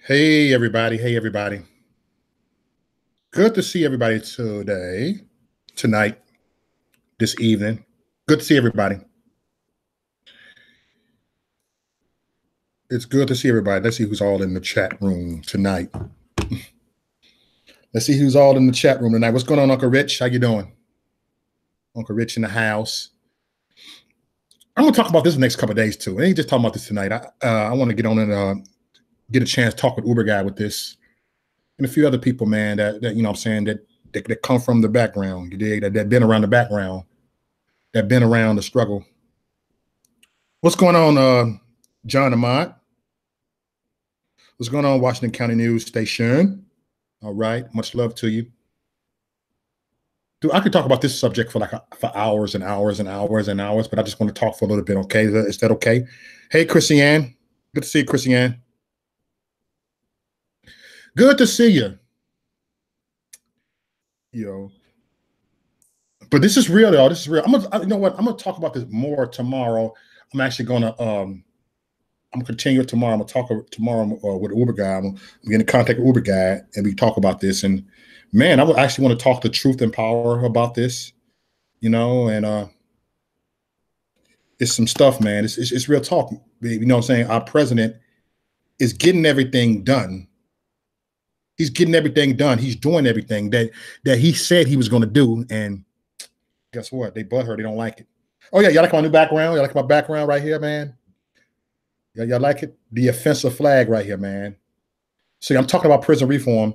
Hey everybody, hey everybody. Good to see everybody today, tonight, this evening. Good to see everybody. It's good to see everybody. Let's see who's all in the chat room tonight. Let's see who's all in the chat room tonight. What's going on, Uncle Rich? How you doing? Uncle Rich in the house. I'm gonna talk about this the next couple of days too. I ain't just talking about this tonight. I want to get on and get a chance to talk with Uber Guy with this and a few other people, man. That you know what I'm saying that come from the background. You dig? That been around the background. That been around the struggle. What's going on, John Ahmad? What's going on, Washington County News Station? All right, much love to you. Dude, I could talk about this subject for for hours and hours and hours and hours, but I just want to talk for a little bit. Okay, is that okay? Hey, Christiane, good to see you, Christiane. Good to see you. But this is real, y'all. This is real. You know what? I'm gonna talk about this more tomorrow. I'm actually gonna I'm gonna continue it tomorrow. I'm gonna talk tomorrow with the Uber guy. I'm gonna get in contact with Uber guy and we talk about this. And man, I would actually want to talk to Truth and Power about this, and it's some stuff, man. It's real talk. You know what I'm saying? Our president is getting everything done. He's getting everything done. He's doing everything that he said he was gonna do. And guess what? They butthurt. They don't like it. Oh yeah, y'all like my new background? Y'all like my background right here, man? Y'all like it? The offensive flag right here, man. See, I'm talking about prison reform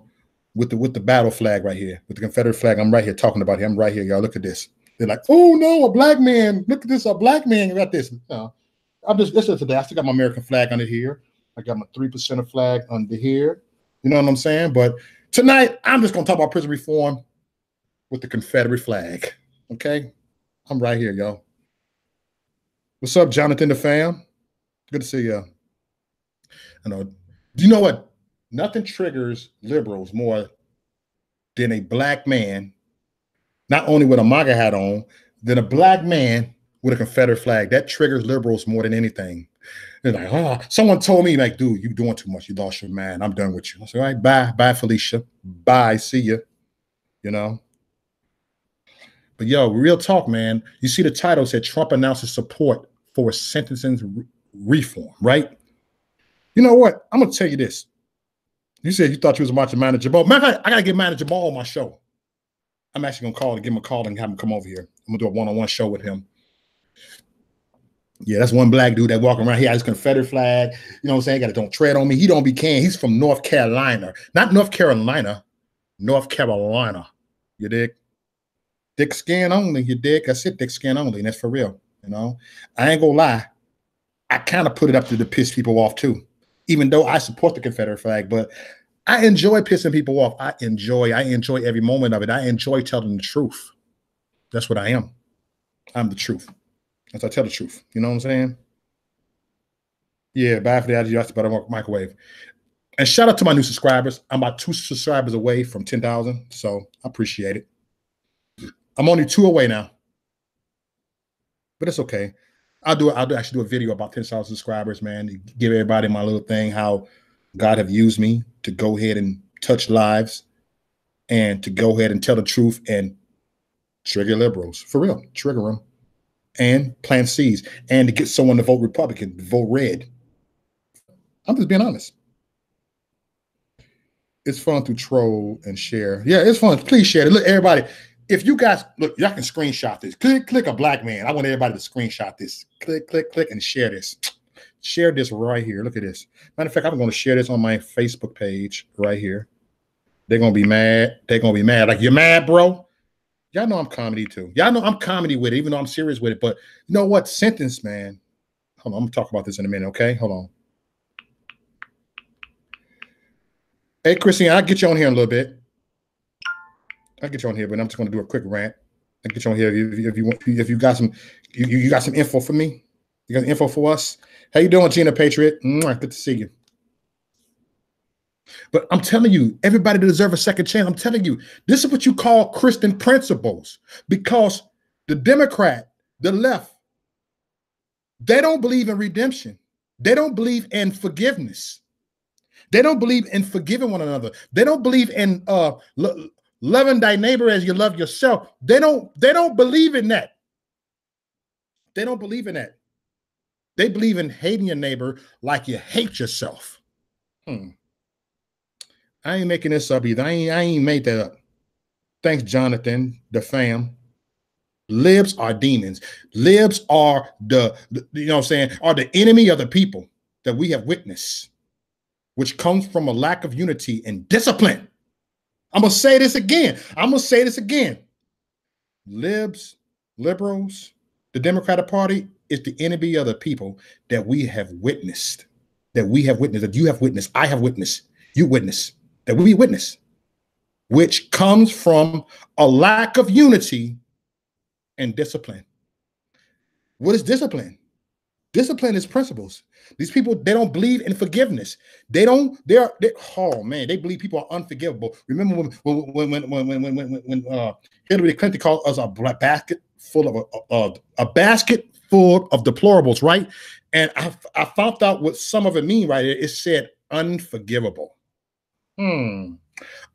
with the battle flag right here, with the Confederate flag. I'm right here talking about him right here, y'all. Look at this. They're like, oh no, a black man. Look at this, a black man got this. This is today. I still got my American flag under here. I got my 3% flag under here. You know what I'm saying? But tonight, I'm just gonna talk about prison reform with the Confederate flag. Okay? I'm right here, y'all. What's up, Jonathan the fam? Good to see you. I know. Do you know what? Nothing triggers liberals more than a black man, not only with a MAGA hat on, than a black man with a Confederate flag. That triggers liberals more than anything. They're like, oh, someone told me, like, dude, you're doing too much. You lost your man. I'm done with you. I said, all right, bye, Felicia. Bye, see you. But yo, real talk, man. You see the title said Trump announces support for sentencing reform, right? You know what? I'm gonna tell you this. You said you thought you was watching Manager Jamal. Matter of fact, I gotta get Manager Jamal on my show. I'm actually gonna give him a call and have him come over here. I'm gonna do a one-on-one show with him. Yeah, that's one black dude that walking around here. His Confederate flag. You know what I'm saying? Got it. Don't tread on me. He don't be can. He's from North Carolina, not North Carolina, North Carolina. You dig? Thick skin only. You dig? I said thick skin only, and that's for real. I ain't gonna lie. I kind of put it up to piss people off too, even though I support the Confederate flag. But I enjoy pissing people off. I enjoy every moment of it. I enjoy telling the truth. That's what I am. I'm the truth. As I tell the truth. You know what I'm saying? Yeah, bye for the attitude, but I microwave. And shout out to my new subscribers. I'm about 2 subscribers away from 10,000, so I appreciate it. I'm only 2 away now, but it's okay. I'll actually do a video about 10,000 subscribers, man. To give everybody my little thing, how God have used me to go ahead and touch lives and to go ahead and tell the truth and trigger liberals, for real, trigger them and plant seeds and to get someone to vote Republican, vote red. I'm just being honest. It's fun to troll and share. Yeah, it's fun. Please share it. Look, everybody, if you guys, look, y'all can screenshot this. Click a black man. I want everybody to screenshot this. Click, and share this. Share this right here. Look at this. Matter of fact, I'm going to share this on my Facebook page right here. They're going to be mad. They're going to be mad. Like, you're mad, bro? Y'all know I'm comedy too. Y'all know I'm comedy with it, even though I'm serious with it. But you know what? Sentence, man. Hold on. I'm going to talk about this in a minute, okay? Hold on. Hey, Christine, I'll get you on here in a little bit. I'll get you on here, but I'm just going to do a quick rant. I'll get you on here if you got some you got some info for me. You got info for us? How you doing, Gina Patriot? Good to see you. But I'm telling you, everybody deserves a second chance. I'm telling you, this is what you call Christian principles, because the Democrat, the left, they don't believe in redemption. They don't believe in forgiveness. They don't believe in forgiving one another. They don't believe in loving thy neighbor as you love yourself. They don't believe in that. They don't believe in that. They believe in hating your neighbor like you hate yourself. I ain't making this up either. I ain't made that up. Thanks, Jonathan, the fam. Libs are demons. Libs are the you know what I'm saying, are the enemy of the people that we have witnessed, which comes from a lack of unity and discipline. I'm going to say this again. Libs, liberals, the Democratic Party is the enemy of the people that we have witnessed, that you have witnessed, I have witnessed, you witness, that we witness, which comes from a lack of unity and discipline. What is discipline? Discipline is principles. These people, they don't believe in forgiveness. They oh man, they believe people are unforgivable. Remember when Hillary Clinton called us a basket full of deplorables, right? And I found out what some of it mean right here. It said unforgivable.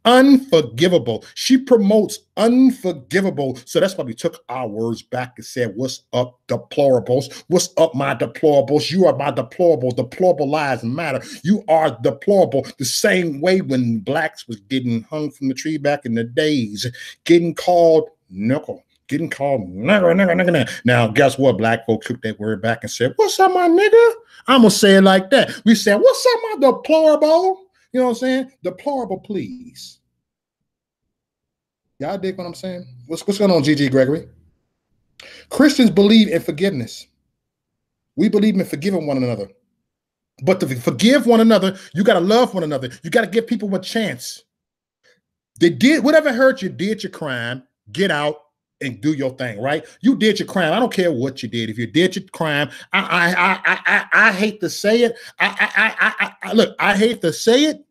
Unforgivable. She promotes unforgivable. So that's why we took our words back and said, what's up, deplorables? What's up, my deplorables? You are my deplorables. Deplorable lives matter. You are deplorable. The same way when blacks was getting hung from the tree back in the days, getting called nickel, getting called nigger. Now, guess what? Black folks took that word back and said, what's up, my nigger? I'm going to say it like that. We said, what's up, my deplorable? You know what I'm saying? Deplorable, please. Y'all dig what I'm saying? What's going on, G.G. Gregory? Christians believe in forgiveness. We believe in forgiving one another. But to forgive one another, you got to love one another. You got to give people a chance. They did whatever hurt you, did your crime, get out and do your thing, right? You did your crime. I don't care what you did. If you did your crime, I hate to say it. Look, I hate to say it.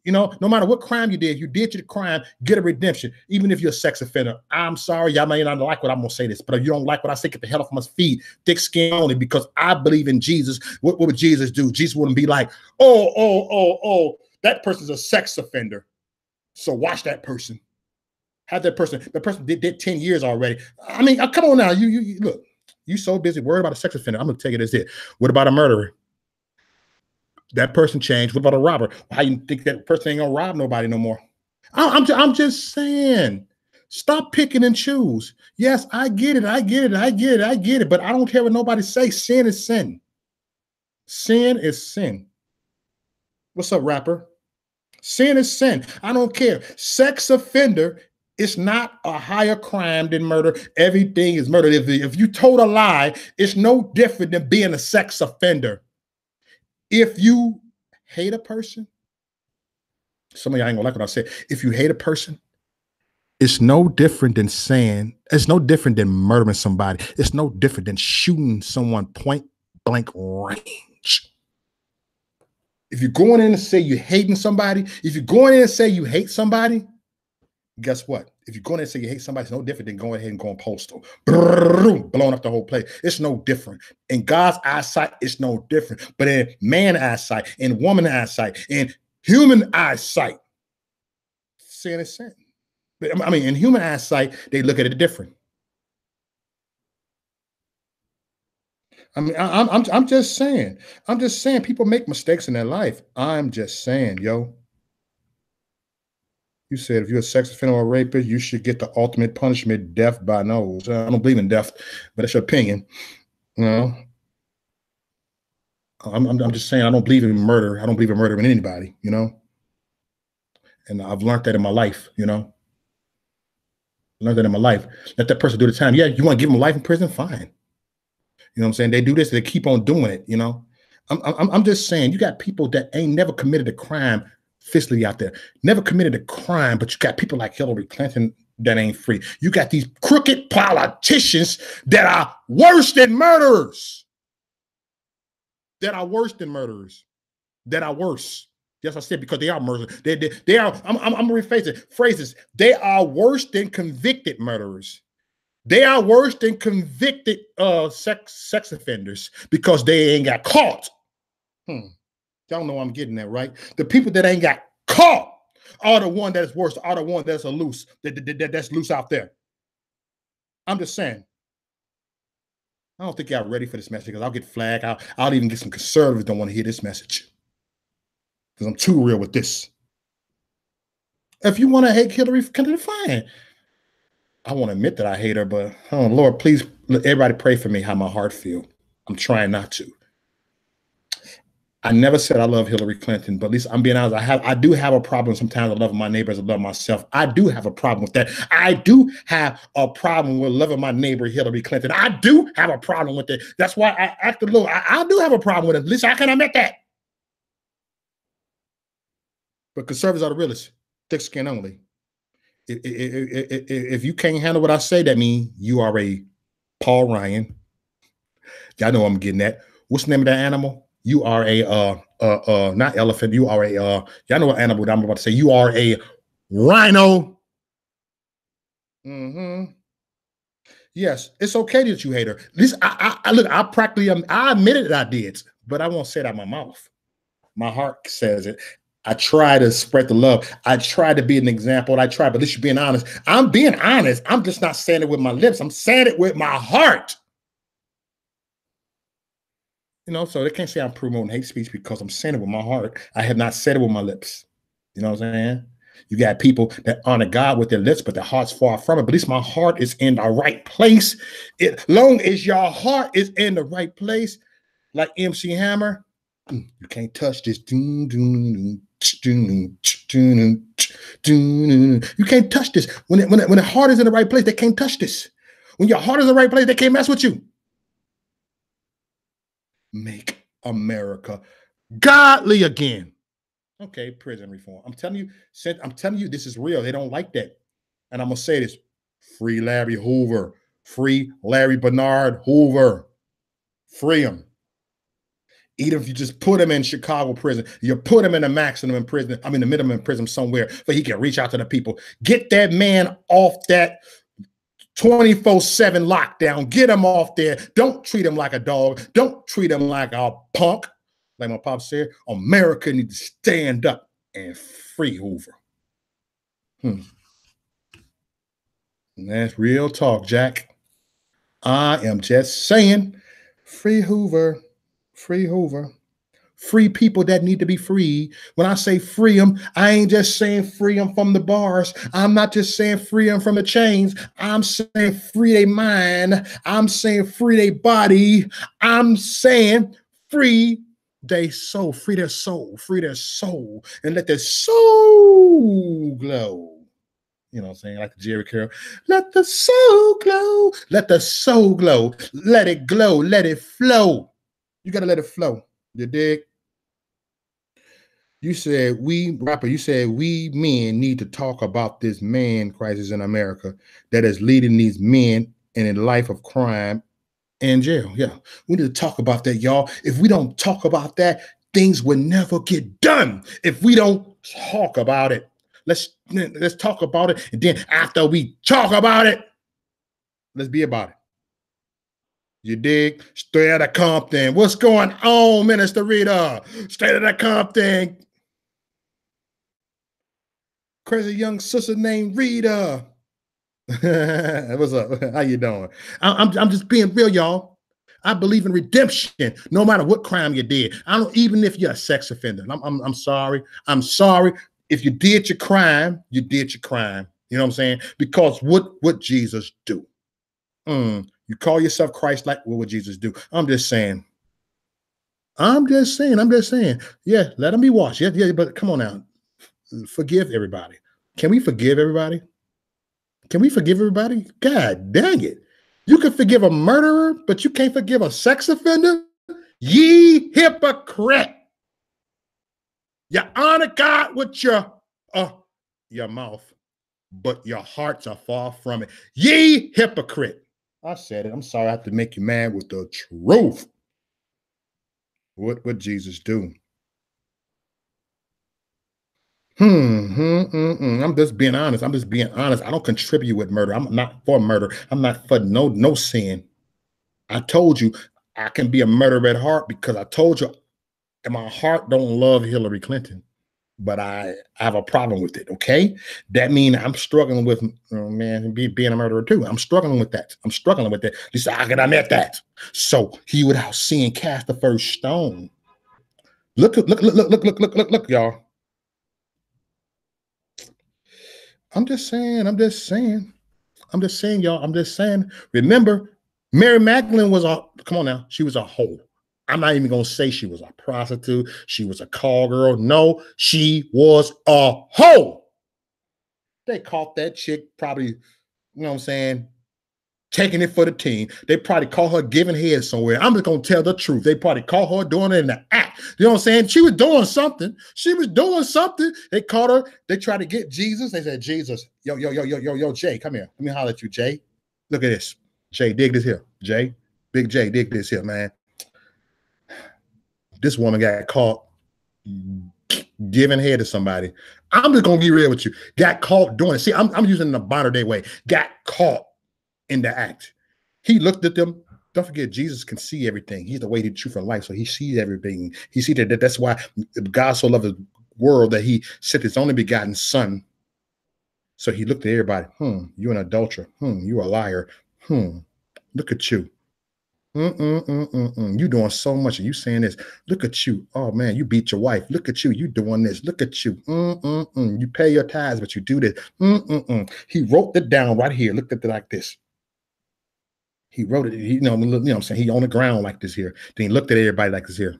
You know, no matter what crime you did your crime, get a redemption. Even if you're a sex offender, I'm sorry, y'all may not like what I'm gonna say this, but if you don't like what I say, get the hell off my feet, thick skin only, because I believe in Jesus. What would Jesus do? Jesus wouldn't be like, oh, that person's a sex offender, so watch that person. Have that person. The person did 10 years already. I mean, come on now. You look. You so busy worried about a sex offender. I'm gonna tell you this here. What about a murderer? That person changed. What about a robber? How you think that person ain't gonna rob nobody no more? I'm just saying. Stop picking and choose. Yes, I get it. But I don't care what nobody say. Sin is sin. Sin is sin. What's up, rapper? Sin is sin. I don't care. Sex offender. It's not a higher crime than murder. Everything is murder. If you told a lie, it's no different than being a sex offender. If you hate a person, some of y'all ain't gonna like what I said. If you hate a person, it's no different than it's no different than murdering somebody. It's no different than shooting someone point blank range. If you're going in and say you're hating somebody, if you're going in and say you hate somebody, guess what? If you're going in and say you hate somebody, it's no different than going ahead and going postal. Blowing up the whole place. It's no different. In God's eyesight, it's no different. But in man's eyesight, in woman's eyesight, in human eyesight, sin is sin. I mean, in human eyesight, they look at it different. I mean, I'm just saying. I'm just saying people make mistakes in their life. I'm just saying, yo. You said if you're a sex offender or a rapist, you should get the ultimate punishment, death by nose. I don't believe in death, but that's your opinion. You know, I'm just saying I don't believe in murder. I don't believe in murdering anybody, you know. And I've learned that in my life, you know. Learned that in my life. Let that person do the time. Yeah, you want to give them life in prison? Fine. You know what I'm saying? They do this, they keep on doing it, you know. I'm just saying you got people that ain't never committed a crime fiscally out there, never committed a crime, but you got people like Hillary Clinton that ain't free. You got these crooked politicians that are worse than murderers. That are worse. Yes, I said because they are murderers. They are. I'm gonna rephrase it. Phrases. They are worse than convicted murderers. They are worse than convicted sex offenders because they ain't got caught. They Y'all know I'm getting that, right? The people that ain't got caught are the one that is worse, are the one that's that's loose out there. I'm just saying. I don't think y'all ready for this message because I'll get flagged. I'll even get some conservatives don't want to hear this message because I'm too real with this. If you want to hate Hillary, fine. I won't admit that I hate her, but oh Lord, please, everybody pray for me how my heart feel. I'm trying not to. I never said I love Hillary Clinton, but at least I'm being honest. I do have a problem sometimes. I love my neighbors. I love myself. I do have a problem with that. I do have a problem with loving my neighbor Hillary Clinton. I do have a problem with it. That's why I act a little. I do have a problem with it. At least I can admit that. But conservatives are the realists, thick skin only. If you can't handle what I say, that means you are a Paul Ryan. Y'all know I'm getting that. What's the name of that animal? You are a not elephant. You are a y'all know what animal I'm about to say. You are a rhino. Yes, it's okay that you hate her. At least I look. I practically I admitted that I did, but I won't say it out my mouth. My heart says it. I try to spread the love. I try to be an example. I try, but at least you're being honest. I'm being honest. I'm just not saying it with my lips. I'm saying it with my heart. You know, so they can't say I'm promoting hate speech because I'm saying it with my heart. I have not said it with my lips. You know what I'm saying? You got people that honor God with their lips, but their heart's far from it. But at least my heart is in the right place. Long as your heart is in the right place, like MC Hammer, you can't touch this. You can't touch this. When the heart is in the right place, they can't touch this. When your heart is in the right place, they can't mess with you. Make America godly again. Okay, prison reform. I'm telling you, this is real. They don't like that. And I'm gonna say this: free Larry Hoover, free Larry Bernard Hoover, free him. Even if you just put him in Chicago prison, you put him in a maximum in prison, I mean the minimum in prison somewhere, so he can reach out to the people. Get that man off that 24/7 lockdown. Get him off there. Don't treat him like a dog. Don't treat him like a punk. Like my pop said, America needs to stand up and free Hoover. And that's real talk, Jack. I am just saying, free Hoover, free Hoover. Free people that need to be free. When I say free them, I ain't just saying free them from the bars. I'm not just saying free them from the chains. I'm saying free their mind. I'm saying free their body. I'm saying free their soul. Free their soul. Free their soul. And let their soul glow. You know what I'm saying? Like the Jerry Curl. Let the soul glow. Let the soul glow. Let it glow. Let it flow. You got to let it flow. You dig? You said we men need to talk about this man crisis in America that is leading these men in a life of crime and jail. Yeah, we need to talk about that, y'all. If we don't talk about that, things will never get done. If we don't talk about it, let's talk about it. And then after we talk about it, let's be about it. You dig? Straight out of Compton. What's going on, Minister Rita? Straight out of Compton. Crazy young sister named Rita. What's up? How you doing? I'm just being real, y'all. I believe in redemption, no matter what crime you did. I don't even if you're a sex offender. I'm sorry. I'm sorry. If you did your crime, you did your crime. You know what I'm saying? Because what Jesus do? You call yourself Christ-like, what would Jesus do? I'm just saying. Yeah, let him be washed. Yeah, but come on now. Forgive everybody. Can we forgive everybody? Can we forgive everybody? God dang it. You can forgive a murderer, but you can't forgive a sex offender? Ye hypocrite. You honor God with your mouth, but your hearts are far from it. Ye hypocrite. I said it. I'm sorry I have to make you mad with the truth. What would Jesus do? I'm just being honest. I don't contribute with murder. I'm not for murder. I'm not for no sin. I told you I can be a murderer at heart because I told you and my heart don't love Hillary Clinton, but I have a problem with it. Okay, that means I'm struggling with being a murderer too. I'm struggling with that. I'm struggling with that. He said, "How can I met that?" So he without seeing cast the first stone. Look, y'all. I'm just saying. I'm just saying. I'm just saying, y'all. I'm just saying. Remember, Mary Magdalene was a, come on now, she was a hoe. I'm not even gonna say she was a prostitute, she was a call girl. No, she was a hoe. They caught that chick probably, you know what I'm saying, taking it for the team. They probably caught her giving head somewhere. I'm just gonna tell the truth. They probably caught her doing it in the act. You know what I'm saying? She was doing something. She was doing something. They caught her. They tried to get Jesus. They said, Jesus, yo, Jay, come here. Let me holler at you, Jay. Look at this. Jay, dig this here. Jay, Big Jay, dig this here, man. This woman got caught giving head to somebody. I'm just gonna be real with you. Got caught doing it. See, I'm using the modern day way. Got caught in the act. He looked at them. Don't forget, Jesus can see everything. He's the way, the truth, and life. So he sees everything. He sees that. That's why God so loved the world that he sent his only begotten son. So he looked at everybody. You an adulterer. You a liar. Look at you. You doing so much. And you saying this. Look at you. Oh man, you beat your wife. Look at you. You doing this. Look at you. You pay your tithes, but you do this. He wrote it down right here. Looked at it like this. He wrote it. You know what I'm saying? He on the ground like this here. Then he looked at everybody like this here.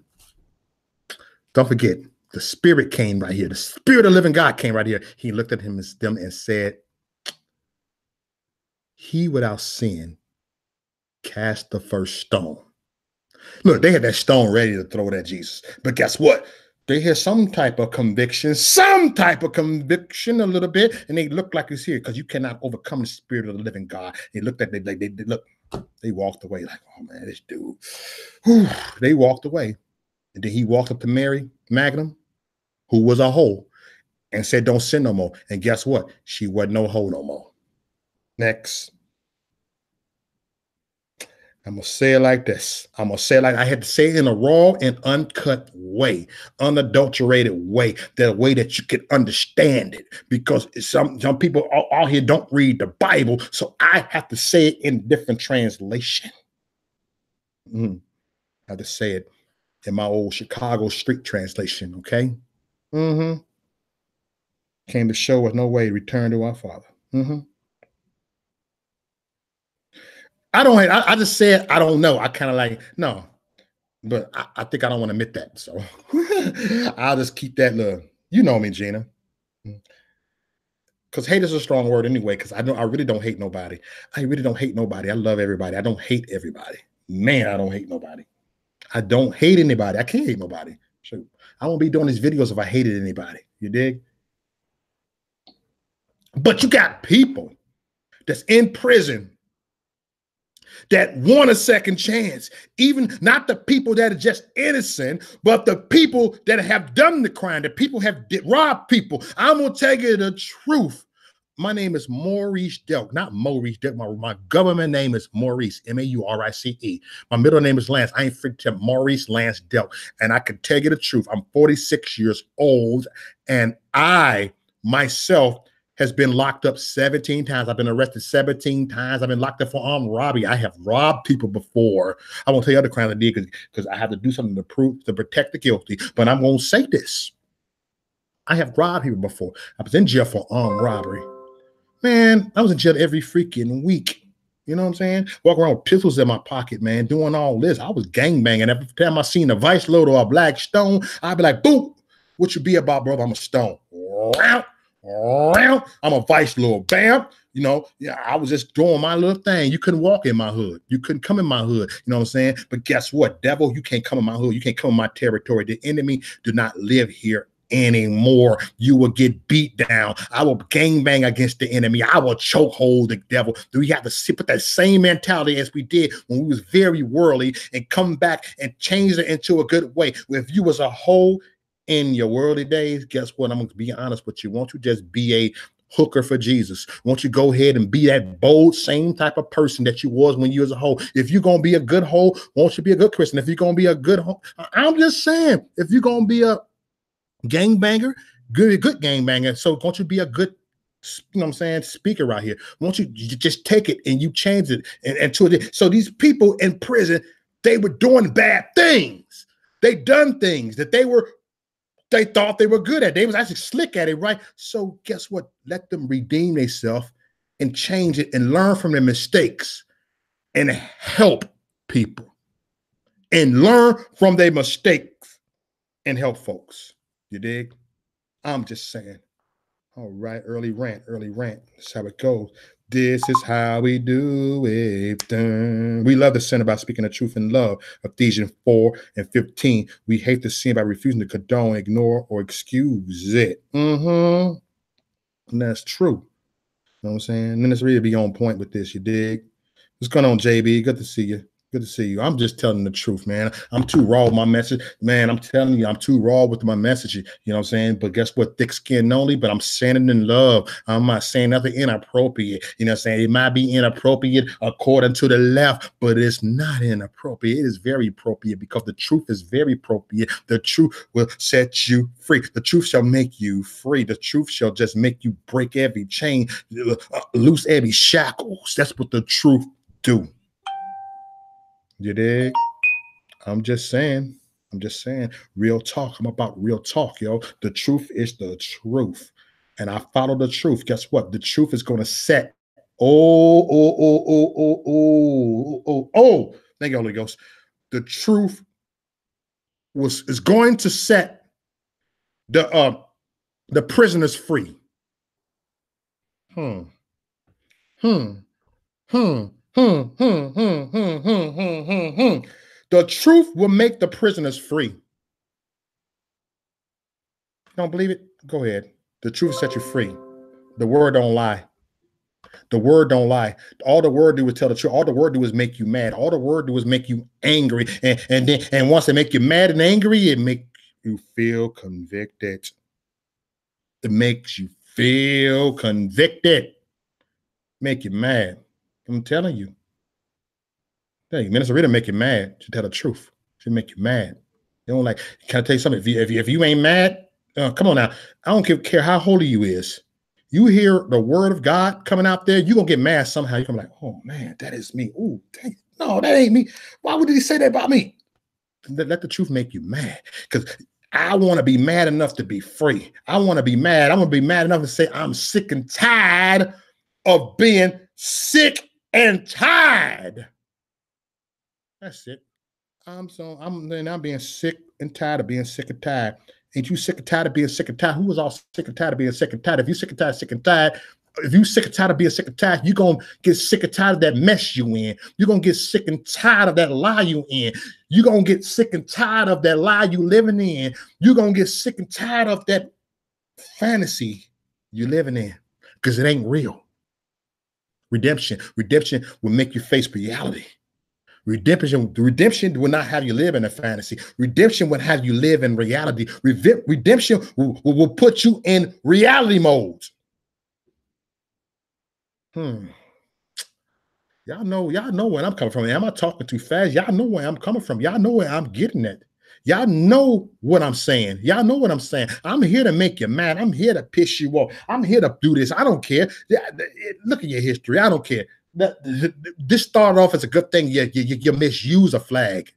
Don't forget, the spirit came right here. The spirit of living God came right here. He looked at them and said, he without sin cast the first stone. Look, they had that stone ready to throw at Jesus. But guess what? They had some type of conviction a little bit, and they looked like it's here because you cannot overcome the spirit of the living God. They looked at they walked away like, oh man, this dude. Whew. They walked away. And then he walked up to Mary Magdalene, who was a hoe, and said, don't sin no more. And guess what? She wasn't no hoe no more. Next. I'm going to say it like this. I'm going to say it like I had to say it in a raw and uncut way, unadulterated way, that way that you can understand it. Because some people out here don't read the Bible, so I have to say it in different translation. I have to say it in my old Chicago street translation, okay? Came to show us no way to return to our Father. I just said, I don't know. I kind of like, no, but I think I don't want to admit that. So I'll just keep that little, you know me, Gina. Because hate is a strong word anyway, because I really don't hate nobody. I really don't hate nobody. I love everybody. I don't hate everybody. Man, I don't hate nobody. I don't hate anybody. I can't hate nobody. Shoot. I won't be doing these videos if I hated anybody. You dig? But you got people that's in prison that want a second chance, even not the people that are just innocent, but the people that have done the crime, the people have robbed people. I'm going to tell you the truth. My name is Maurice Delk, not Maurice Delk. My government name is Maurice, M-A-U-R-I-C-E. My middle name is Lance. I ain't freaking Maurice Lance Delk. And I can tell you the truth. I'm 46 years old, and I myself has been locked up 17 times. I've been arrested 17 times. I've been locked up for armed robbery. I have robbed people before. I won't tell you other crimes I did because I have to do something to protect the guilty. But I'm going to say this. I have robbed people before. I was in jail for armed robbery. Man, I was in jail every freaking week. You know what I'm saying? Walk around with pistols in my pocket, man, doing all this. I was gangbanging. Every time I seen a vice load or a black stone, I'd be like, boom, what you be about, brother? I'm a stone. I'm a vice lord. Bam. You know, yeah, I was just doing my little thing. You couldn't walk in my hood. You couldn't come in my hood. You know what I'm saying? But guess what, devil? You can't come in my hood. You can't come in my territory. The enemy do not live here anymore. You will get beat down. I will gangbang against the enemy. I will chokehold the devil. Do we have to put that same mentality as we did when we was very worldly and come back and change it into a good way? If you was a whole in your worldly days, guess what? I'm going to be honest with you. Won't you just be a hooker for Jesus. Won't you go ahead and be that bold, same type of person that you was when you was a hoe? If you're going to be a good hoe, won't you be a good Christian? If you're going to be a good hoe, I'm just saying, if you're going to be a gangbanger, good gangbanger, so won't you be a good, you know what I'm saying, speaker right here? Won't you just take it and you change it and to it? So these people in prison, they were doing bad things. They done things that they thought they were good at. They was actually slick at it, right? So guess what? Let them redeem themselves and change it and learn from their mistakes and help people and learn from their mistakes and help folks. You dig? I'm just saying. All right, early rant. That's how it goes. This is how we do it. We love the sin about speaking the truth in love. Ephesians 4:15. We hate the sin by refusing to condone, ignore, or excuse it. And that's true. You know what I'm saying? And then let's really be on point with this. You dig? What's going on, JB? Good to see you. Good to see you. I'm just telling the truth, man. I'm too raw with my message. Man, I'm telling you, I'm too raw with my message. You know what I'm saying? But guess what? Thick skin only, but I'm saying it in love. I'm not saying nothing inappropriate. You know what I'm saying? It might be inappropriate according to the left, but it's not inappropriate. It is very appropriate because the truth is very appropriate. The truth will set you free. The truth shall make you free. The truth shall just make you break every chain, loose every shackles. That's what the truth do. You dig? I'm just saying. Real talk. I'm about real talk, yo. The truth is the truth. And I follow the truth. Guess what? The truth is going to set. Thank you, Holy Ghost. The truth is going to set the prisoners free. The truth will make the prisoners free. Don't believe it? Go ahead. The truth set you free. The word don't lie. The word don't lie. All the word do is tell the truth. All the word do is make you mad. All the word do is make you angry. And once they make you mad and angry, it makes you feel convicted. It makes you feel convicted. Make you mad. I'm telling you. Hey, Minister Rita make you mad. She tell the truth. She make you mad. You don't like. Can I tell you something? If you ain't mad, come on now. I don't care how holy you is. You hear the word of God coming out there, you gonna get mad somehow. You're gonna be like, oh man, that is me. Oh, no, that ain't me. Why would he say that about me? Let the truth make you mad. Because I want to be mad enough to be free. I want to be mad. I'm gonna be mad enough to say I'm sick and tired of being sick and tired. That's it. I'm being sick and tired of being sick and tired. Ain't you sick and tired of being sick and tired? Who was all sick and tired of being sick and tired? If you sick and tired, if you sick and tired of being sick and tired, you're gonna get sick and tired of that mess you in. You're gonna get sick and tired of that lie you in. You're gonna get sick and tired of that lie you living in. You're gonna get sick and tired of that fantasy you living in because it ain't real. Redemption will make you face reality. Redemption will not have you live in a fantasy. Redemption will have you live in reality. Redemption will put you in reality mode. Y'all know where I'm coming from. Am I talking too fast? Y'all know where I'm coming from. Y'all know where I'm getting at. Y'all know what I'm saying. Y'all know what I'm saying. I'm here to make you mad. I'm here to piss you off. I'm here to do this. I don't care. Look at your history. I don't care. This started off as a good thing. You misuse a flag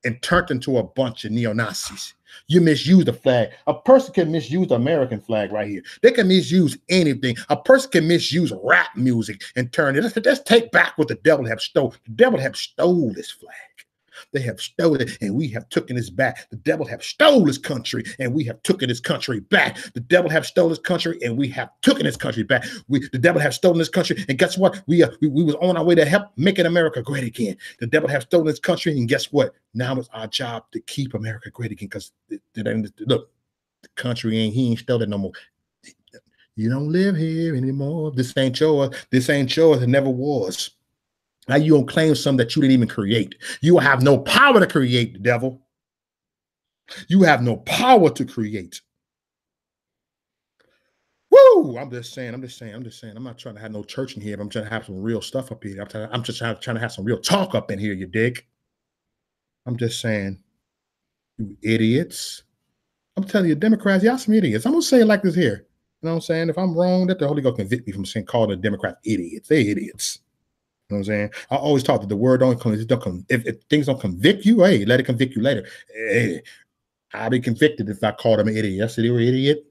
and turned into a bunch of neo-Nazis. You misuse the flag. A person can misuse the American flag right here. They can misuse anything. A person can misuse rap music and turn it. Let's take back what the devil have stole. The devil have stole this flag. They have stolen it, and we have taken this back. The devil have stole this country, and we have taken this country back. The devil have stolen this country, and we have taken this country back. The devil have stolen this country, and guess what? We was on our way to help making America great again. The devil have stolen this country, and guess what? Now it's our job to keep America great again. Because look, the country ain't stole it no more. You don't live here anymore. This ain't yours. This ain't yours. It never was. Now you don't claim something that you didn't even create. You have no power to create, the devil. You have no power to create. Woo! Woo! I'm just saying. I'm not trying to have no church in here. But I'm trying to have some real stuff up here. I'm just trying to have some real talk up in here. You dig? I'm just saying, you idiots. I'm telling you, Democrats, y'all some idiots. I'm gonna say it like this here. You know what I'm saying? If I'm wrong, let the Holy Ghost convict me from saying calling the Democrats idiots. They idiots. You know what I'm saying? I always talk that the word if things don't convict you, hey, let it convict you later. Hey, I'll be convicted if I call them an idiot. I said, you're an idiot,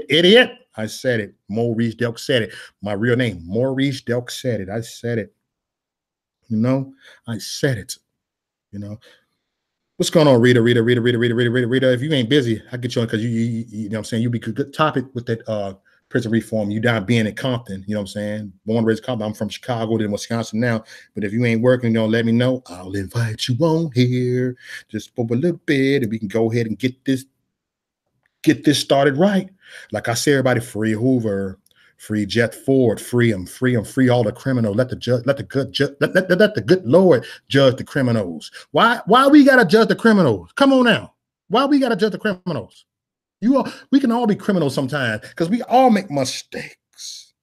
idiot. I said it. Maurice Delk said it. My real name, Maurice Delk said it. I said it. You know, I said it. You know, what's going on, Rita? If you ain't busy, I get you on because you know what I'm saying. You be good topic with that prison reform. You down being in Compton, you know what I'm saying. Born and raised Compton. I'm from Chicago, then Wisconsin now. But if you ain't working, let me know. I'll invite you on here just for a little bit, and we can go ahead and get this started right. Like I say, everybody, free Hoover, free Jet Ford, free them, free all the criminals. Let the good Lord judge the criminals. Why we gotta judge the criminals? Come on now. Why we gotta judge the criminals? We can all be criminals sometimes because we all make mistakes.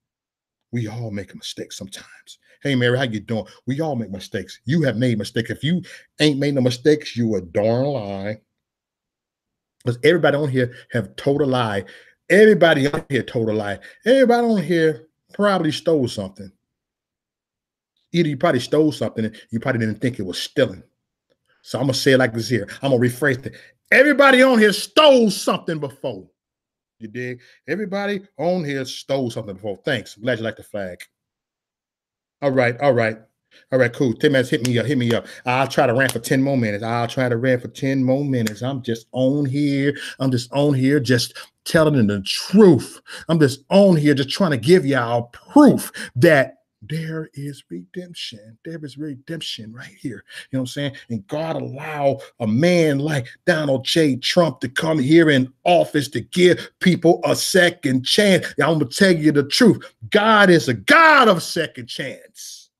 We all make a mistake sometimes. Hey Mary, how you doing? We all make mistakes. You have made mistakes. If you ain't made no mistakes, you a darn lie. Because everybody on here have told a lie. Everybody on here told a lie. Everybody on here probably stole something. Either you probably stole something and you probably didn't think it was stealing. So I'm going to say it like this here. I'm going to rephrase it. Everybody on here stole something before. You dig? Everybody on here stole something before. Thanks. I'm glad you like the flag. All right. Cool. 10 minutes, hit me up. I'll try to rant for 10 more minutes. I'm just on here. Just telling the truth. I'm just on here just trying to give y'all proof that there is redemption. There is redemption right here. You know what I'm saying? And God allow a man like Donald J. Trump to come here in office to give people a second chance. I'm going to tell you the truth. God is a God of second chance.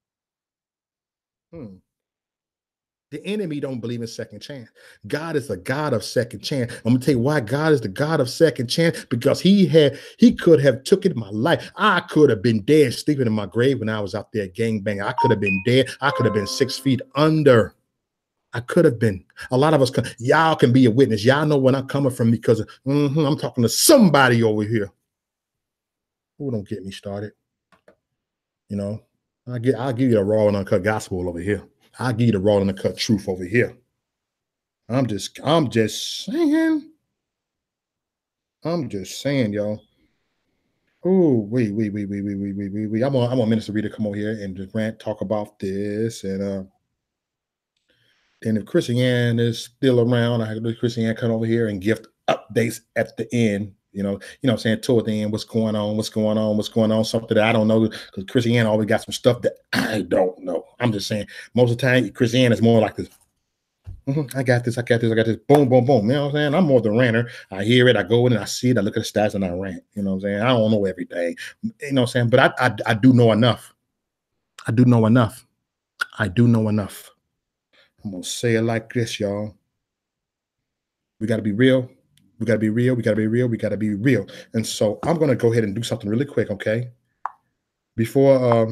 The enemy don't believe in second chance. God is a God of second chance. I'm gonna tell you why God is the God of second chance, because he could have took it in my life. I could have been dead, sleeping in my grave when I was out there gangbanging. I could have been dead. I could have been 6 feet under. I could have been. A lot of us y'all can be a witness. Y'all know when I'm coming from because I'm talking to somebody over here. Who don't get me started? You know, I'll give you the raw and uncut gospel over here. I'll give you the raw and uncut truth over here. I'm just saying. I'm just saying, y'all. Oh, wait. I want Minister Rita to come over here and just rant, talk about this. And if Christiane is still around, I do Christiane come over here and gift updates at the end. You know what I'm saying, toward the end, what's going on, something that I don't know, because Christiane always got some stuff that I don't know. I'm just saying, most of the time, Christiane is more like this. I got this. Boom, boom, boom. You know what I'm saying? I'm more the ranter. I hear it, I go in and I see it, I look at the stats and I rant. You know what I'm saying? I don't know everything. You know what I'm saying? But I do know enough. I do know enough. I'm gonna say it like this, y'all. We gotta be real. We gotta be real. And so I'm gonna go ahead and do something really quick, okay? Before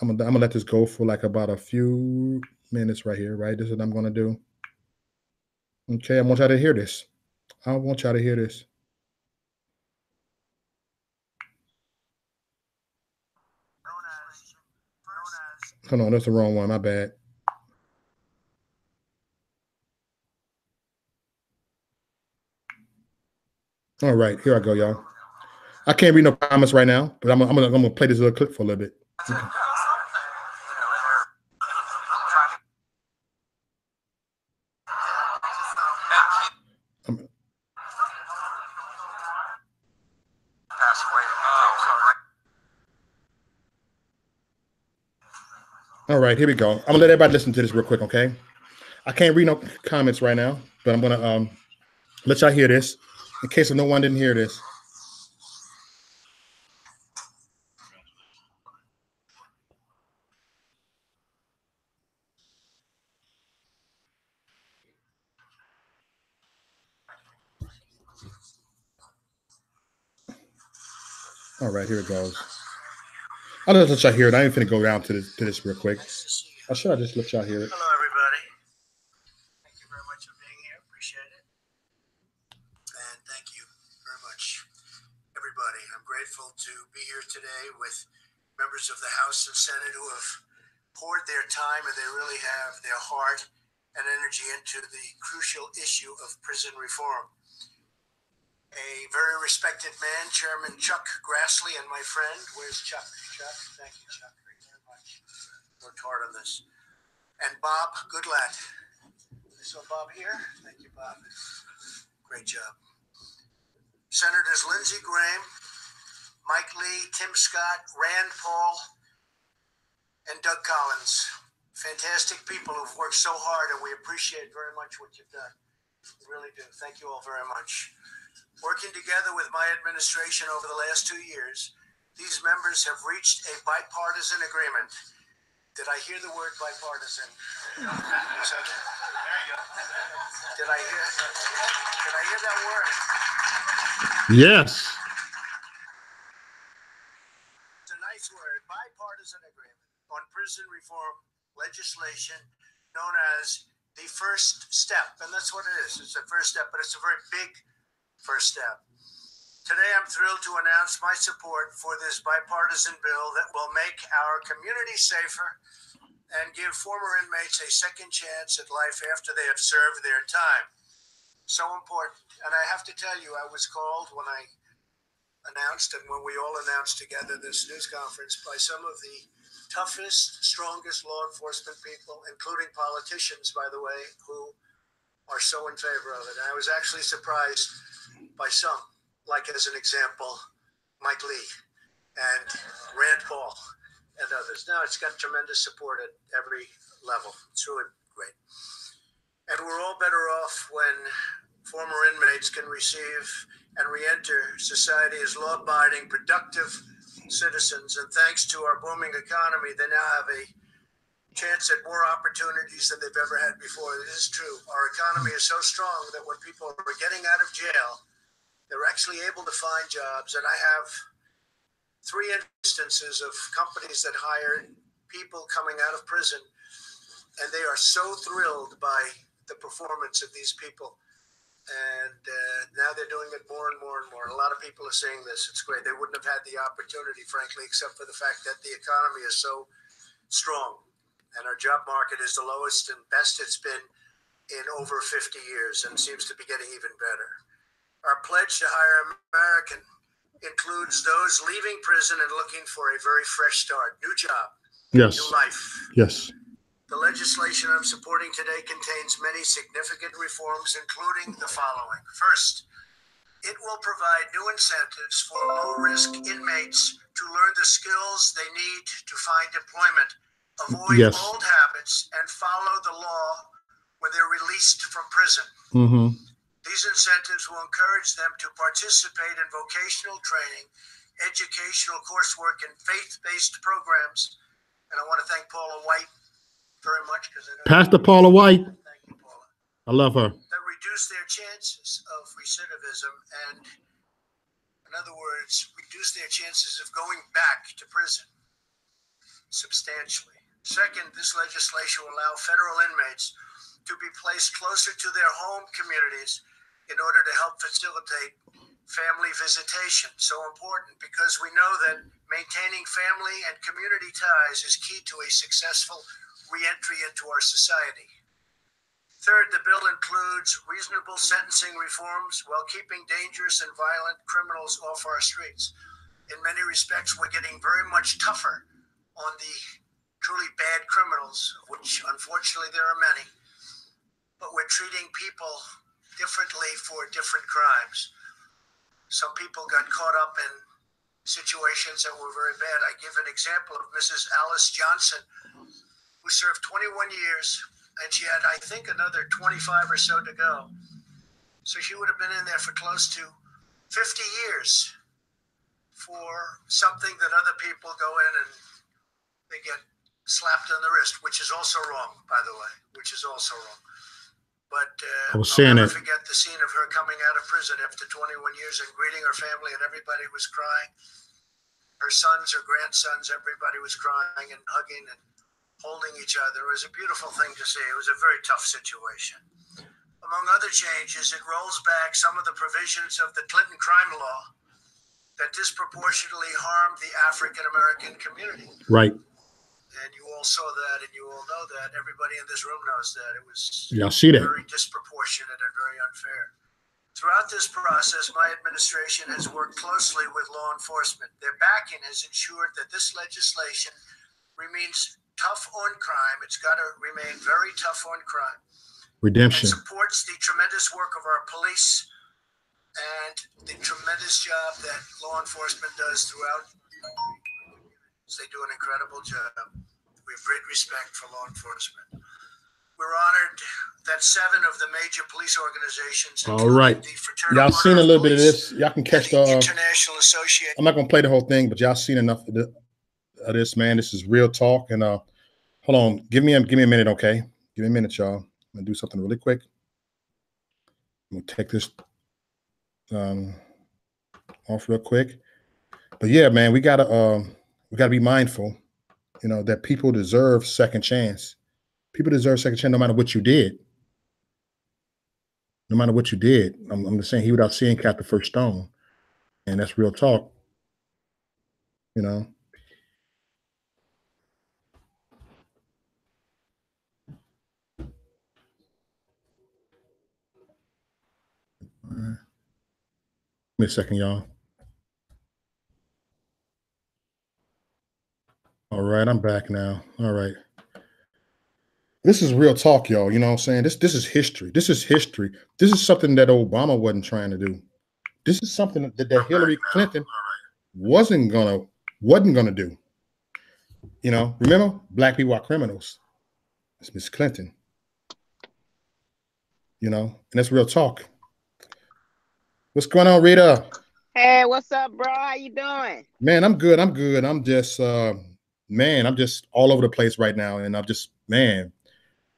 I'm gonna let this go for like about a few minutes right here, right? This is what I'm gonna do. Okay, I want y'all to hear this. Hold on, that's the wrong one. My bad. All right, here I go, y'all. I can't read no comments right now, but I'm gonna play this little clip for a little bit. Okay. All right, here we go. I'm gonna let everybody listen to this real quick, okay? I can't read no comments right now, but I'm gonna let y'all hear this in case no one didn't hear this. All right, here it goes. I'll just let y'all hear it. I ain't finna go down to this real quick. Or should I just let y'all hear it? Hello, everybody. Thank you very much for being here. Appreciate it. And thank you very much, everybody. I'm grateful to be here today with members of the House and Senate who have poured their time and they really have their heart and energy into the crucial issue of prison reform. A very respected man, Chairman Chuck Grassley, and my friend, where's Chuck? Chuck, thank you, Chuck, very much. Worked hard on this. And Bob Goodlatte. So Bob here. Thank you, Bob. Great job. Senators Lindsey Graham, Mike Lee, Tim Scott, Rand Paul, and Doug Collins. Fantastic people who've worked so hard, and we appreciate very much what you've done. We really do. Thank you all very much. Working together with my administration over the last 2 years, these members have reached a bipartisan agreement. Did I hear the word bipartisan? There you go. Did I hear that word? Yes. It's a nice word. Bipartisan agreement on prison reform legislation known as the first step. And that's what it is. It's a first step, but it's a very big first step. Today, I'm thrilled to announce my support for this bipartisan bill that will make our community safer and give former inmates a second chance at life after they have served their time. So important. And I have to tell you, I was called when I announced and when we all announced together this news conference by some of the toughest, strongest law enforcement people, including politicians, by the way, who are so in favor of it. And I was actually surprised by some. Like, as an example, Mike Lee and Rand Paul and others. Now, it's got tremendous support at every level. It's really great. And we're all better off when former inmates can receive and re-enter society as law-abiding, productive citizens. And thanks to our booming economy, they now have a chance at more opportunities than they've ever had before. It is true. Our economy is so strong that when people are getting out of jail, they're actually able to find jobs. And I have 3 instances of companies that hire people coming out of prison, and they are so thrilled by the performance of these people. And now they're doing it more and more and more. And a lot of people are saying this. It's great. They wouldn't have had the opportunity, frankly, except for the fact that the economy is so strong. And our job market is the lowest and best it's been in over 50 years and seems to be getting even better. Our pledge to hire American includes those leaving prison and looking for a very fresh start, new job, Yes. new life. Yes. The legislation I'm supporting today contains many significant reforms, including the following. First, it will provide new incentives for low-risk inmates to learn the skills they need to find employment, avoid old habits, and follow the law when they're released from prison. Mm-hmm. These incentives will encourage them to participate in vocational training, educational coursework, and faith-based programs. And I want to thank Paula White very much. Pastor Paula White. Thank you, Paula. I love her. That reduce their chances of recidivism and, in other words, reduce their chances of going back to prison substantially. Second, this legislation will allow federal inmates to be placed closer to their home communities in order to help facilitate family visitation. So important because we know that maintaining family and community ties is key to a successful reentry into our society. Third, the bill includes reasonable sentencing reforms while keeping dangerous and violent criminals off our streets. In many respects, we're getting very much tougher on the truly bad criminals, which unfortunately there are many. But we're treating people differently for different crimes. Some people got caught up in situations that were very bad. I give an example of Mrs. Alice Johnson, who served 21 years, and she had, I think, another 25 or so to go. So she would have been in there for close to 50 years for something that other people go in and they get slapped on the wrist, which is also wrong, by the way, which is also wrong. But I'll never forget the scene of her coming out of prison after 21 years and greeting her family, and everybody was crying. her sons, her grandsons, everybody was crying and hugging and holding each other. It was a beautiful thing to see. It was a very tough situation. Among other changes, it rolls back some of the provisions of the Clinton crime law that disproportionately harmed the African American community. Right. And you all saw that, and you all know that. Everybody in this room knows that. It was very disproportionate and very unfair. Throughout this process, my administration has worked closely with law enforcement. Their backing has ensured that this legislation remains tough on crime. It's got to remain very tough on crime. Redemption. It supports the tremendous work of our police and the tremendous job that law enforcement does throughout. They do an incredible job. We have great respect for law enforcement. We're honored that 7 of the major police organizations. All right. Y'all seen a little bit of this. Y'all can catch the International Association. I'm not going to play the whole thing, but y'all seen enough of this, man. This is real talk. And hold on. Give me a minute, okay? Give me a minute, y'all. I'm going to do something really quick. I'm going to take this off real quick. But yeah, man, we got to be mindful, that people deserve second chance. People deserve second chance no matter what you did. No matter what you did. I'm just saying he without seeing cast the first stone. And that's real talk. Give me a second, y'all. All right, I'm back now. All right. This is real talk, y'all. You know what I'm saying? This is history. This is history. This is something that Obama wasn't trying to do. This is something that Hillary Clinton wasn't gonna do. Remember, black people are criminals. It's Miss Clinton. And that's real talk. What's going on, Rita? Hey, what's up, bro? How you doing? Man, I'm good. I'm just I'm just all over the place right now. And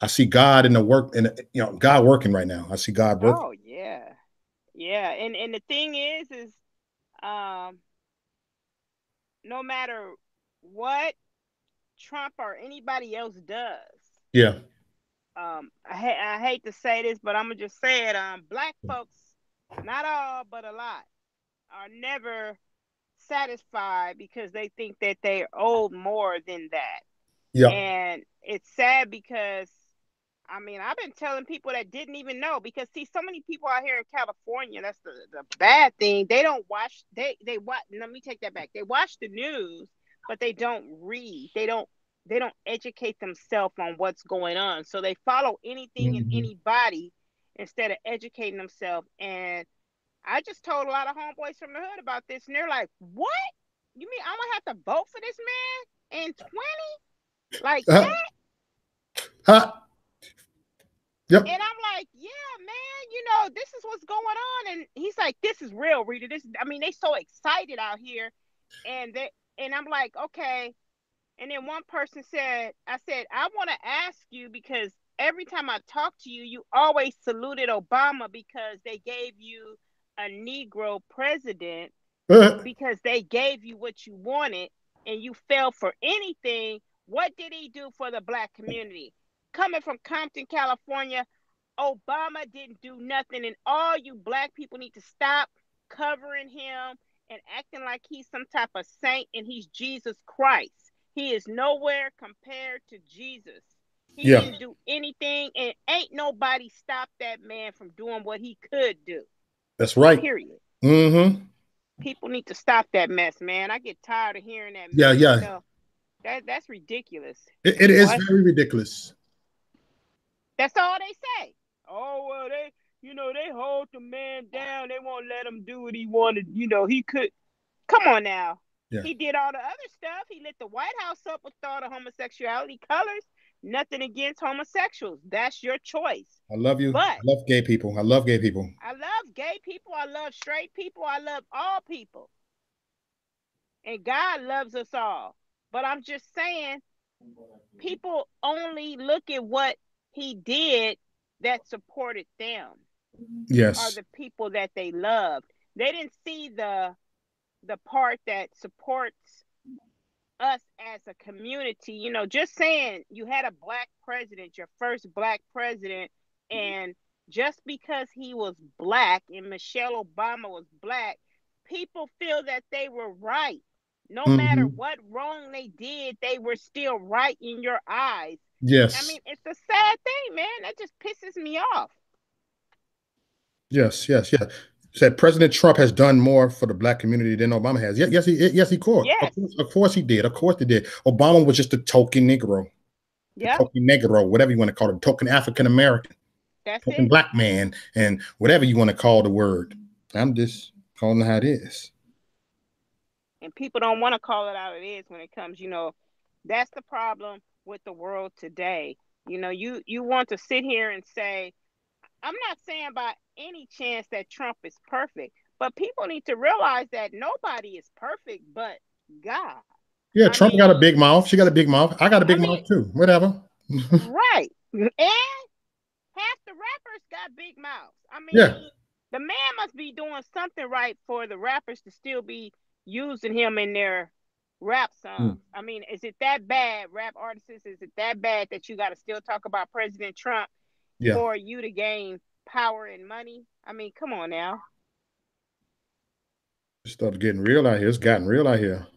I see God in the work, and God working right now. I see God working. Oh yeah. Yeah. And the thing is no matter what Trump or anybody else does. Yeah. I hate to say this, but I'm gonna just say it. Black folks, not all, but a lot, are never satisfied because they think that they're owed more than that. Yeah. And it's sad because I've been telling people that didn't even know, because see, so many people out here in California, that's the bad thing. They don't watch, they watch, let me take that back. They watch the news, but they don't read. They don't educate themselves on what's going on. So they follow anything and anybody instead of educating themselves. And I just told a lot of homeboys from the hood about this, and they're like, "What? You mean I'm gonna have to vote for this man in 20? Like that?" Yep. And I'm like, "Yeah, man, this is what's going on." And he's like, "This is real, Rita. They so excited out here." And I'm like, "Okay." And then one person said, I said, "I want to ask you, because every time I talk to you, you always saluted Obama because they gave you a Negro president, because they gave you what you wanted and you fell for anything. What did he do for the black community? Coming from Compton, California, Obama didn't do nothing, and all you black people need to stop covering him and acting like he's some type of saint and he's Jesus Christ. He is nowhere compared to Jesus. He didn't do anything, and ain't nobody stopped that man from doing what he could do." That's right. Period. Mm-hmm. People need to stop that mess, man. I get tired of hearing that. Yeah. That's ridiculous. It is very ridiculous. That's all they say. Oh, well, they hold the man down. They won't let him do what he wanted. He could. Come on now. Yeah. He did all the other stuff. He lit the White House up with all the homosexuality colors. Nothing against homosexuals. That's your choice. I love you. But I love gay people. I love gay people. I love gay people. I love straight people. I love all people. And God loves us all. But I'm just saying, people only look at what he did that supported them. Yes. Are the people that they loved. They didn't see the the part that supports us as a community. Just saying you had a black president, your first black president, and just because he was black and Michelle Obama was black, people feel that they were right. No matter Mm-hmm. what wrong they did, they were still right in your eyes. I Yes. mean, it's a sad thing, man. That just pisses me off. Yes. Yes. Yes. Said President Trump has done more for the black community than Obama has. Yes, he could. Yes. Of course he did. Of course he did. Obama was just a token Negro, the Yeah, token Negro, whatever you want to call it, token African American, that's token it. black man, and whatever you want to call the word. I'm just calling it how it is. And people don't want to call it out it is when it comes, that's the problem with the world today. You want to sit here and say, I'm not saying by any chance that Trump is perfect, but people need to realize that nobody is perfect but God. Yeah, I Trump got a mean, big mouth. She got a big mouth. I got a I big mean, mouth too. Whatever. right. And half the rappers got big mouths. I Yeah. mean, the man must be doing something right for the rappers to still be using him in their rap Mm. songs. I mean, is it that bad, rap artists? Is it that bad that you got to still talk about President Trump Yeah. for you to gain power and money? I mean, come on now. Stuff's getting real out here. It's gotten real out here.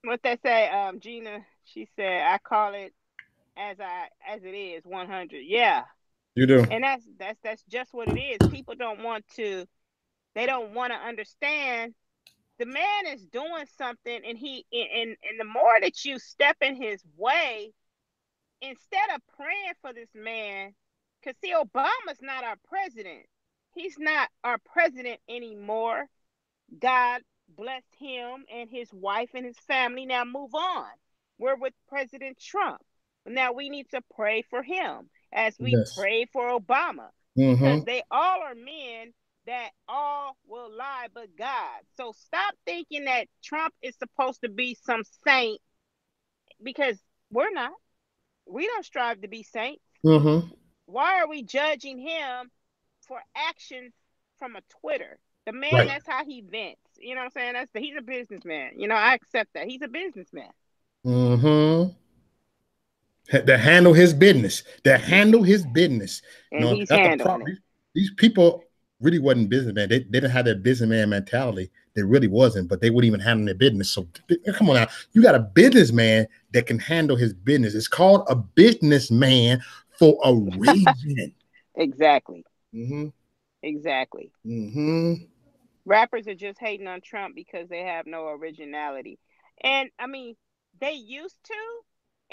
What they say, Gina, she said, I call it as it is, 100. Yeah. You do. And that's just what it is. People don't want to they don't want to understand the man is doing something, and the more that you step in his way, instead of praying for this man, because see, Obama's not our president. He's not our president anymore. God blessed him and his wife and his family. Now move on. We're with President Trump. Now we need to pray for him as we Yes. pray for Obama, because Mm-hmm. they all are men that all will lie but God. So stop thinking that Trump is supposed to be some saint, because we're not. We don't strive to be saints. Mm-hmm. Why are we judging him for actions from a Twitter? The man, Right. that's how he vents. You know what I'm saying? He's a businessman. I accept that. He's a businessman. Mm-hmm. To handle his business. To handle his business. And he's That's the handling it. problem. These people really wasn't businessmen. They didn't have that businessman mentality. They really wasn't, but they wouldn't even handle their business. So come on now. You got a businessman that can handle his business. It's called a businessman for a reason. Exactly. Mm-hmm. Exactly. Mm-hmm. Rappers are just hating on Trump because they have no originality. And I mean, they used to,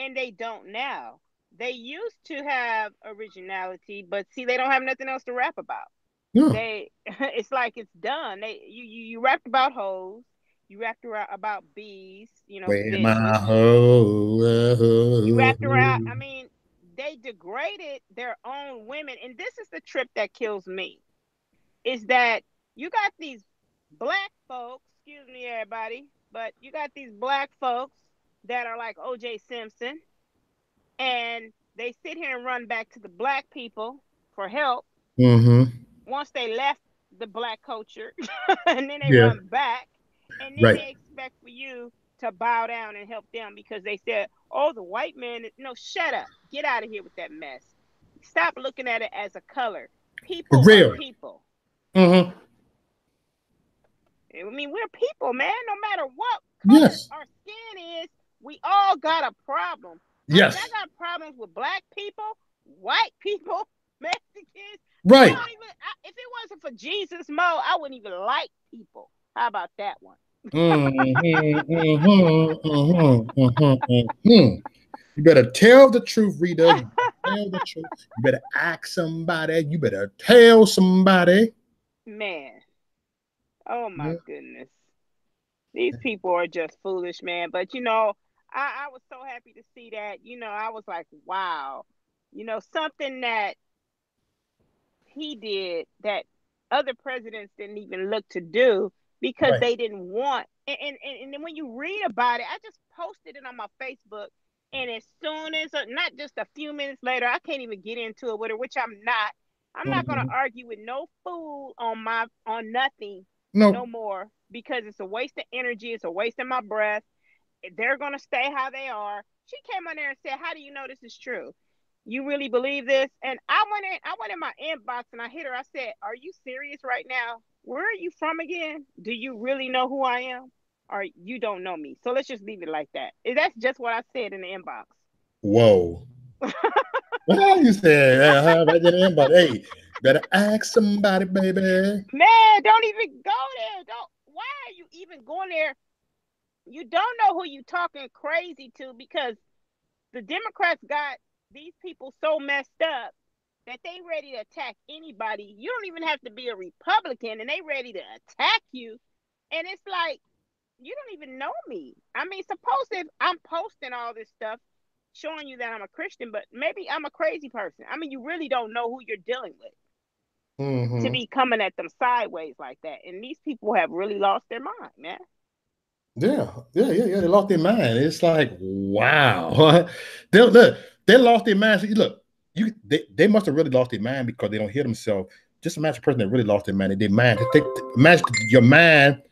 and they don't now. They used to have originality, but see, they don't have nothing else to rap about. Yeah. It's like it's done. You rapped about hoes, you rapped about bees, Where bitches. my hoe? You wrapped around. I mean, they degraded their own women, and this is the trip that kills me: is that you got these black folks. Excuse me, everybody, but you got these black folks that are like O.J. Simpson, and they sit here and run back to the black people for help Mm-hmm. once they left the black culture, and then they Yeah. run back, and then Right. they expect for you to bow down and help them because they said, "Oh, the white man." No, shut up. Get out of here with that mess. Stop looking at it as a color. For People are real. people. Mm-hmm. I mean, we're people, man. No matter what color Yes. our skin is, we all got a problem. I mean, Yes. I got problems with black people, white people, Mexicans. Right. If it wasn't for Jesus Mo, I wouldn't even like people. How about that one? Mm-hmm, mm-hmm, mm-hmm, mm-hmm, mm-hmm. You better tell the truth, Rita. You better tell the truth. You better ask somebody. You better tell somebody. Man, oh my Yeah. goodness. These people are just foolish, man. But I was so happy to see that. I was like, wow. Something that he did that other presidents didn't even look to do because Right. they didn't want. And then when you read about it, I just posted it on my Facebook. And as soon as, not just a few minutes later, I can't even get into it with her, which I'm not. I'm not going Mm-hmm. to argue with no fool on nothing. no more, because it's a waste of energy. It's a waste of my breath. They're going to stay how they are. She came on there and said, how do you know this is true? You really believe this? And I went in my inbox and I hit her. I said, are you serious right now? Where are you from again? Do you really know who I am? Or you don't know me? So let's just leave it like that. That's just what I said in the inbox. Whoa. You said, right there, but hey, better ask somebody, baby. Man, don't even go there. Why are you even going there? You don't know who you talking crazy to, because the Democrats got these people so messed up that they ready to attack anybody. You don't even have to be a Republican and they ready to attack you. And it's like, you don't even know me. I mean, suppose if I'm posting all this stuff showing you that I'm a Christian, but maybe I'm a crazy person. I mean, you really don't know who you're dealing with to be coming at them sideways like that. And these people have really lost their mind, man. Yeah. They lost their mind. It's like, wow. They lost their mind. Look, they must have really lost their mind because they don't hear themselves. Just imagine a person that really lost their mind. Imagine your mind.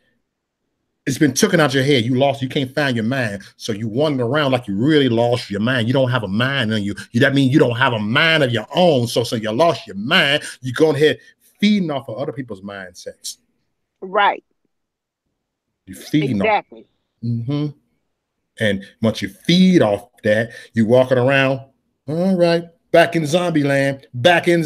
It's been taken out your head. You can't find your mind. So you wander around like you really lost your mind. You don't have a mind on you. That means you don't have a mind of your own. So you lost your mind. You go ahead feeding off of other people's mindsets. Right. You feeding exactly. off. And once you feed off that, you walking around, all right, back in zombie land, living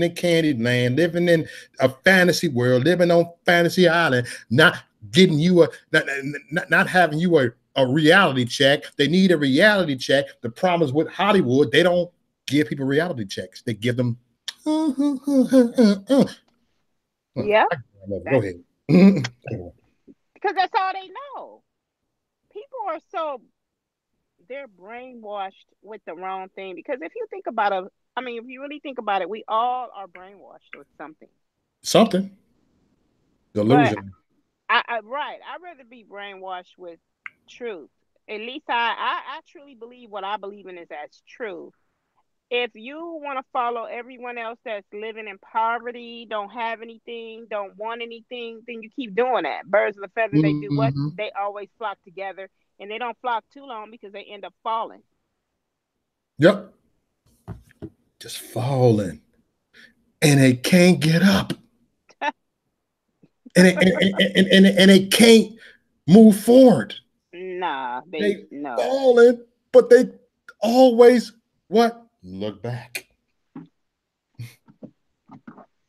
in candy land, living in a fantasy world, living on fantasy island, not getting you not having you a reality check. They need a reality check. The problem is with Hollywood, they don't give people reality checks. They give them yeah. Go ahead. Because that's all they know. People are they're brainwashed with the wrong thing. Because if you think about it, if you really think about it, we all are brainwashed with something. Delusion. Right. I'd rather be brainwashed with truth. At least I truly believe what I believe in is as true. If you want to follow everyone else that's living in poverty, don't have anything, don't want anything, then you keep doing that. Birds of a feather, they do what? They always flock together, and they don't flock too long because they end up falling. Yep. Just falling. And they can't get up. and they can't move forward. Nah, they falling, but they always look back.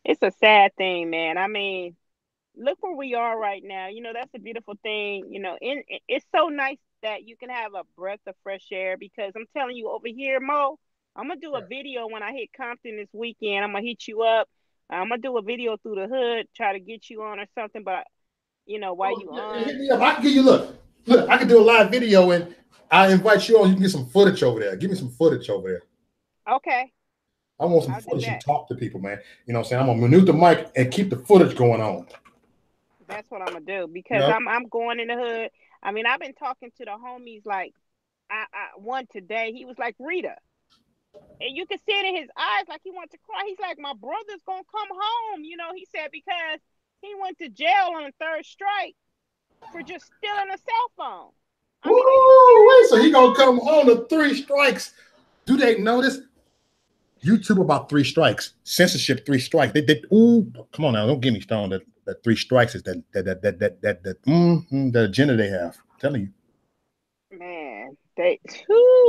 It's a sad thing, man. Look where we are right now. That's a beautiful thing. It's so nice that you can have a breath of fresh air, because I'm telling you, over here, Mo, I'm going to do a video when I hit Compton this weekend. I'm going to hit you up. I'm going to do a video through the hood, try to get you on or something. But, while you on. Hit me up. I can give you, look, I can do a live video and I invite you on. You can get some footage over there. Give me some footage over there. Okay. I want some footage and talk to people, man. You know what I'm saying? I'm going to mute the mic and keep the footage going on. That's what I'm going to do, because I'm going in the hood. I've been talking to the homies, like, one today, he was like, Rita. And you can see it in his eyes, like he wanted to cry. He's like, my brother's going to come home. He said, because he went to jail on a third strike for just stealing a cell phone. So he going to come home to 3 strikes. Do they notice? YouTube about 3 strikes. Censorship 3 strikes. Come on now, don't get me started. That 3 strikes is that agenda they have. I'm telling you.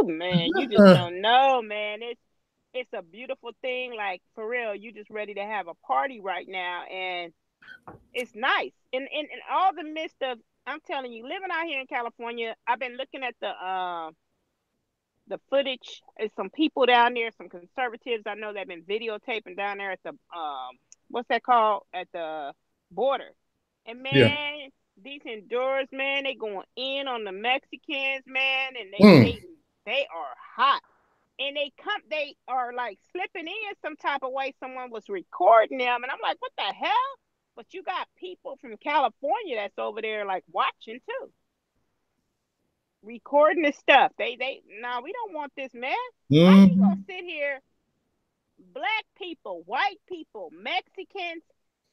Man, you just don't know, man. It's a beautiful thing. Like, for real, you just ready to have a party right now, and it's nice. In all the midst of, I'm telling you, living out here in California, I've been looking at the footage. There's some people down there, some conservatives I know that have been videotaping down there at the what's that called, at the border. And man, these Honduras, man, they going in on the Mexicans, man, and they are hot. And they are like slipping in some type of way. Someone was recording them, and I'm like, what the hell? But you got people from California that's over there like watching too, recording this stuff. We don't want this, man. Why are you gonna sit here? Black people, white people, Mexicans,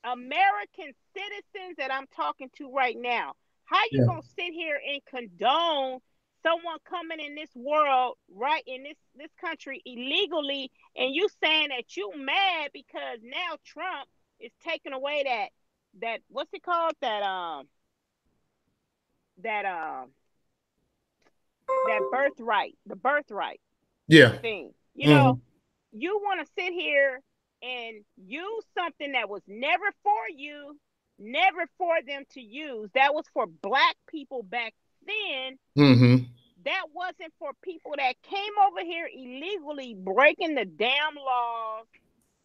American citizens that I'm talking to right now. How you Yeah. gonna sit here and condone someone coming in this world, right, in this country illegally, and you saying that you mad because now Trump is taking away that what's it called, that that birthright, the birthright Yeah. thing. You Hmm. know, you want to sit here and use something that was never for you, never for them to use. That was for black people back then. Hmm. That wasn't for people that came over here illegally, breaking the damn laws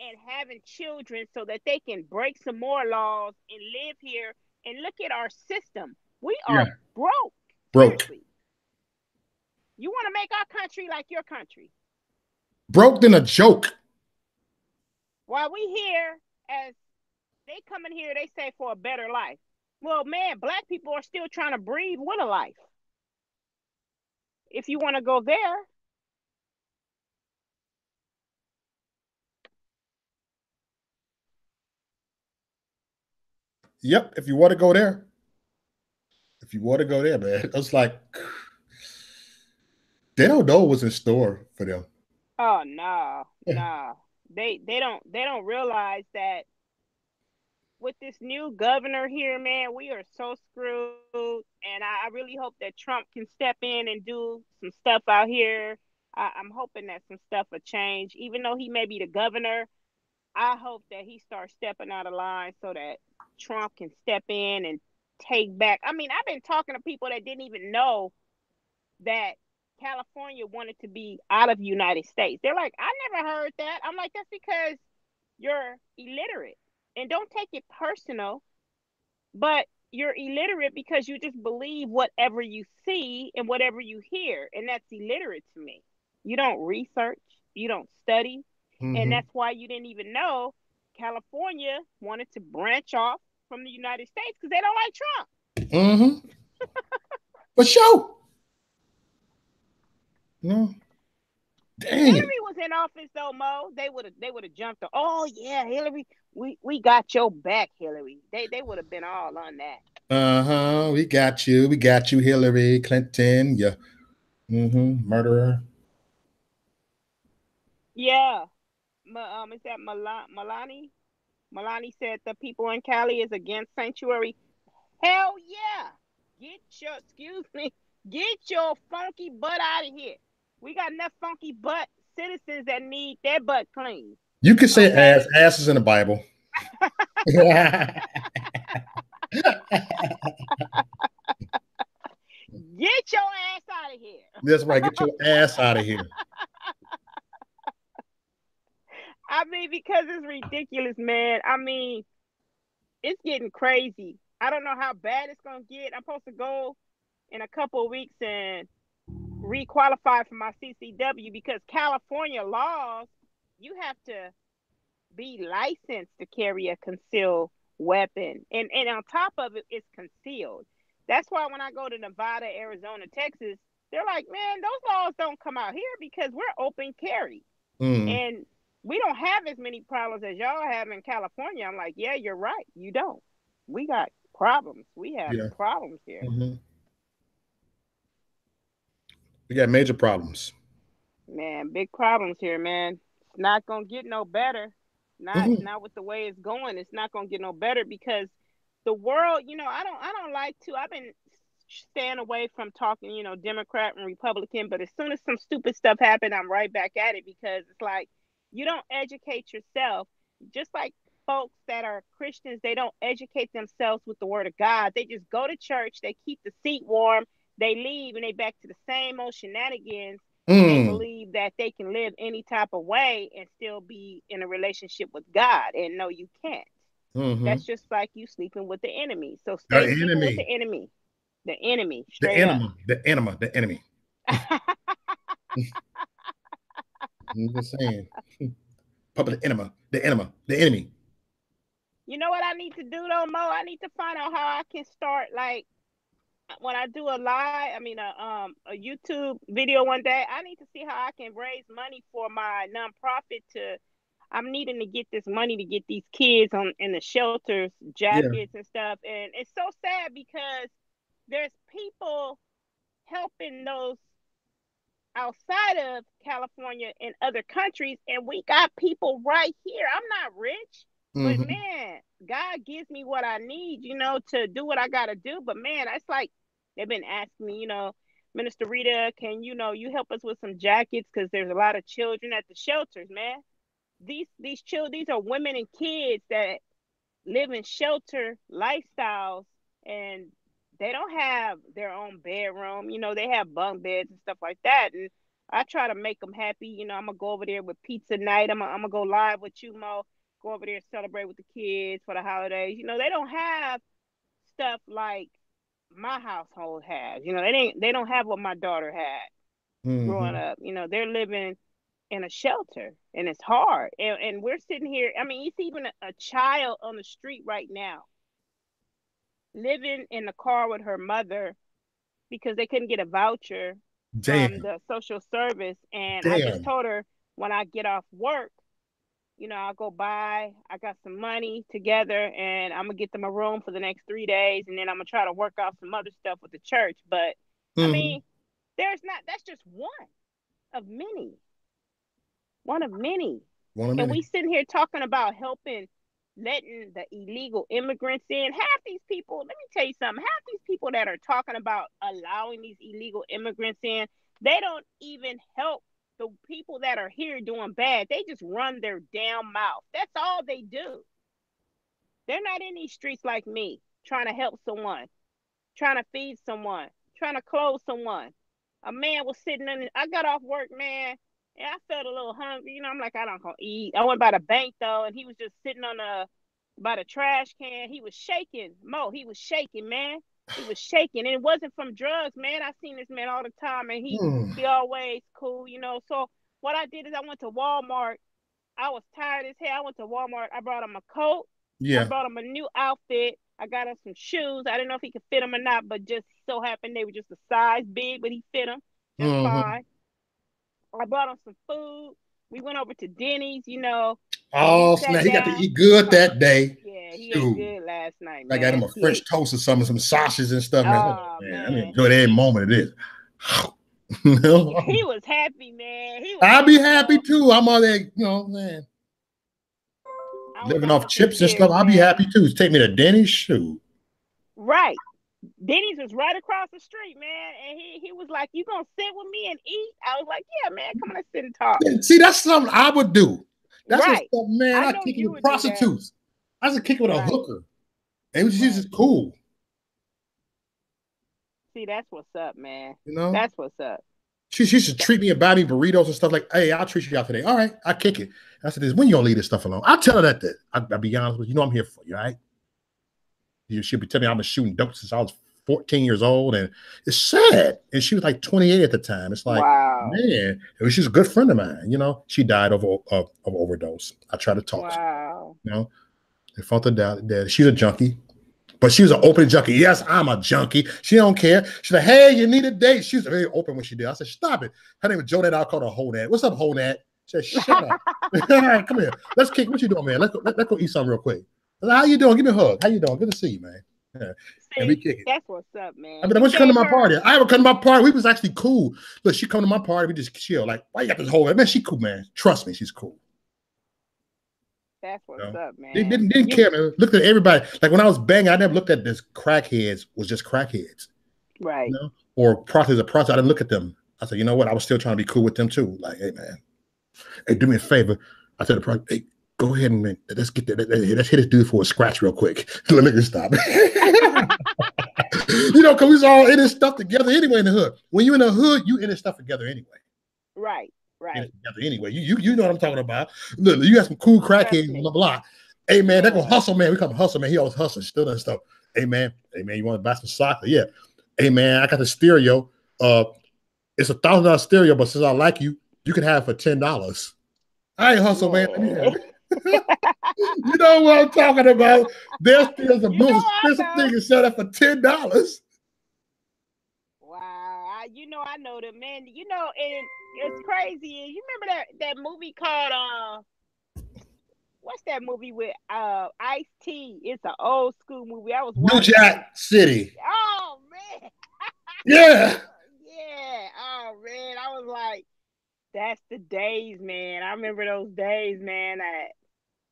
and having children so that they can break some more laws and live here. And look at our system. We Yeah. are broke. Broke. Seriously. You want to make our country like your country. Broke than a joke. While we here, as they come in here, they say for a better life. Well, man, black people are still trying to breathe with a life. If you want to go there, Yep. If you want to go there, if you want to go there, man, it's like they don't know what's in store for them. oh no, no, they don't realize that with this new governor here, man, we are so screwed. And I really hope that Trump can step in and do some stuff out here. I'm hoping that some stuff will change, even though he may be the governor. I hope that he starts stepping out of line so that Trump can step in and take back. I mean, I've been talking to people that didn't even know that California wanted to be out of the United States. They're like, I never heard that. I'm like, that's because you're illiterate. And don't take it personal, but you're illiterate because you just believe whatever you see and whatever you hear. And that's illiterate to me. You don't research, you don't study. And Hmm. that's why you didn't even know California wanted to branch off from the United States because they don't like Trump. Hmm. For sure. No. Dang. Hillary was in office though, Mo. They would have jumped. Oh yeah, Hillary. We got your back, Hillary. They would have been all on that. Uh-huh. We got you. We got you, Hillary Clinton. Yeah. Murderer. Yeah. Is that Milani? Milani said the people in Cali is against sanctuary. Hell yeah. Excuse me, get your funky butt out of here. We got enough funky butt citizens that need their butt clean. You could say ass. Okay? Ass is in the Bible. Get your ass out of here. That's right. Get your ass out of here. I mean, because it's ridiculous, man. I mean, it's getting crazy. I don't know how bad it's gonna get. I'm supposed to go in a couple of weeks and requalify for my CCW because California laws, you have to be licensed to carry a concealed weapon. And on top of it, it's concealed. That's why when I go to Nevada, Arizona, Texas, they're like, man, those laws don't come out here because we're open carry. Mm. And we don't have as many problems as y'all have in California. I'm like, yeah, you're right. You don't. We got problems. We have Yeah. problems here. Hmm. We got major problems. Man, big problems here, man. It's not gonna get no better. Hmm. Not with the way it's going. It's not gonna get no better because the world, I don't like to. I've been staying away from talking, Democrat and Republican, but as soon as some stupid stuff happen, I'm right back at it because it's like you don't educate yourself. Just like folks that are Christians, they don't educate themselves with the word of God. They just go to church, they keep the seat warm, they leave and they back to the same old shenanigans, and they Mm. believe that they can live any type of way and still be in a relationship with God. And no, you can't. Hmm. That's just like you sleeping with the enemy. So The stay sleeping with the enemy. enemy. The enemy, The straight up. enema. The enema. The enemy. I'm just saying. Public enema. The enema. The enemy. You know what I need to do though, Mo? I need to find out how I can start, like, when I do a live, I mean a YouTube video one day. I need to see how I can raise money for my nonprofit to I'm needing to get this money to get these kids on in the shelters, Yeah. jackets and stuff. And it's so sad because there's people helping those outside of California in other countries, and we got people right here. I'm not rich, but Mm-hmm. man, God gives me what I need, to do what I gotta do. But man, it's like they've been asking me, Minister Rita, can you help us with some jackets because there's a lot of children at the shelters, man. These children, these are women and kids that live in shelter lifestyles, and they don't have their own bedroom. They have bunk beds and stuff like that. And I try to make them happy. I'm gonna go over there with pizza night. I'm gonna go live with you, Mo. Go over there and celebrate with the kids for the holidays. They don't have stuff like my household has. They don't have what my daughter had growing Mm-hmm. up. They're living in a shelter, and it's hard. And we're sitting here. I mean, it's even a child on the street right now living in the car with her mother because they couldn't get a voucher from Damn. the social service. And I just Damn. told her when I get off work, I'll go buy, I got some money together, and I'm going to get them a room for the next 3 days. And then I'm going to try to work out some other stuff with the church. But I Mm-hmm. mean, that's just one of many, one of many. One a And minute. we sitting here talking about helping, letting the illegal immigrants in. Half these people, let me tell you something, half these people that are talking about allowing these illegal immigrants in, they don't even help the people that are here doing bad. They just run their damn mouth. That's all they do. They're not in these streets like me, trying to help someone, trying to feed someone, trying to clothe someone. A man was sitting in, I got off work, man, and I felt a little hungry. I'm like, I don't gonna eat. I went by the bank though, and he was just sitting on by the trash can. He was shaking, Mo. He was shaking, man. He was shaking, and it wasn't from drugs, man. I seen this man all the time, and he Mm. he always cool. So what I did is I went to Walmart. I was tired as hell. I went to Walmart. I brought him a coat. I Yeah. brought him a new outfit. I got him some shoes. I didn't know if he could fit them or not, but just so happened they were just a size big, but he fit them just Mm-hmm. fine. I brought him some food. We went over to Denny's, and we Oh, sat snap. He got to down. eat good that day. Yeah, he ate Shoot. good last night, I got him man. a He French ate. toast or something, some sausages and stuff, man. Oh, Oh man. I mean, man, enjoy every moment it is. he was happy, man. He was I'll be happy, happy Mo. too. I'm all there, man, I was living like, off look at chips and stuff. here, I'll be man. happy too. Take me to Denny's. Shoot. Right. Denny's was right across the street, man. And he was like, "You gonna sit with me and eat?" I was like, "Yeah, man, come on, let's sit and talk." See, that's something I would do. That's what Right. stuff, man. I I know kick it you with would do that. prostitutes. I just kick it with a Right. hooker. And she's Right. just cool, See, that's what's up, man. you know. That's what's up. She should treat me and buy me burritos and stuff like, hey, I'll treat you out today. All right, I kick it. I said, this when you gonna leave this stuff alone? I'll tell her that. I'll be honest with you. I'm here for you, all right? She'll be telling me I've been shooting dope since I was 14 years old, and it's sad. And she was like 28 at the time. It's like, Wow. man, she's a good friend of mine. She died of overdose. I tried to talk to her, Wow. They found her dead. She's a junkie. But she was an open junkie. Yes, I'm a junkie. She don't care. She's like, hey, you need a date. She was very open when she did. I said, stop it. Her name was Jonette. I called her Honat. What's up, Honat? She said, shut up. All right, come here. Let's kick. What you doing, man? Let's go eat something real quick. I said, how you doing? Give me a hug. How you doing? Good to see you, man. Yeah. And we See, kick it. that's what's up, man. I mean, I want you to come to my party. I ever come to my party. We was actually cool. Look, she come to my party. We just chill. Like, why you got this whole man? She cool, man. Trust me, she's cool. That's what's up, man. They didn't care, man. Looked at everybody. Like when I was banging, I never looked at this crackheads was just crackheads. Right. Or prostitutes or prostitutes. I didn't look at them. I said, you know what? I was still trying to be cool with them too. Like, hey man, hey, do me a favor. I said, hey, go ahead and man, let's get that. Let's hit this dude for a scratch real quick. Let me just stop. Because we was all in this stuff together anyway in the hood. When you're in the hood, you in this stuff together anyway. Right. Right. Together anyway. You know what I'm talking about. Look, you got some cool crackheads on the block. Hey man, they're gonna hustle, man. We call him hustle, man. He always hustling, still and stuff. Hey man, you want to buy some soccer? Yeah. Hey man, I got the stereo. It's $1,000 stereo, but since I like you, you can have it for $10. I ain't hustle, man. Let me have it. You know what I'm talking about? There's still some most expensive thing and sell that for $10. Wow, I know them, man. And it's crazy. You remember that movie called that movie with Ice-T. It's an old school movie. I was New watching. Jack City. Oh man. Yeah. Yeah. Oh man. I was like, that's the days, man. I remember those days, man.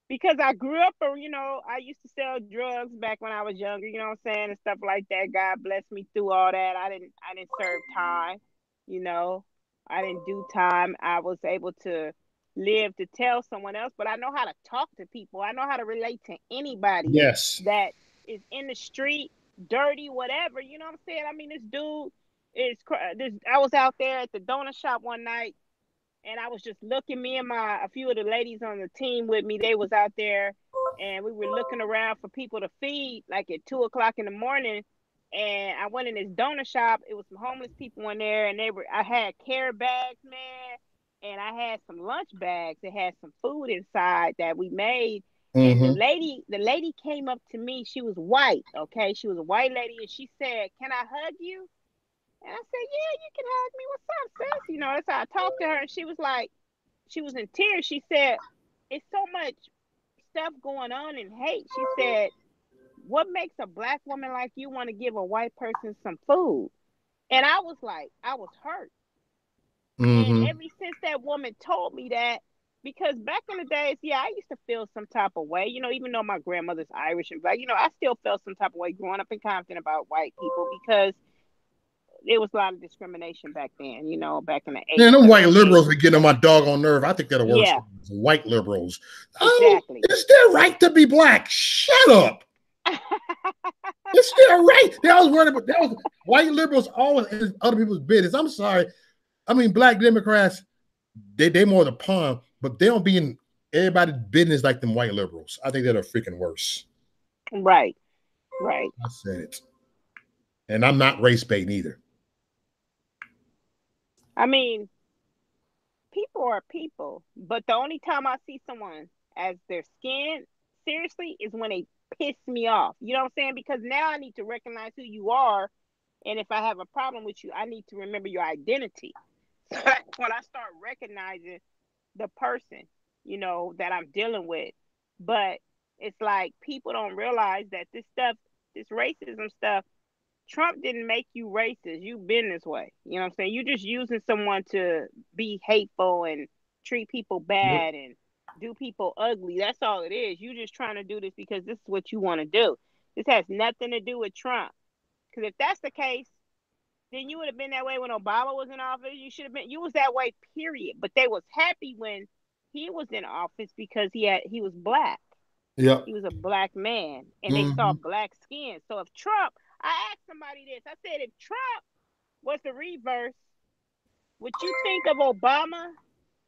Because I grew up, you know, I used to sell drugs back when I was younger, you know what I'm saying, and stuff like that. God bless me through all that. I didn't serve time, you know. I didn't do time. I was able to live to tell someone else, but I know how to talk to people. I know how to relate to anybody Yes. that is in the street, dirty, whatever. You know what I'm saying? I mean, this dude is I was out there at the donut shop one night, and I was just looking. Me and a few of the ladies on the team with me, they was out there, and we were looking around for people to feed, like at 2:00 in the morning. And I went in this donut shop. It was some homeless people in there, and I had care bags, man, and I had some lunch bags that had some food inside that we made. And the lady came up to me. She was white, okay? She was a white lady, and she said, "Can I hug you?" And I said, "Yeah, you can hug me. What's up, sis?" You know, that's how I talked to her. And she was like, she was in tears. She said, "It's so much stuff going on and hate." She said, "What makes a black woman like you want to give a white person some food?" And I was like, I was hurt. And ever since that woman told me that, because back in the days, yeah, I used to feel some type of way, you know, even though my grandmother's Irish and black, you know, I still felt some type of way growing up in Compton about white people, because there was a lot of discrimination back then, you know, back in the 80s. Man, them white liberals be getting on my doggone nerve. I think they're the worst. Yeah. White liberals. Exactly. Oh, it's their right to be black. Shut up. It's their right. They always worried about that. Was white liberals always in other people's business. I'm sorry. I mean, black Democrats, they more the pawn, but they don't be in everybody's business like them white liberals. I think they're the freaking worst. Right. Right. I said it. And I'm not race baiting either. I mean, people are people, but the only time I see someone as their skin, seriously, is when they piss me off. You know what I'm saying? Because now I need to recognize who you are, and if I have a problem with you, I need to remember your identity. When I start recognizing the person, you know, that I'm dealing with. But it's like people don't realize that this stuff, this racism stuff, Trump didn't make you racist. You've been this way. You know what I'm saying? You're just using someone to be hateful and treat people bad and do people ugly. That's all it is. You're just trying to do this because this is what you want to do. This has nothing to do with Trump. Because if that's the case, then you would have been that way when Obama was in office. You was that way, period. But they was happy when he was in office because he was black. Yeah. He was a black man, and they saw black skin. So if Trump, I asked somebody this. I said, if Trump was the reverse, would you think of Obama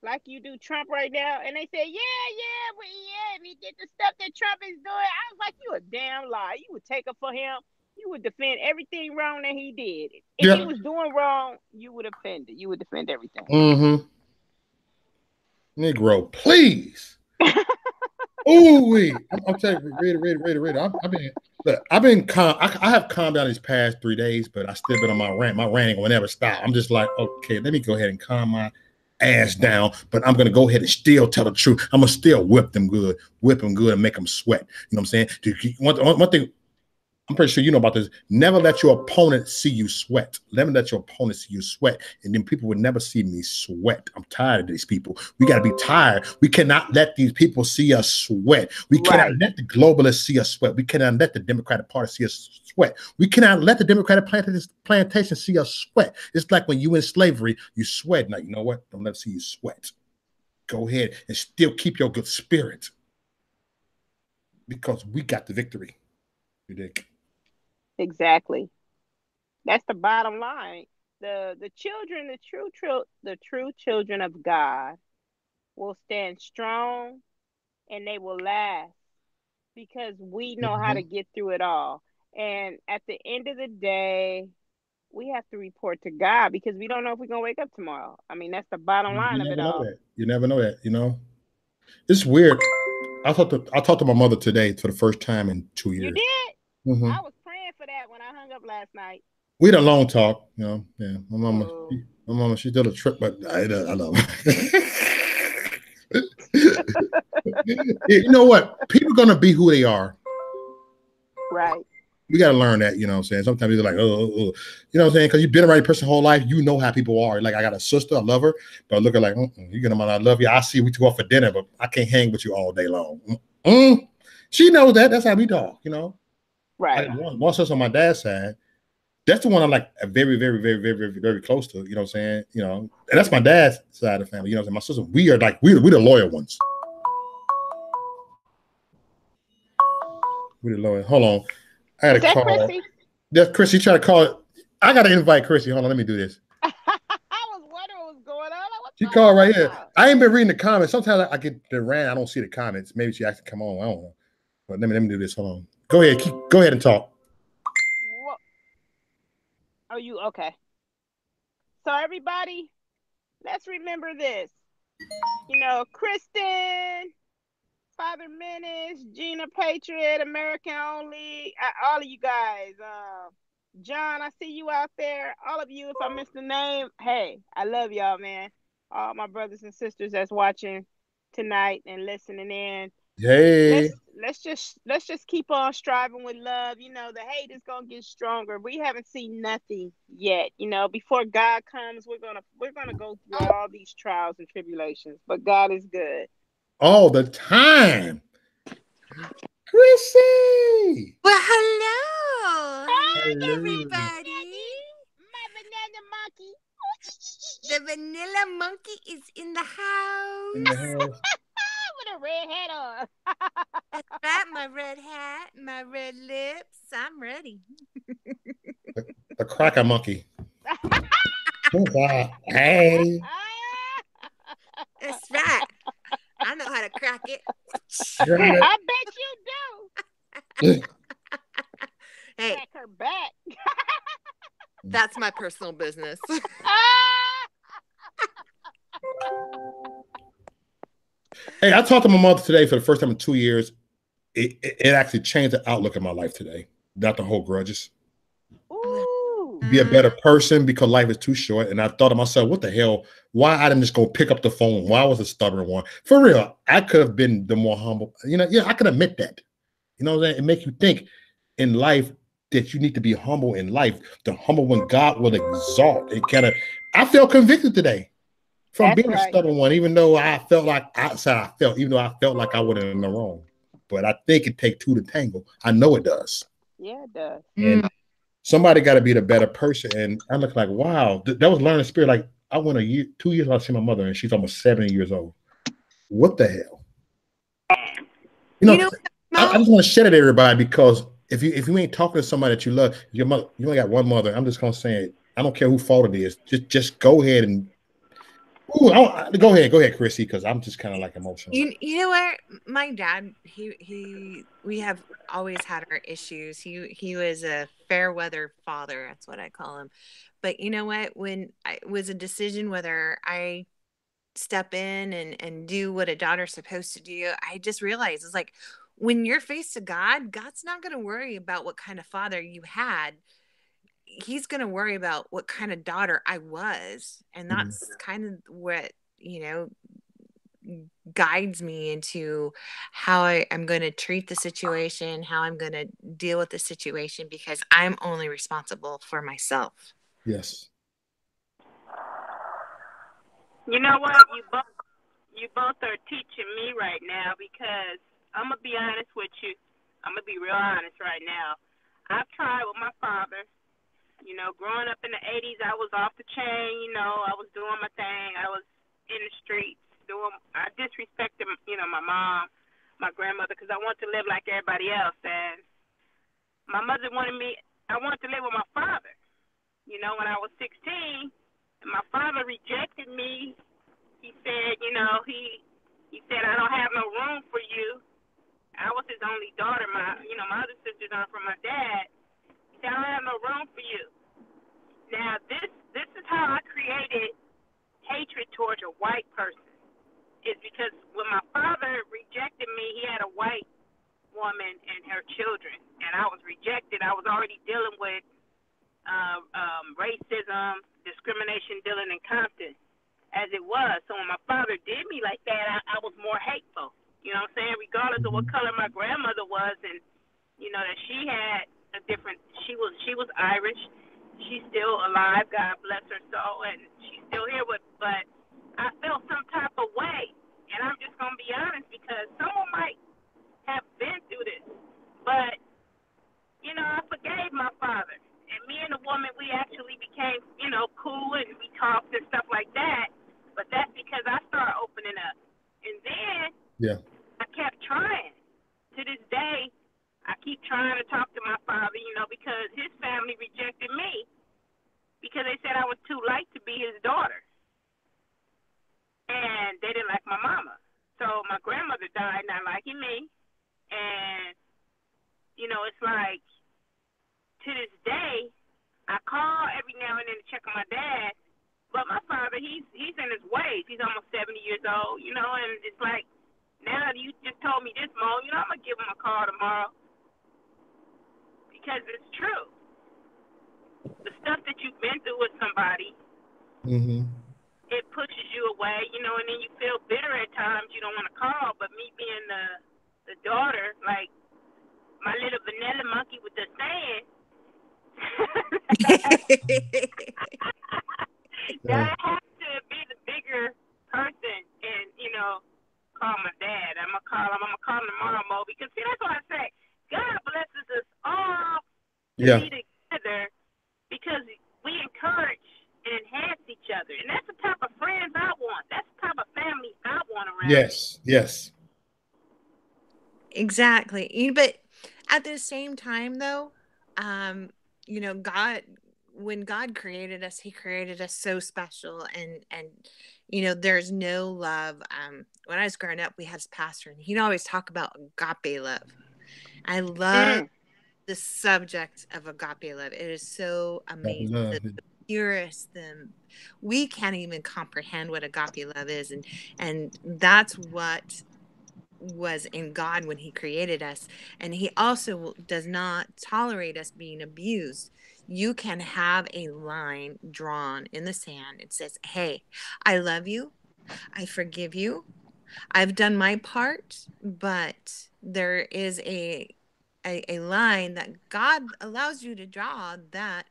like you do Trump right now? And they said, yeah, and he did the stuff that Trump is doing. I was like, you a damn lie. You would take up for him. You would defend everything wrong that he did. If he was doing wrong, you would defend it. You would defend everything. Negro, please. Ooh, I'm telling you, read. I've been calm. I have calmed down these past 3 days, but I still been on my rant. My ranting will never stop. I'm just like, okay, let me go ahead and calm my ass down, but I'm gonna go ahead and still tell the truth. I'm gonna still whip them good, and make them sweat. You know what I'm saying? One thing I'm pretty sure you know about this. Never let your opponent see you sweat. Never let your opponent see you sweat. And then people would never see me sweat. I'm tired of these people. We got to be tired. We cannot let these people see us sweat. We cannot let the globalists see us sweat. We cannot let the Democratic Party see us sweat. We cannot let the Democratic plantation see us sweat. It's like when you in slavery, you sweat. Now, you know what? Don't let them see you sweat. Go ahead and still keep your good spirit, because we got the victory. Ridiculous. Exactly. That's the bottom line. The children, the true children of God will stand strong, and they will last, because we know how to get through it all. And at the end of the day, we have to report to God, because we don't know if we're gonna wake up tomorrow. I mean, that's the bottom line of it all. You never know that. You know, it's weird. I talked to my mother today for the first time in 2 years. You did? I was praying for that when I hung up last night. We had a long talk, you know. Yeah, my mama, she did a trip, but I love her. You know what? People are gonna be who they are. Right. We gotta learn that, you know what I'm saying? Sometimes you're like, you know what I'm saying? Because you've been around a person whole life, you know how people are. Like, I got a sister, I love her, but I look at her like, you're gonna I love you. I see we go out for dinner, but I can't hang with you all day long. She knows that. That's how we talk, you know. Right. One sister on my dad's side, that's the one I'm like very, very, very, very, very, very close to. You know what I'm saying? You know, and that's my dad's side of the family. You know what I'm saying? My sister, we are like we're the loyal ones. We're the loyal. Hold on, I gotta call. Chrissy? That's Chrissy. Try to call it. I gotta invite Chrissy. Hold on, let me do this. I was wondering what's going on. She called right here. I ain't been reading the comments. Sometimes I get the rant. I don't see the comments. Maybe she actually come on. I don't know. But let me do this. Hold on. Go ahead. Go ahead and talk. What? Are you okay? So everybody, let's remember this. You know, Kristen, Father Menace, Gina Patriot, American Only, all of you guys. John, I see you out there. All of you, if I missed the name, hey, I love y'all, man. All my brothers and sisters that's watching tonight and listening in. Hey. Let's just keep on striving with love. You know, the hate is gonna get stronger. We haven't seen nothing yet. You know, before God comes, we're gonna go through all these trials and tribulations. But God is good. All the time. Chrissy. Well, hello. Hi, everybody. My banana monkey. The vanilla monkey is in the house. With a red hat on. That's right, my red hat, my red lips. I'm ready. The cracker monkey. Hey. That's right. I know how to crack it. I bet you do. Hey, crack her back. That's my personal business. Hey, I talked to my mother today for the first time in 2 years. It actually changed the outlook of my life today. Not to hold grudges. Ooh. Be a better person because life is too short. And I thought to myself, what the hell? Why I didn't just go pick up the phone? Why was a stubborn one? For real, I could have been the more humble. You know, yeah, I can admit that. You know what I'm saying? It makes you think in life that you need to be humble in life. The humble one God will exalt. It kind of, I felt convicted today from being a stubborn one, even though I felt like even though I felt like I was in the wrong. But I think it takes two to tango. I know it does. Yeah, it does. And somebody got to be the better person. And I look like, wow, that was learning spirit. Like I went 2 years without seeing my mother, and she's almost 70 years old. What the hell? You know I just want to share it to everybody because if you ain't talking to somebody that you love, your mother, you only got one mother. I'm just gonna say it. I don't care who fault it is. Just go ahead and go ahead, Chrissy, because I'm just kind of like emotional. You know what? My dad, we have always had our issues. He was a fair weather father. That's what I call him. But you know what? When it was a decision whether I step in and do what a daughter's supposed to do, I just realized it's like when you're face to God, God's not going to worry about what kind of father you had. He's going to worry about what kind of daughter I was. And that's kind of what, guides me into how I'm going to treat the situation, how I'm going to deal with the situation, because I'm only responsible for myself. Yes. You know what? You both are teaching me right now, because I'm going to be honest with you. I'm going to be real honest right now. I've tried with my father. Growing up in the 80s, I was off the chain. I was doing my thing. I was in the streets. I disrespected, my mom, my grandmother, because I wanted to live like everybody else. And my mother I wanted to live with my father. When I was 16, and my father rejected me. He said, he said, I don't have no room for you. I was his only daughter. My other sisters are from my dad. He said, I don't have no room for you. Now, this is how I created hatred towards a white person. It's because when my father rejected me, he had a white woman and her children, and I was rejected. I was already dealing with racism, discrimination, dealing in Compton as it was. So when my father did me like that, I was more hateful. You know what I'm saying? Regardless of what color my grandmother was, and you know that she had a different. She was Irish. She's still alive. God bless her soul, and she's still here. But I felt some type of way, and I'm just gonna be honest because someone might have been through this, but you know I forgave my father, and me and the woman we actually became cool, and we talked and stuff like that. But that's because I started opening up, and then Yeah. I kept trying. To this day, I keep trying to talk to my father, because his family rejected me because they said I was too light to be his daughter. And they didn't like my mama. So my grandmother died not liking me. And, it's like, to this day, I call every now and then to check on my dad. But my father, he's in his ways. He's almost 70 years old, and it's like, now you just told me this, Mo, I'm going to give him a call tomorrow. Because it's true. The stuff that you've been through with somebody, it pushes you away, and then you feel bitter at times. You don't want to call. But me being the daughter, like my little vanilla monkey with the sand, that has to be the bigger person and, call my dad. I'm gonna call him tomorrow, Mo, because see, that's what I say. God blesses us all to be together because we encourage and enhance each other. And that's the type of friends I want. That's the type of family I want around. Yes. Exactly. But at the same time, though, God, when God created us, he created us so special, and there's no love. When I was growing up, we had this pastor, and he'd always talk about agape love. I love the subject of agape love. It is so amazing. The purest, we can't even comprehend what agape love is, and that's what was in God when he created us. And he also does not tolerate us being abused. You can have a line drawn in the sand. It says, hey, I love you. I forgive you. I've done my part, but there is a line that God allows you to draw, that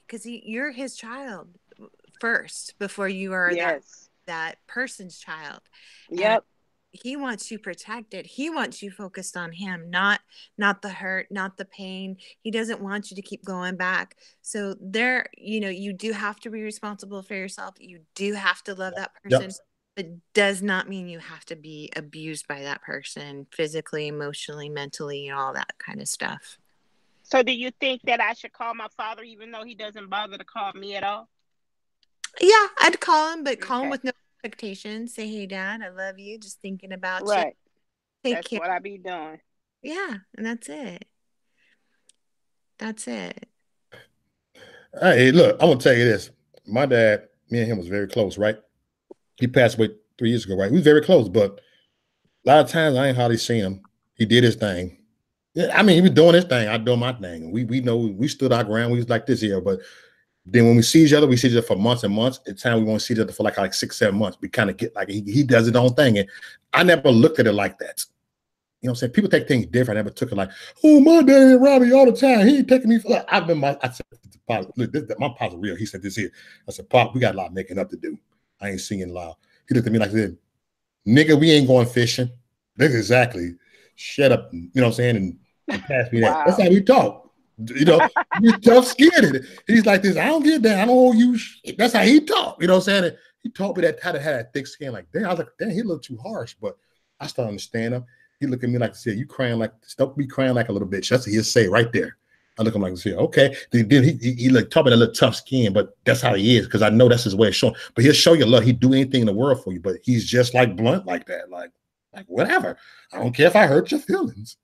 because you're his child first before you are that person's child. Yep. And he wants you protected. He wants you focused on him, not the hurt, not the pain. He doesn't want you to keep going back. So there, you do have to be responsible for yourself. You do have to love that person. But does not mean you have to be abused by that person physically, emotionally, mentally, and all that kind of stuff. So do you think that I should call my father even though he doesn't bother to call me at all? Yeah, I'd call him, but call him with no expectations. Say, hey, Dad, I love you. Just thinking about you. Right. That's what I be doing. Yeah, and that's it. That's it. Hey, look, I'm going to tell you this. My dad, me and him was very close, right? He passed away 3 years ago, right? We was very close, but a lot of times I ain't hardly seen him. He did his thing. Yeah, I mean, he was doing his thing. I doing my thing. We know we stood our ground. We was like this here, but then when we see each other for months and months. At time we want to see each other for like 6, 7 months. We kind of get like he does his own thing, and I never looked at it like that. You know what I'm saying? People take things different. I never took it like, oh, my dad around me all the time. He ain't taking me for. I said, Pop, look, my pop's real. He said this here. I said, Pop, we got a lot of making up to do. I ain't singing loud. He looked at me like this, nigga, we ain't going fishing. That's exactly. Shut up. You know what I'm saying? And pass me that. Wow. That's how we talk. He's tough skinned. He's like this. I don't get that. I don't owe you shit. That's how he talk. You know what I'm saying? And he taught me that how to have that thick skin. Like, damn, I was like, damn, he looked too harsh. But I started to understand him. He looked at me like to say, you crying like, don't be crying like a little bitch. That's what he'll say right there. I look at him like this here. Okay. Then he like talking about a little tough skin, but that's how he is, because I know that's his way of showing. But he'll show you love. He'd do anything in the world for you, but he's just like blunt like that. Like whatever. I don't care if I hurt your feelings.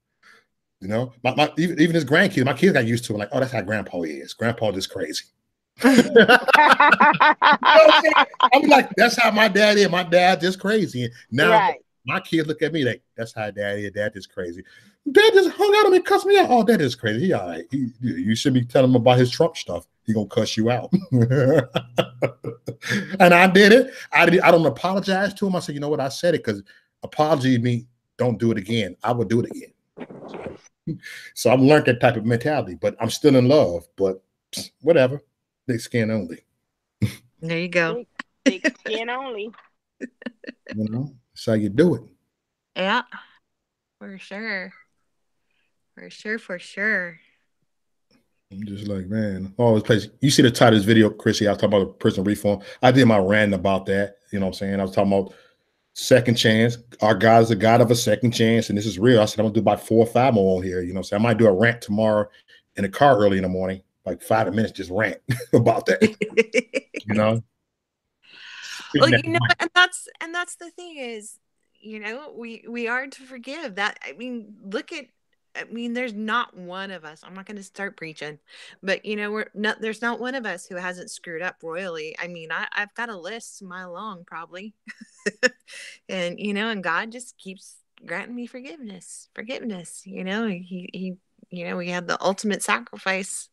You know, even his grandkids, my kids got used to it. Like, oh, that's how grandpa is. Grandpa just crazy. You know I'm like, that's how my dad is. My dad just crazy. And now my kids look at me like, that's how dad is. Dad is crazy. Dad just hung out on me and cussed me out. Oh, that is crazy. He all right. You should be telling him about his Trump stuff. He gonna cuss you out. And I did it. I don't apologize to him. I said, you know what? I said it because apology means don't do it again. I would do it again. So I've learned that type of mentality, but I'm still in love, but whatever. Thick skin only. There you go. Thick skin only. You know, that's how you do it. Yeah, for sure. For sure. I'm just like, man, always plays. You see the title of this video, Chrissy, I was talking about prison reform. I did my rant about that. You know what I'm saying? I was talking about second chance. Our God is the God of a second chance, and this is real. I said I'm gonna do about 4 or 5 more on here. You know what I'm saying? I might do a rant tomorrow in the car early in the morning, like 5 minutes, just rant about that. You know? Well, you know, and that's the thing is, you know, we are to forgive. That, I mean, there's not one of us. I'm not going to start preaching, but you know, there's not one of us who hasn't screwed up royally. I mean, I've got a list a mile long, probably, and you know, and God just keeps granting me forgiveness. You know, he, you know, we had the ultimate sacrifice,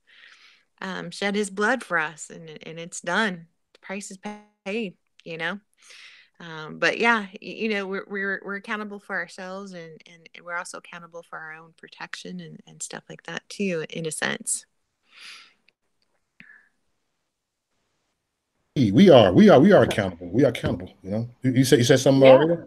shed His blood for us, and it's done. The price is paid. You know. But yeah, you know, we're accountable for ourselves, and we're also accountable for our own protection and stuff like that too, in a sense. We are accountable. We are accountable. You know, you said something already.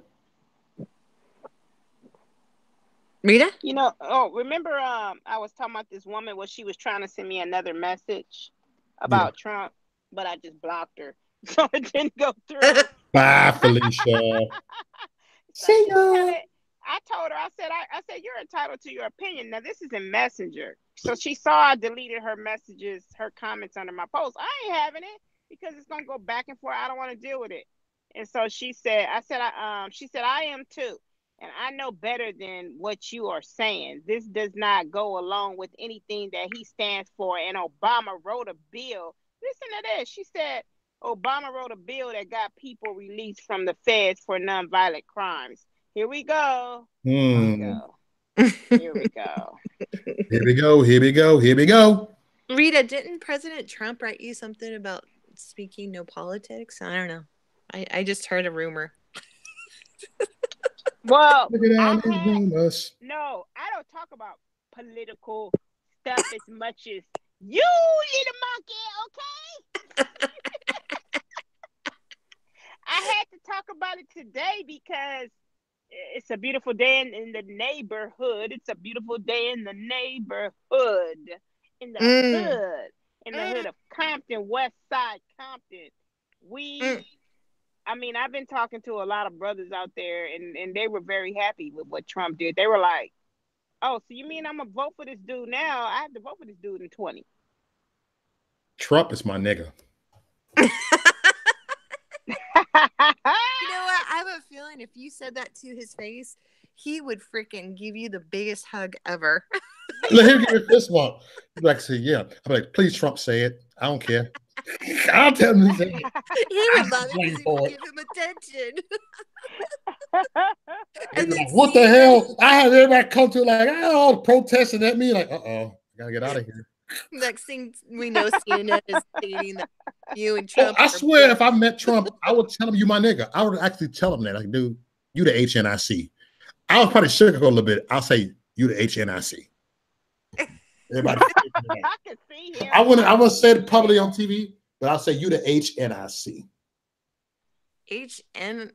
Rita? You know, remember I was talking about this woman where she was trying to send me another message about Trump, but I just blocked her. So it didn't go through. Bye, Felicia. See ya. I told her, I said, you're entitled to your opinion. Now, this is in Messenger. So she saw I deleted her messages, her comments under my post. I ain't having it because it's going to go back and forth. I don't want to deal with it. And so she said, she said, I am too. And I know better than what you are saying. This does not go along with anything that he stands for. And Obama wrote a bill. Listen to this. She said, Obama wrote a bill that got people released from the feds for nonviolent crimes. Here we go. Here we go. Here we go. Here we go. Here we go. Here we go. Rita, didn't President Trump write you something about speaking no politics? I don't know. I just heard a rumor. Well, no, I don't talk about political stuff as much as you, little monkey, okay? I had to talk about it today because it's a beautiful day in the neighborhood. It's a beautiful day in the neighborhood, in the hood, in the hood of Compton, West Side Compton. I mean, I've been talking to a lot of brothers out there, and they were very happy with what Trump did. They were like, oh, so you mean I'm going to vote for this dude now? I have to vote for this dude in 20. Trump is my nigga. You know what? I have a feeling if you said that to his face, he would freaking give you the biggest hug ever. Let him give it this one. He'd like, say, yeah. I'm like, please, Trump, say it. I don't care. I'll tell him to say it. He would love it because it would give him attention. And like, what the hell? I have everybody come to like, oh, protesting at me. Like, gotta get out of here. Next thing we know, CNN is stating that you and Trump. I swear, if I met Trump, I would tell him you my nigga. I would actually tell him that. Like, dude, you the HNIC. I would probably sugarcoat a little bit. I'll say you the HNIC. Everybody. I can see him. I wouldn't say it publicly on TV, but I'll say you the HNIC. HNIC?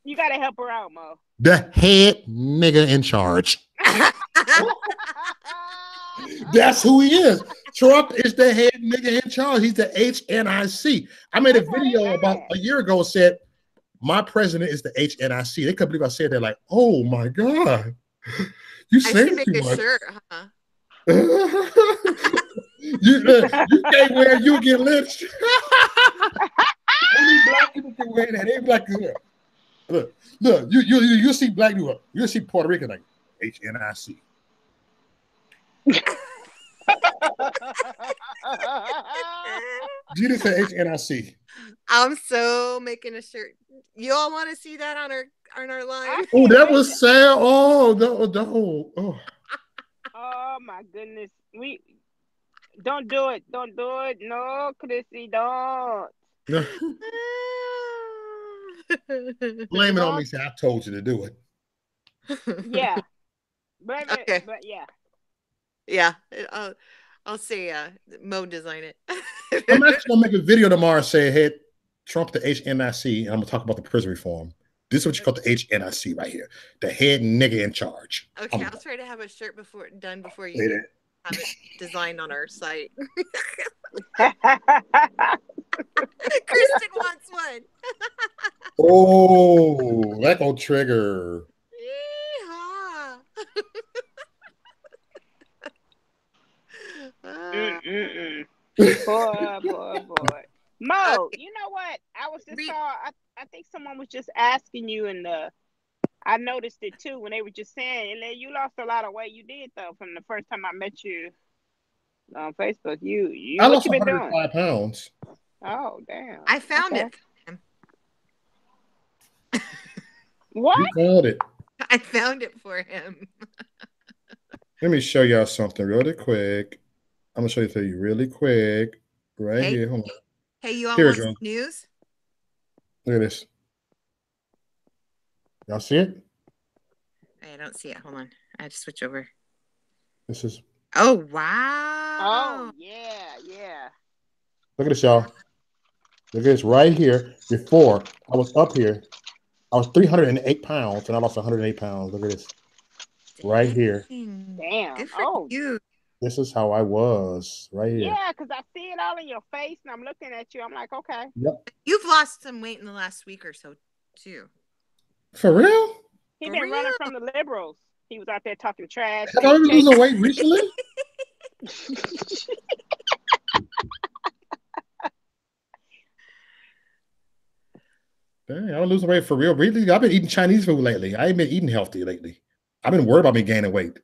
You got to help her out, Mo. The head nigga in charge. That's who he is. Trump is the head nigga in charge. He's the HNIC. I made a video about a year ago said, my president is the HNIC. They couldn't believe I said that. Like, oh my God. You say too much. Shirt, huh? you can't wear it, you get lynched. Only black people can wear that. Ain't black people. Look, you see black people, you see Puerto Rican like HNIC. You didn't say HNIC. I'm so making a shirt. You all want to see that on our line? Oh, that was sad. Oh, no. Oh my goodness. We don't do it. Don't do it. No, Chrissy, don't. Blame it on me. Say I told you to do it. Yeah. Okay. But yeah. Yeah. I'll say Mo design it. I'm actually gonna make a video tomorrow and say, "Hey, Trump the HNIC," and I'm gonna talk about the prison reform. This is what you call the HNIC right here, the head nigga in charge. Okay, I'll try to have a shirt done before Say you that. have it designed on our site. Kristen wants one. Oh, that gonna trigger. Yeehaw. Boy. Mo, you know what? I was just I think someone was just asking you, and I noticed it too when they were just saying, you lost a lot of weight. You did though from the first time I met you on Facebook. I what lost you been doing? 105 pounds. Oh damn! I found it. What? You found it. I found it for him. Let me show y'all something really quick. I'm gonna show it to you really quick. Right here. Hold on. Hey, you all Here want we go. some news? Look at this. Y'all see it? I don't see it. Hold on. I have to switch over. This is. Oh wow. Oh yeah. Look at this, y'all. Look at this right here. Before I was up here, I was 308 pounds, and I lost 108 pounds. Look at this. Right here. Damn. Good for you. This is how I was right here. Yeah, because I see it all in your face, and I'm looking at you. I'm like, okay. Yep. You've lost some weight in the last week or so, too. For real? He been running from the liberals. He was out there talking trash. Have I been losing weight recently? Dang, I'm losing weight for real. Really? I've been eating Chinese food lately. I ain't been eating healthy lately. I've been worried about me gaining weight.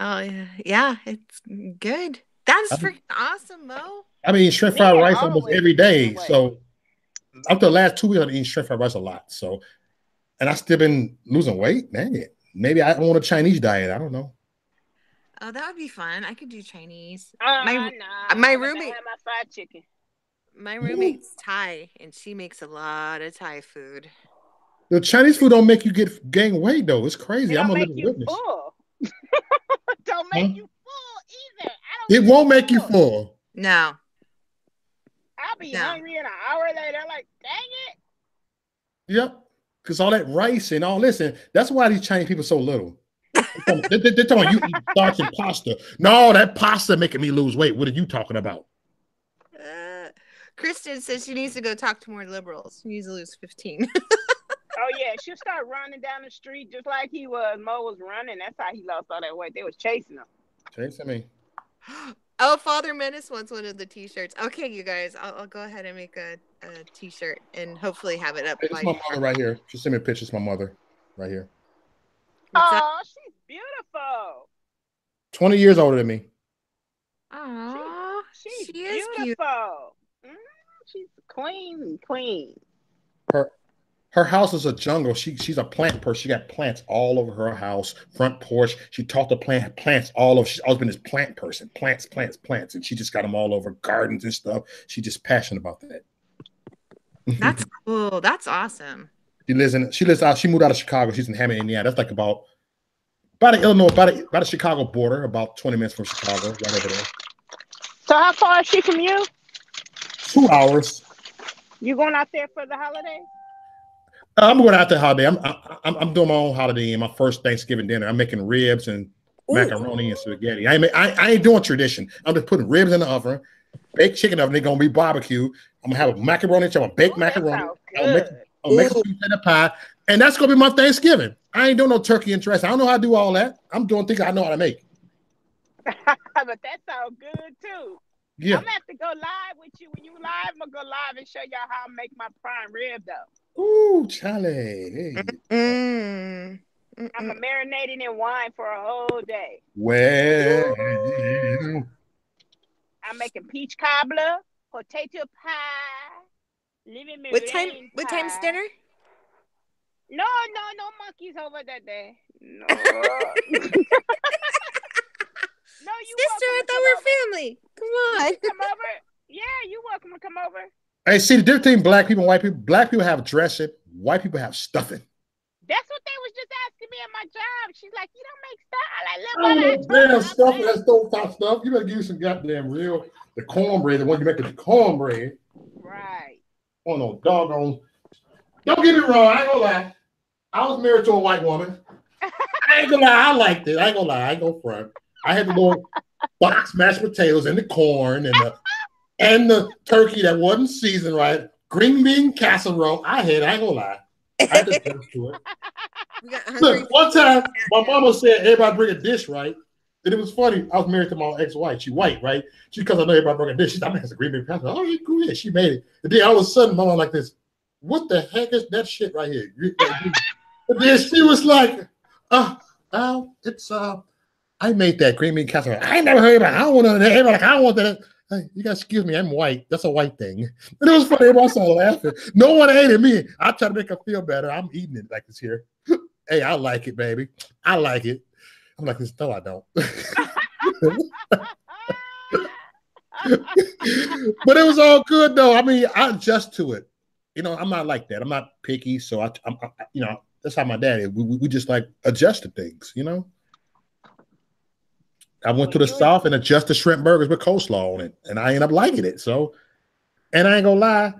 Oh yeah, it's good. That's freaking awesome, Mo. I've been eating shrimp fried rice almost every day. So after the last 2 weeks, I've been eating shrimp fried rice a lot. So, and I still been losing weight. Dang it. Maybe I want a Chinese diet. I don't know. Oh, that would be fun. I could do Chinese. My roommate. My fried chicken. My roommate's Thai, and she makes a lot of Thai food. The Chinese food don't make you gain weight though. It's crazy. I'm a living witness. Don't make you full either. It won't make you full. No. I'll be hungry in an hour later. Like, dang it. Yep. Because all that rice and all this, and that's why these Chinese people so little. They're talking you eat starch and pasta. No, that pasta making me lose weight. What are you talking about? Kristen says she needs to go talk to more liberals. She needs to lose 15. Oh yeah, she'll start running down the street just like he was. Mo was running. That's how he lost all that weight. They was chasing him. Chasing me. Oh, Father Menace wants one of the t-shirts. Okay, you guys, I'll go ahead and make a t-shirt and hopefully have it up. Hey, this is my mother right here. She sent me a picture. It's my mother right here. Oh, she's beautiful. 20 years older than me. Oh, she's beautiful. She's queen. Her house is a jungle. She's a plant person. She got plants all over her house, front porch. She taught the plants all over. She's always been this plant person. Plants. And she just got them all over gardens and stuff. She's just passionate about that. That's cool. That's awesome. She moved out of Chicago. She's in Hammond, Indiana. That's like about the Illinois, about the Chicago border, about 20 minutes from Chicago, right over there. So how far is she from you? 2 hours. You going out there for the holiday? I'm going out there holiday. I'm doing my own holiday and my first Thanksgiving dinner. I'm making ribs and macaroni and spaghetti. I ain't doing tradition. I'm just putting ribs in the oven, baked chicken oven. They're gonna be barbecue. I'm gonna have a macaroni. I'm gonna bake macaroni. I'll make some sweet potato pie, and that's gonna be my Thanksgiving. I ain't doing no turkey and dressing. I don't know how to do all that. I'm doing things I know how to make. But that sounds good too. Yeah. I'm gonna have to go live with you. When you live, I'm gonna go live and show y'all how I make my prime rib though. Ooh, Charlie. Hey. I'm marinating in wine for a whole day. Well, I'm making peach cobbler, potato pie, living What time's dinner? No monkeys over that day. No. No, you sister, I thought we were family. Come on. Come over. Yeah, you're welcome to come over. Hey, see the difference between black people and white people. Black people have dressing. White people have stuffing. That's what they was just asking me at my job. She's like, you don't make stuff. I like, I look, don't know, damn stuff. That stovetop stuff. You better give you some goddamn real the cornbread. The one you make the cornbread. Right. Oh no, doggone. Don't get me wrong. I ain't gonna lie. I was married to a white woman. I ain't gonna lie. I liked it. I ain't gonna lie. I ain't gonna front. I had the little box mashed potatoes and the corn and the turkey that wasn't seasoned right. Green bean casserole. I ain't gonna lie. I had to taste to it. Look, one time my mama said everybody bring a dish, right? And it was funny. I was married to my ex-wife. She white, right? She because I know everybody bring a dish. She's like, I'm making some green bean casserole. Oh, yeah, cool. Yeah, she made it. And then all of a sudden, mama like this. What the heck is that shit right here? And then she was like, it's I made that green bean casserole. I ain't never heard about it. I don't want none of that. Everybody like, I don't want that. Hey, you gotta excuse me, I'm white. That's a white thing. And it was funny. Everybody started laughing. No one ate it. Me. I try to make her feel better. I'm eating it like it's here. Hey, I like it, baby. I like it. I'm like this. No, I don't. But it was all good though. I mean, I adjust to it. You know, I'm not like that. I'm not picky. So I'm you know, that's how my dad is. We just like adjust to things, you know. I went to the South and adjusted shrimp burgers with coleslaw on it, and I ended up liking it. So, and I ain't gonna lie,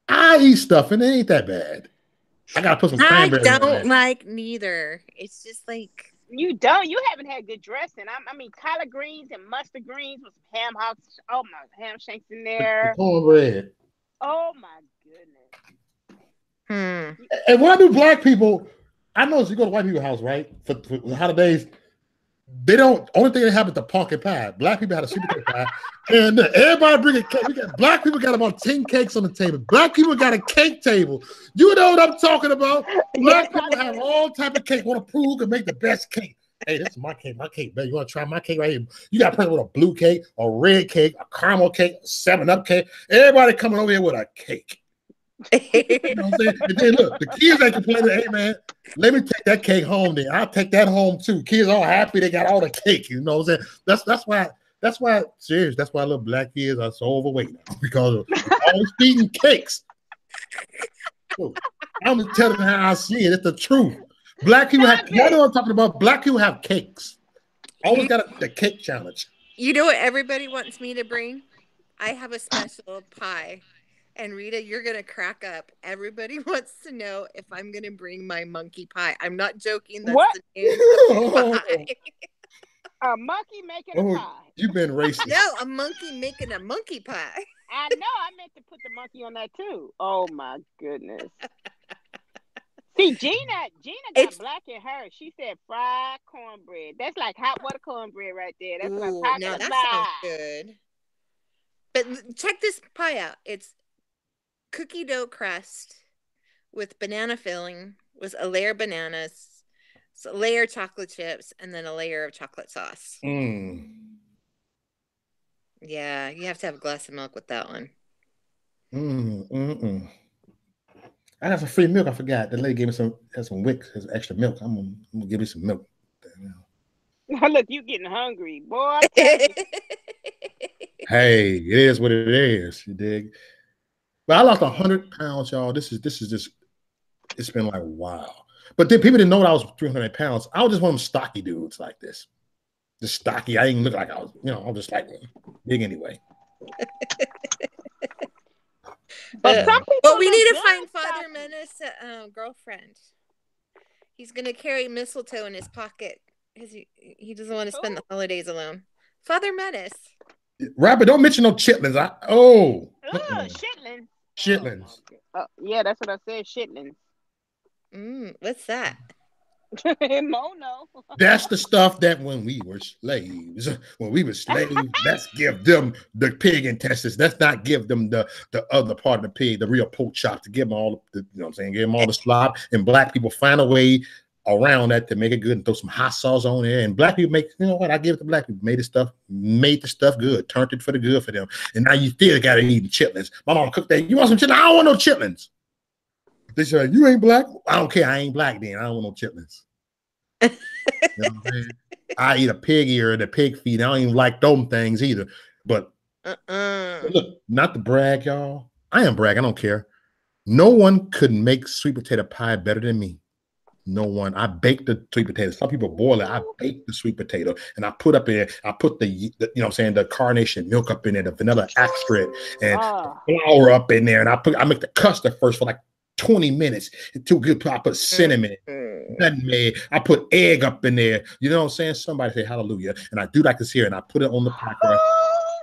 I eat stuff and it ain't that bad. I gotta put some cranberry. I don't like neither. It's just like you don't. You haven't had good dressing. I mean, collard greens and mustard greens with some ham hocks. Oh my, ham shanks in there. The cornbread. Oh my goodness. And when I do black people, I know you go to white people's house, right? For the holidays. They don't. Only thing that happens to pumpkin pie. Black people had a sweet potato pie, and everybody bring a cake. Black people got about 10 cakes on the table. Black people got a cake table. You know what I'm talking about? Black people have all type of cake. Want to prove and make the best cake. Hey, this is my cake, baby. You want to try my cake right here? You got to present with a blue cake, a red cake, a caramel cake, a 7-Up cake. Everybody coming over here with a cake. You know what I'm saying? And then look, the kids ain't complaining. Hey man, let me take that cake home. Then I'll take that home too. Kids all happy they got all the cake. You know what I'm saying? That's why serious. That's why little black kids are so overweight now, because of always eating cakes. So, I'm just telling you how I see it. It's the truth. Black people have. You know what I'm talking about? Black people have cakes. Always got the cake challenge. You know what everybody wants me to bring? I have a special pie. And Rita, you're going to crack up. Everybody wants to know if I'm going to bring my monkey pie. I'm not joking. That's what? The name of the pie. A monkey making a pie. You've been racist. No, a monkey making a monkey pie. I know. I meant to put the monkey on that too. Oh my goodness. See, Gina got black in her. She said fried cornbread. That's like hot water cornbread right there. That's what I'm talking about. That sounds good. But check this pie out. It's cookie dough crust with banana filling, with a layer of bananas, so a layer of chocolate chips, and then a layer of chocolate sauce. Yeah, you have to have a glass of milk with that one. I got some free milk. I forgot. The lady gave me some Wicks, extra milk. I'm gonna give you some milk. Look, you getting hungry, boy. Hey, it is what it is. You dig? But I lost 100 pounds, y'all. This is just, it's been like, wow. But then people didn't know that I was 300 pounds. I was just one of them stocky dudes like this. Just stocky. I didn't look like I was, you know, I'm just like big anyway. But we need to find Father Menace a girlfriend. He's going to carry mistletoe in his pocket because he doesn't want to spend the holidays alone. Father Menace. Rapper, don't mention no chitlins. Chitlins. Chitlins. Yeah, that's what I said. Chitlins. What's that? Mono. That's the stuff that when we were slaves, let's give them the pig intestines. Let's not give them the other part of the pig, the real pork chop, to give them all the, you know what I'm saying, give them all the slop. And black people find a way around that to make it good and throw some hot sauce on there. And black people make, you know what, I give it to black people, made the stuff good, turned it for the good for them. And now you still got to eat chitlins. My mom cooked that. You want some chitlins? I don't want no chitlins. They said, you ain't black? I don't care. I ain't black then. I don't want no chitlins. You know what I'm saying? I eat a pig ear and a pig feet. I don't even like those things either. But look, not to brag, y'all. I am bragging. I don't care. No one could make sweet potato pie better than me. No one. I bake the sweet potato. Some people boil it. I bake the sweet potato and I put up in it. I put the you know what I'm saying, the carnation milk up in there, the vanilla extract and flour up in there. And I make the custard first for like 20 minutes. It's too good. I put cinnamon, nutmeg. I put egg up in there. You know what I'm saying? Somebody say hallelujah. And I do like this here and I put it on the pie crust.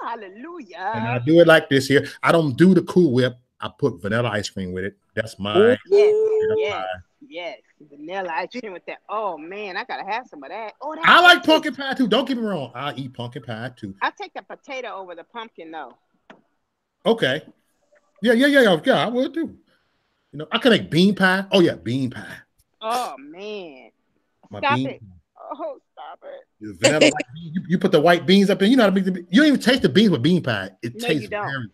Hallelujah. And I do it like this here. I don't do the Cool Whip. I put vanilla ice cream with it. That's mine. Yes. Vanilla ice cream with that. Oh man, I gotta have some of that. Oh, I like pumpkin pie too. Don't get me wrong. I eat pumpkin pie too. I take the potato over the pumpkin though. Okay. Yeah. I would too. You know, I can make bean pie. Oh yeah, bean pie. Oh man. Stop it. Oh, stop it. Vanilla, you put the white beans up in. You know how to make the. You don't even taste the beans with bean pie. It tastes you don't. very.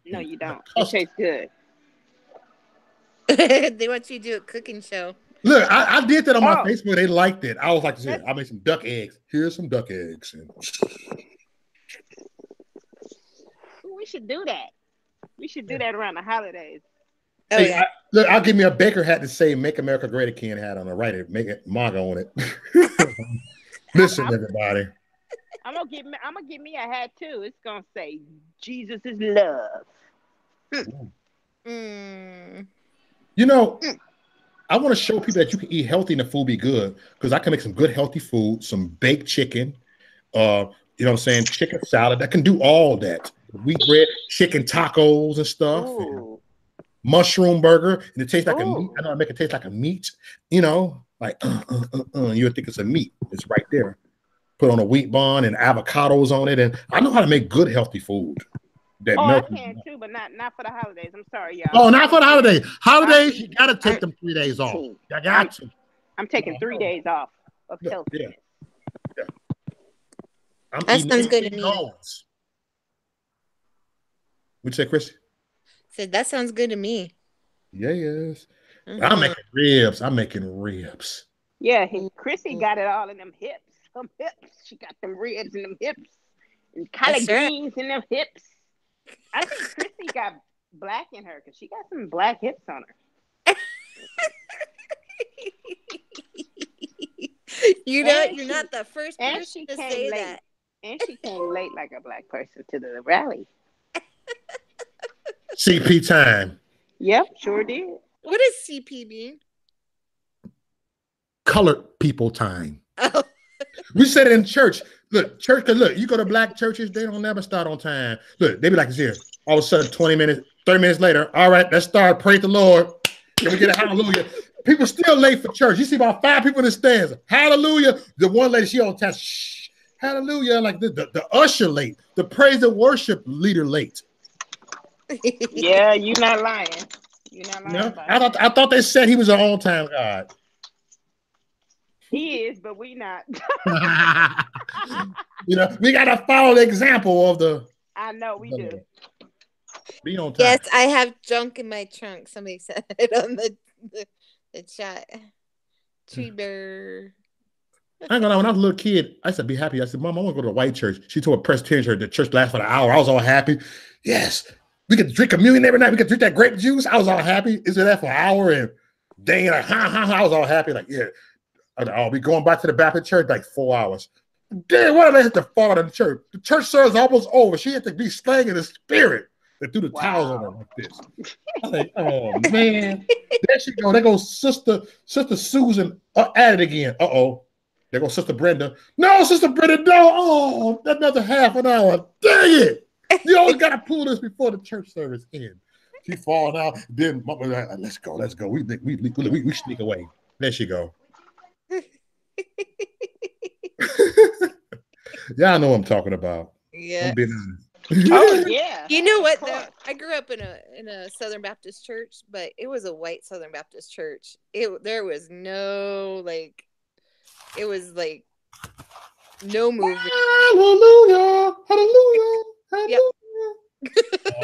No, you don't. It tastes good. They want you to do a cooking show. Look, I did that on my Facebook. They liked it. I was like, I made some duck eggs. Here's some duck eggs. We should do that. We should do that around the holidays. Oh, hey, yeah. Look, I'll give me a baker hat to say "Make America Great Again" hat on the right. Make it MAGA on it. Listen, everybody. I'm gonna give me a hat too. It's gonna say Jesus is love. You know, I want to show people that you can eat healthy and the food be good because I can make some good healthy food, some baked chicken, you know what I'm saying, chicken salad. I can do all that. Wheat bread, chicken tacos and stuff. And mushroom burger, and it tastes like a meat. I know I make it taste like a meat, you know, like you would think it's a meat. It's right there. Put on a wheat bun and avocados on it, and I know how to make good healthy food. That I can too, but not for the holidays. I'm sorry, y'all. Oh, not for the holidays. Holidays, you gotta take them 3 days off. I got to. I'm taking 3 days off of healthiness. Yeah. That sounds good to me. What'd you say, Chris? Said that sounds good to me. Yes. I'm making ribs. Yeah, Chrissy got it all in them hips. Some hips. She got them ribs in them hips. And collard greens in them hips. I think Chrissy got black in her because she got some black hips on her. You're not the first person to say late. that. And she came late like a black person to the rally. CP time. Yep, sure did. What does CP mean? Colored people time. Oh. We said it in church. Look, you go to black churches, they don't never start on time. Look, they be like this here. All of a sudden, 20 minutes, 30 minutes later, all right, let's start. Praise the Lord. Then we get a hallelujah. People still late for church. You see about 5 people in the stands. Hallelujah. The one lady, she on time. Shh. Hallelujah. Like the usher late. The praise and worship leader late. Yeah, you're not lying. I thought they said he was an on-time God. He is, but we not. You know, we gotta follow the example of the. I know we do. Be on time. Yes, I have junk in my trunk. Somebody said it on the chat. Tree bear. I ain't gonna lie, when I was a little kid, I used to be happy. I said, Mom, I want to go to a white church. She told a Presbyterian church. The church lasted for an hour. I was all happy. Yes. We could drink communion every night. We could drink that grape juice. I was all happy. Is it that for an hour? And dang, like, I was all happy. Like, yeah. I'll be going back to the Baptist church like 4 hours. Damn, why did I have to fall out of the church? The church service almost over. She had to be slaying in the spirit. They threw the towels on her like this. I was like, oh man. There she go. There goes Sister Susan at it again. There goes Sister Brenda. No, Sister Brenda, no. Oh, another half an hour. Dang it. You always gotta pull this before the church service ends. She falling out. Then Mama was like, let's go. We sneak away. There she go. Yeah, I know what I'm talking about. Yeah. I'm being honest. Oh yeah. You know what though? I grew up in a Southern Baptist church, but it was a white Southern Baptist church. There was no it was like no movement. Hallelujah. Hallelujah. Hallelujah. Yep.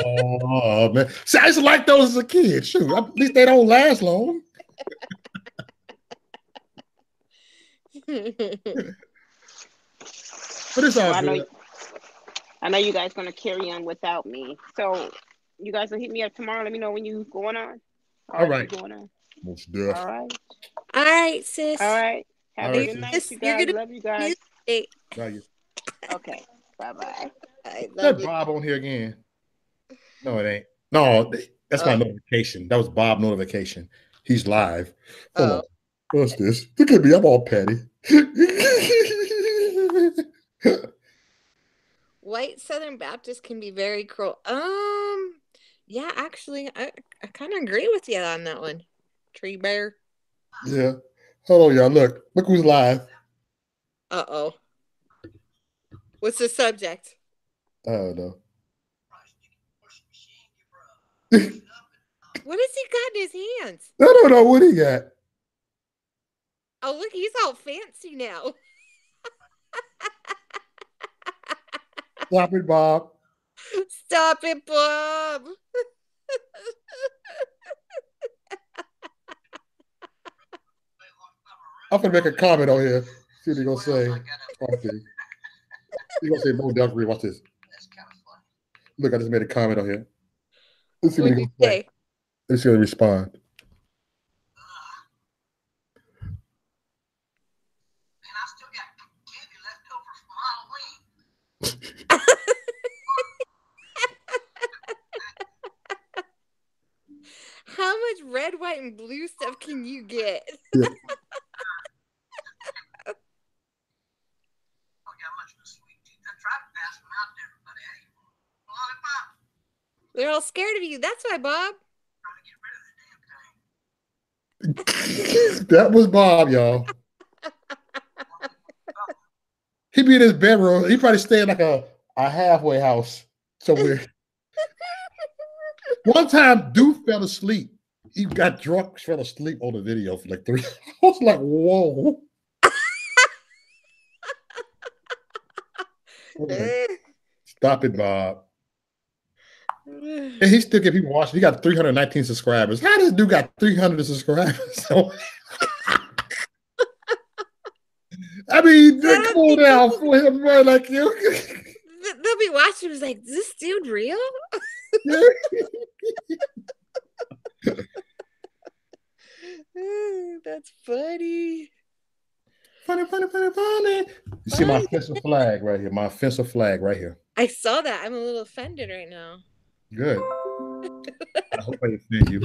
Oh man. See, I used to like those as a kid. Shoot, at least they don't last long. But it's all good. I know you guys gonna carry on without me. So You guys will hit me up tomorrow. Let me know when you going on. All right. Going on. Most All deaf. right. All right, sis. All right. Have All a right, good sis. night, you You're guys. gonna Love you guys. music. Love you. Okay. Bye-bye. I Is love that you. Bob on here again? No, it ain't. No, that's my Oh. notification. That was Bob notification. He's live. Hold Oh. on. What's this? Look at me. I'm all petty. White Southern Baptists can be very cruel. Yeah, actually, I kind of agree with you on that one. Tree Bear. Yeah. Hold on, y'all. Look who's live. Uh-oh. What's the subject? I don't know. What has he got in his hands? I don't know what he got. Oh, look, he's all fancy now. Stop it, Bob. Stop it, Bob. I'm gonna make a comment on here. See what he gonna say. Watch this. He gonna say Mo Duffrey. Watch this. Look, I just made a comment on here. Let's see what he What'd gonna you say. say? Let's see how he respond. How much red, white, and blue stuff can you get? Yeah. They're all scared of you. That's why, Bob. That was Bob, y'all. He be in his bedroom. He probably stay in like a halfway house somewhere. One time, dude fell asleep. He got drunk, fell asleep on the video for like 3 hours. I was like, whoa. Okay. Stop it, Bob. And he still get people watching. He got 319 subscribers. How does dude got 300 subscribers? I mean, come on down for him, man, like you. They'll be watching. It's like, is this dude real? That's funny. Funny. You see my offensive flag right here. My offensive flag right here. I saw that. I'm a little offended right now. Good. I hope I offend you.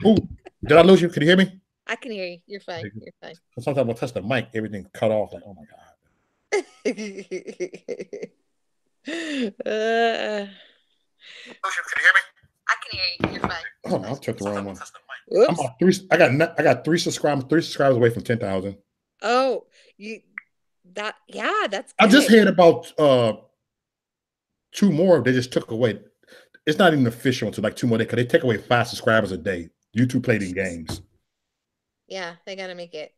Ooh, did I lose you? Can you hear me? I can hear you. You're fine. You're fine. Sometimes when I touch the mic, everything cut off. Like, oh my god. Can you hear me? I can hear you. You're fine. Oh, I took the wrong one. Whoops. I'm about 3. I got 3 subscribers. 3 subscribers away from 10,000. Oh, that's I just good. had about 2 more. They just took away. It's not even official until like 2 more days because they take away 5 subscribers a day. YouTube played in games. Yeah, they gotta make it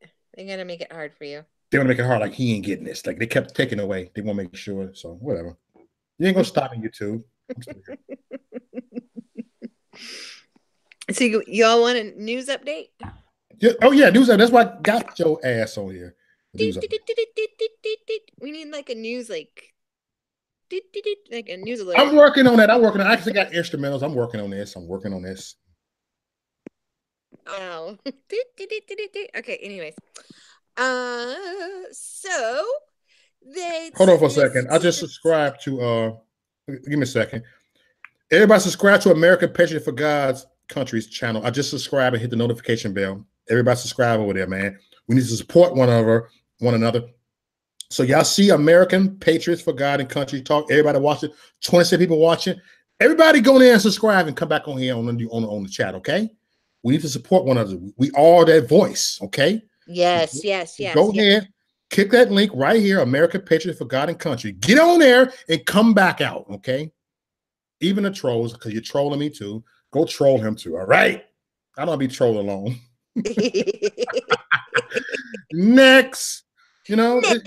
hard for you. They want to make it hard, like he ain't getting this. Like they kept taking away. They want to make sure. So whatever. You ain't gonna stop in YouTube. So y'all want a news update? Yeah. Oh yeah, news. That's why I got your ass on here. We need like a news like a news alert. I'm working on that. I actually got instrumentals. I'm working on this. Oh. Okay, anyways. So they Hold on for a second. I just subscribed to give me a second. Everybody subscribe to American Patriot for God's Country's channel. I just subscribe and hit the notification bell. Everybody subscribe over there, man. We need to support one another. So y'all see American Patriots for God and Country Talk. Everybody watching, 27 people watching. Everybody go there and subscribe and come back on here on the chat, okay? We need to support one another. We are that voice, okay? Yes. Go ahead, click that link right here, American Patriots for God and Country. Get on there and come back out, okay? Even the trolls, because you're trolling me too. Go troll him too, all right? I don't want to be trolled alone. Next. You know what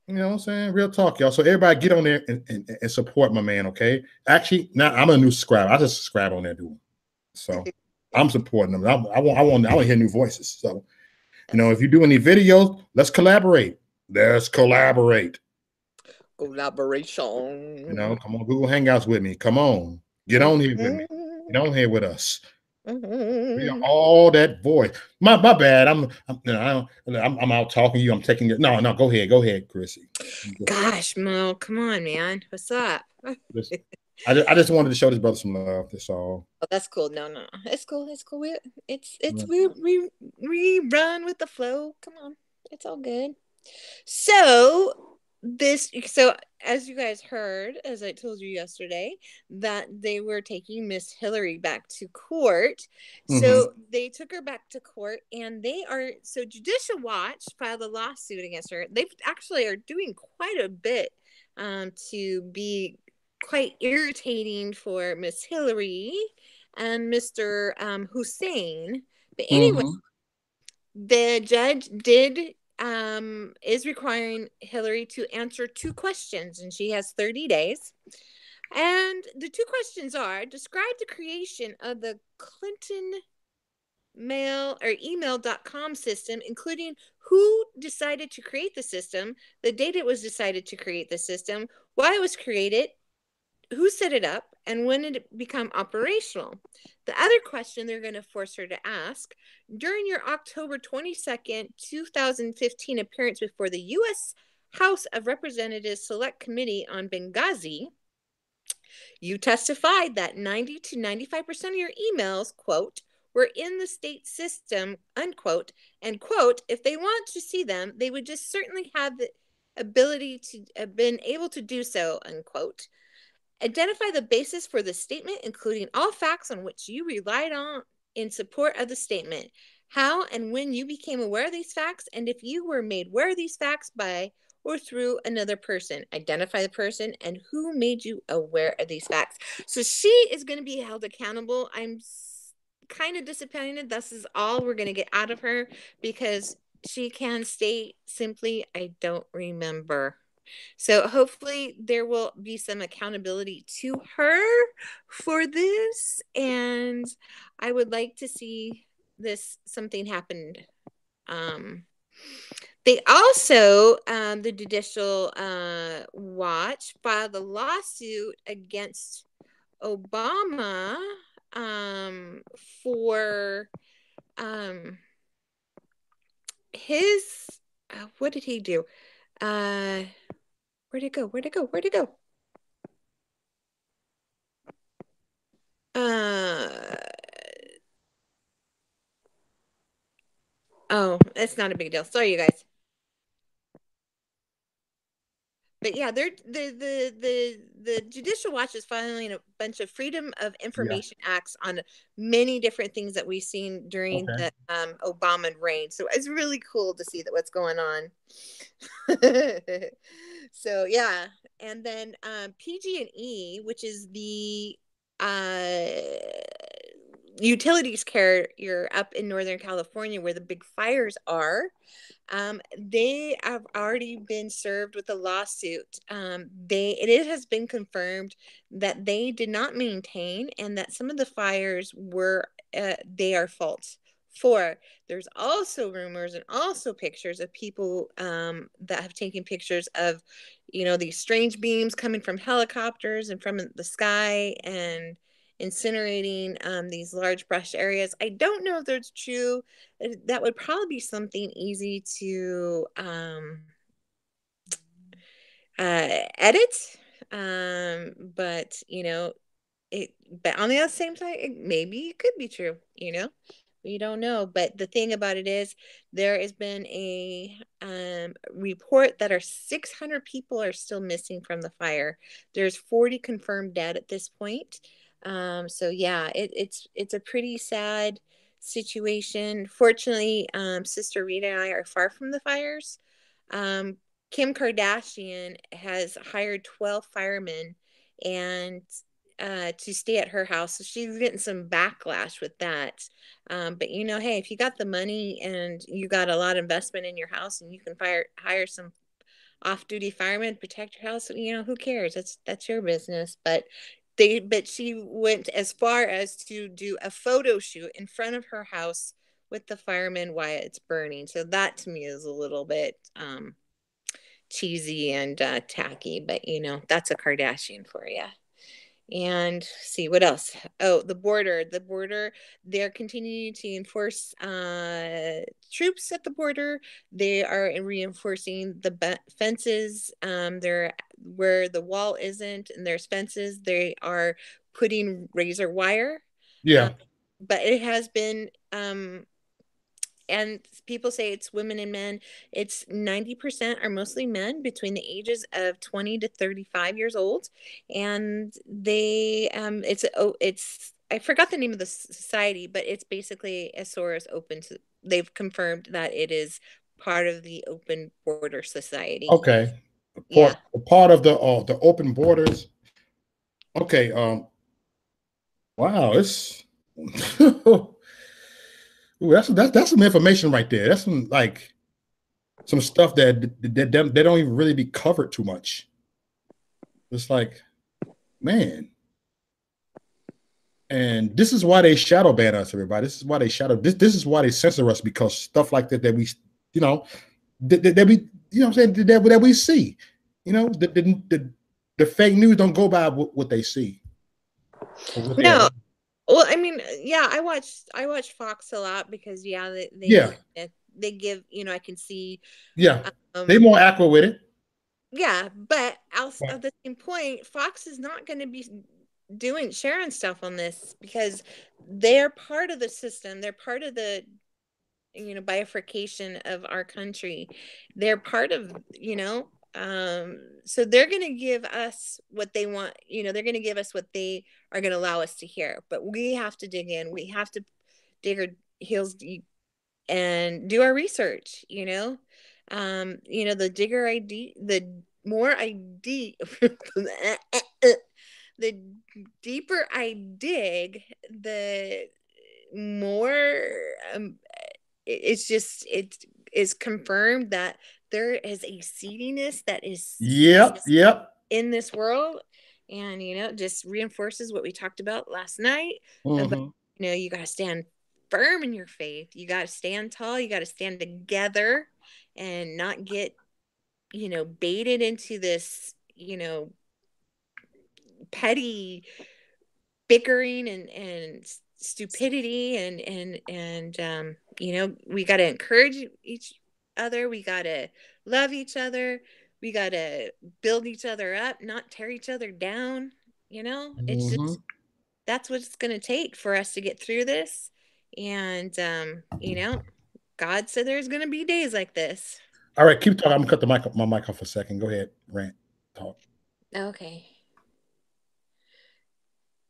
I'm saying? Real talk, y'all. So everybody get on there and support my man, okay? Actually, now I'm a new subscriber. I just subscribe on there, dude. So I'm supporting them. I want to hear new voices. So, if you do any videos, let's collaborate. Collaboration. Come on, Google Hangouts with me. Come on. Get on here with me. Get on here with us. We are all that voice. My bad. I'm out talking to you. I'm taking it. No, go ahead, Chrissy. Gosh, Mo, come on, man. What's up? I just wanted to show this brother some love. That's all. Oh, that's cool. No, it's cool. It's cool. We run with the flow. Come on, it's all good. So as you guys heard, as I told you yesterday, that they were taking Miss Hillary back to court. Mm-hmm. So they took her back to court, and Judicial Watch filed a lawsuit against her. They actually are doing quite a bit to be quite irritating for Miss Hillary and Mr. Hussein. But anyway, the judge is requiring Hillary to answer 2 questions, and she has 30 days. And the 2 questions are: describe the creation of the Clinton mail or email.com system, including who decided to create the system, the date it was decided to create the system, why it was created, who set it up, and when did it become operational. The other question they're going to force her to ask: during your October 22nd, 2015 appearance before the U.S. House of Representatives Select Committee on Benghazi, you testified that 90 to 95% of your emails, quote, were in the state system, unquote, and, quote, if they want to see them, they would just certainly have the ability to have been able to do so, unquote. Identify the basis for the statement, including all facts on which you relied on in support of the statement, how and when you became aware of these facts, and if you were made aware of these facts by or through another person. Identify the person and who made you aware of these facts. So she is going to be held accountable. I'm kind of disappointed. This is all we're going to get out of her, because she can state simply, I don't remember. So hopefully there will be some accountability to her for this, and I would like to see something happen. They also, the Judicial Watch filed a lawsuit against Obama for his, what did he do? Where'd it go? Oh, it's not a big deal. Sorry, you guys. But yeah, the Judicial Watch is filing a bunch of Freedom of Information Acts on many different things that we've seen during the Obama reign. So it's really cool to see what's going on. So yeah, and then PG&E, which is the utilities carrier up in Northern California where the big fires are. They have already been served with a lawsuit. It has been confirmed that they did not maintain, and that some of the fires were they are fault for. There's also rumors and also pictures of people that have taken pictures of, these strange beams coming from helicopters and from the sky and incinerating these large brush areas. I don't know if that's true. That would probably be something easy to edit, but but on the same side, maybe it could be true. We don't know. But the thing about it is, there has been a report that 600 people are still missing from the fire. There's 40 confirmed dead at this point. So yeah, it's a pretty sad situation. Fortunately, Sister Rita and I are far from the fires. Kim Kardashian has hired 12 firemen and to stay at her house. So she's getting some backlash with that. But hey, if you got the money and you got a lot of investment in your house and you can hire some off-duty firemen to protect your house, who cares? That's your business. But she went as far as to do a photo shoot in front of her house with the firemen while it's burning. So that to me is a little bit cheesy and tacky, but that's a Kardashian for you. And see what else. Oh, the border, they're continuing to enforce troops at the border. They are reinforcing the fences. They're where the wall isn't and there's fences, they are putting razor wire. Yeah. But it has been and people say it's women and men. It's 90% are mostly men between the ages of 20 to 35 years old. And they, it's, I forgot the name of the society, but it's basically Azores open to, they've confirmed that it is part of the Open Border Society. Okay. Yeah. Part of the open borders. Okay. Wow. It's ooh, that's some information right there. That's some stuff that they don't even really be covered too much. It's like, man. And this is why they shadow ban us, everybody. This is why they shadow this is why they censor us, because stuff like that we, you know, that we, you know what I'm saying, that we see. You know, the fake news don't go by what they see. No. Well, I mean, yeah, I watch Fox a lot because they give, you know, I can see. Yeah, they're more accurate with it. Yeah, but also at the same point, Fox is not going to be sharing stuff on this because they're part of the system. They're part of the, you know, bifurcation of our country. They're part of, you know, so they're going to give us what they want, you know, they're going to give us what they are going to allow us to hear, but we have to dig in. We have to dig our heels deep and do our research, you know. You know, the more I dig, the deeper I dig, the more it's just, it is confirmed that there is a seediness that is in this world. And, you know, just reinforces what we talked about last night about, you know, you got to stand firm in your faith. You got to stand tall. You got to stand together and not get, you know, baited into this, you know, petty bickering and stupidity and you know, we got to encourage each other. We got to love each other. We got to build each other up, not tear each other down. You know, it's just, that's what it's going to take for us to get through this. And, you know, God said there's going to be days like this. All right, keep talking. I'm going to cut my mic off for a second. Go ahead, rant, talk. Okay.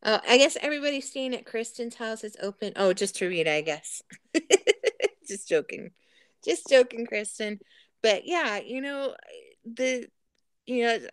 Oh, I guess everybody's staying at Kristen's house is open. Oh, just to read, I guess. Just joking. Just joking, Kristen. But yeah, you know,